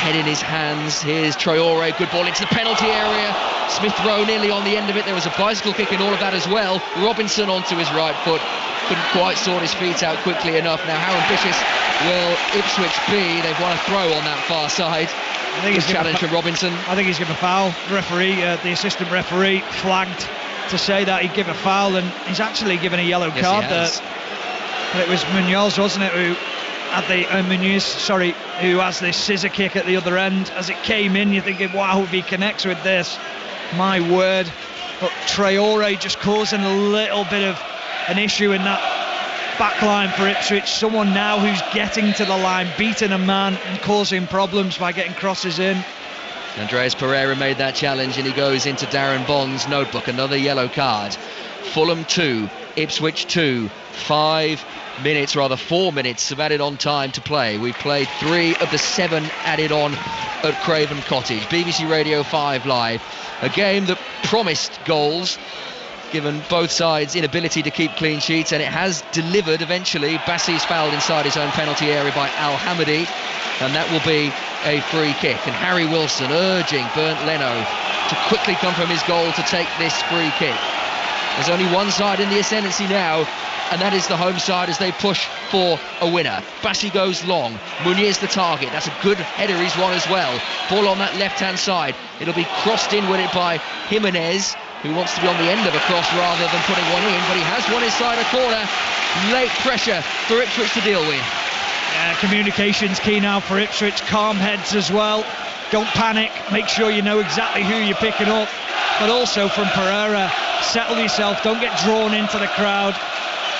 Head in his hands. Here's Traore. Good ball into the penalty area. Smith Rowe nearly on the end of it. There was a bicycle kick in all of that as well. Robinson onto his right foot. Couldn't quite sort his feet out quickly enough. Now how ambitious will Ipswich be? They've won a throw on that far side. I think he's challenge from Robinson. I think he's given a foul. The referee, the assistant referee, flagged to say that he'd give a foul, and he's actually given a yellow card there. But it was Munoz, wasn't it, who had the who has this scissor kick at the other end. As it came in, you're thinking, wow, if he connects with this, my word. But Traore just causing a little bit of an issue in that back line for Ipswich. Someone now who's getting to the line, beating a man and causing problems by getting crosses in. Andreas Pereira made that challenge and he goes into Darren Bond's notebook. Another yellow card. Fulham 2, Ipswich 2. 4 minutes of added on time to play. We've played 3 of the 7 added on at Craven Cottage. BBC Radio 5 Live. A game that promised goals, given both sides inability to keep clean sheets, and it has delivered eventually. Bassi's fouled inside his own penalty area by Al Hamadi, and that will be a free kick. And Harry Wilson urging Bernd Leno to quickly come from his goal to take this free kick. There's only one side in the ascendancy now, and that is the home side as they push for a winner. Bassi goes long. Muniz the target. That's a good header he's won as well. Ball on that left-hand side. It'll be crossed in with it by Jimenez, who wants to be on the end of a cross rather than putting one in, but he has won his side a corner. Late pressure for Ipswich to deal with. Communication's key now for Ipswich. Calm heads as well. Don't panic. Make sure you know exactly who you're picking up. But also from Pereira, settle yourself. Don't get drawn into the crowd.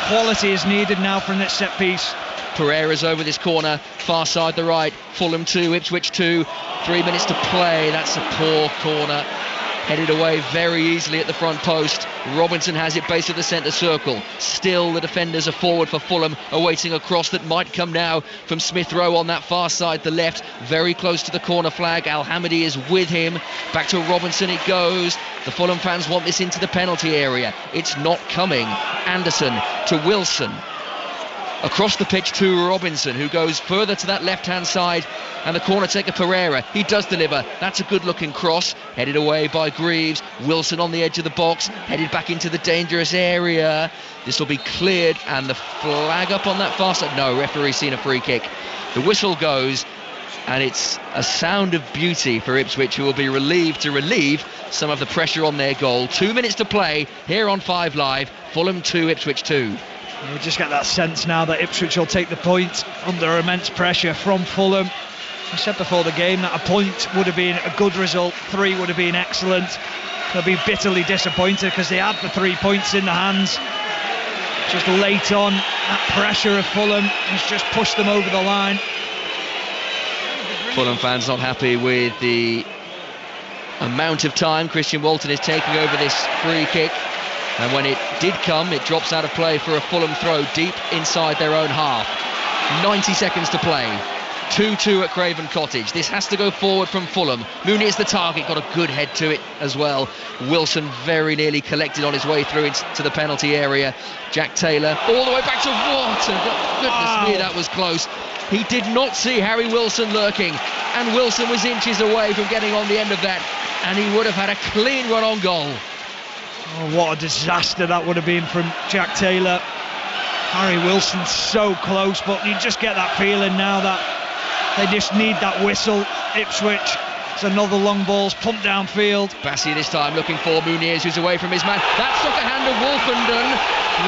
Quality is needed now from this set piece. Pereira's over this corner, far side the right. Fulham 2, Ipswich 2. 3 minutes to play. That's a poor corner. Headed away very easily at the front post. Robinson has it base of the centre circle. Still the defenders are forward for Fulham, awaiting a cross that might come now from Smith Rowe on that far side, the left, very close to the corner flag. Al Hamadi is with him. Back to Robinson it goes. The Fulham fans want this into the penalty area. It's not coming. Anderson to Wilson. Across the pitch to Robinson, who goes further to that left-hand side, and the corner taker Pereira. He does deliver. That's a good-looking cross. Headed away by Greaves. Wilson on the edge of the box, headed back into the dangerous area. This will be cleared, and the flag up on that far side. No, referee's seen a free kick. The whistle goes, and it's a sound of beauty for Ipswich, who will be relieved to relieve some of the pressure on their goal. 2 minutes to play here on 5 Live. Fulham 2, Ipswich 2. You just get that sense now that Ipswich will take the point under immense pressure from Fulham. I said before the game that a point would have been a good result, 3 would have been excellent. They'll be bitterly disappointed because they had the 3 points in the hands. Just late on, that pressure of Fulham has just pushed them over the line. Fulham fans not happy with the amount of time Christian Walton is taking over this free kick. And when it did come, it drops out of play for a Fulham throw deep inside their own half. 90 seconds to play. 2-2 at Craven Cottage. This has to go forward from Fulham. Mooney is the target, got a good head to it as well. Wilson very nearly collected on his way through into the penalty area. Jack Taylor all the way back to Wharton. Goodness me, that was close. He did not see Harry Wilson lurking, and Wilson was inches away from getting on the end of that, and he would have had a clean run on goal. Oh, what a disaster that would have been from Jack Taylor. Harry Wilson's so close, but you just get that feeling now that they just need that whistle. Ipswich, it's another long ball's pumped downfield. Bassey this time looking for Muniz, who's away from his man. That's took a hand of Wolfenden.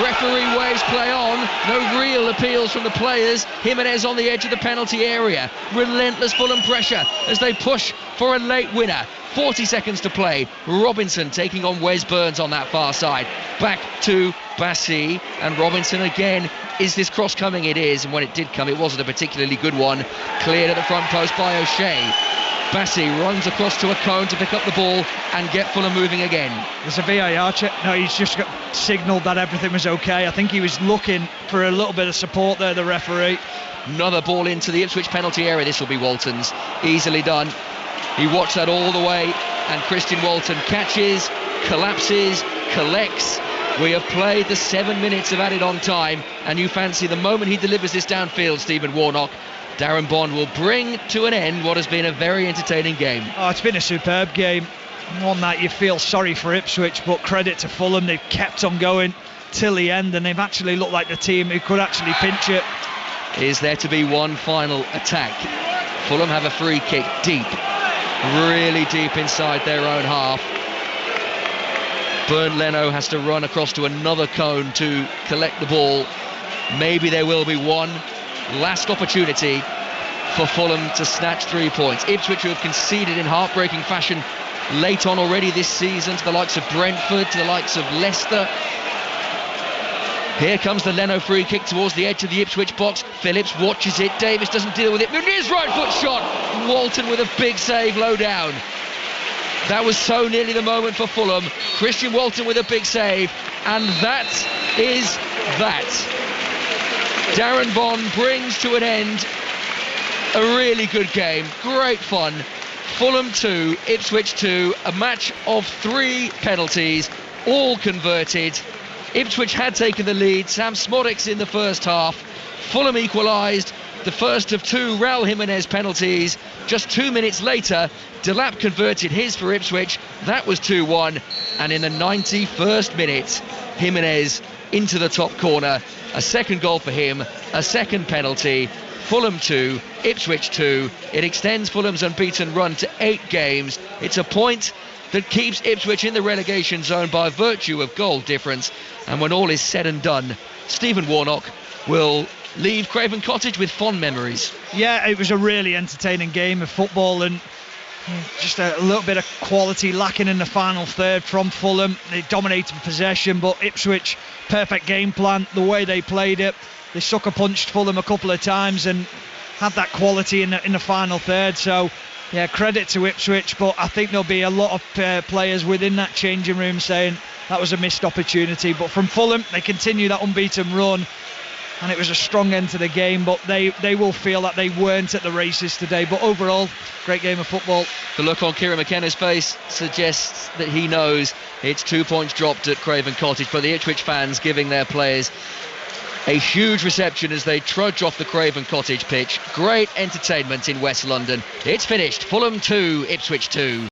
Referee waves play on. No real appeals from the players. Jimenez on the edge of the penalty area. Relentless Fulham pressure as they push for a late winner. 40 seconds to play. Robinson taking on Wes Burns on that far side. Back to Bassey, and Robinson again. Is this cross coming? It is, and when it did come, it wasn't a particularly good one. Cleared at the front post by O'Shea. Bassey runs across to a cone to pick up the ball and get Fulham moving again. There's a VAR check. No, he's just signalled that everything was okay. I think he was looking for a little bit of support there, the referee. Another ball into the Ipswich penalty area. This will be Walton's. Easily done. He watched that all the way, and Christian Walton catches, collapses, collects. We have played the 7 minutes of added on time, and you fancy the moment he delivers this downfield, Stephen Warnock, Darren Bond will bring to an end what has been a very entertaining game. Oh, it's been a superb game. One that you feel sorry for Ipswich, but credit to Fulham. They've kept on going till the end, and they've actually looked like the team who could actually pinch it. Is there to be one final attack? Fulham have a free kick deep, really deep inside their own half. Bernd Leno has to run across to another cone to collect the ball. Maybe there will be one last opportunity for Fulham to snatch 3 points. Ipswich, who have conceded in heartbreaking fashion late on already this season to the likes of Brentford, to the likes of Leicester. Here comes the Leno free kick towards the edge of the Ipswich box. Phillips watches it. Davis doesn't deal with it. Muniz right foot shot. Walton with a big save low down. That was so nearly the moment for Fulham. Christian Walton with a big save, and that is that. Darren Bond brings to an end a really good game. Great fun. Fulham 2, Ipswich 2, a match of 3 penalties, all converted. Ipswich had taken the lead. Sam Smodics in the first half. Fulham equalised. The first of 2 Raul Jimenez penalties. Just 2 minutes later, Delap converted his for Ipswich. That was 2-1. And in the 91st minute, Jimenez into the top corner. A second goal for him, a second penalty. Fulham 2, Ipswich 2. It extends Fulham's unbeaten run to 8 games. It's a point that keeps Ipswich in the relegation zone by virtue of goal difference. And when all is said and done, Stephen Warnock will leave Craven Cottage with fond memories. Yeah, it was a really entertaining game of football, and just a little bit of quality lacking in the final third from Fulham. They dominated possession, but Ipswich, perfect game plan, the way they played it. They sucker punched Fulham a couple of times and had that quality in the final third. So yeah, credit to Ipswich, but I think there'll be a lot of players within that changing room saying that was a missed opportunity. But from Fulham, they continue that unbeaten run, and it was a strong end to the game, but they will feel that they weren't at the races today. But overall, great game of football. The look on Kieran McKenna's face suggests that he knows it's 2 points dropped at Craven Cottage, but the Ipswich fans giving their players a huge reception as they trudge off the Craven Cottage pitch. Great entertainment in West London. It's finished. Fulham 2, Ipswich 2.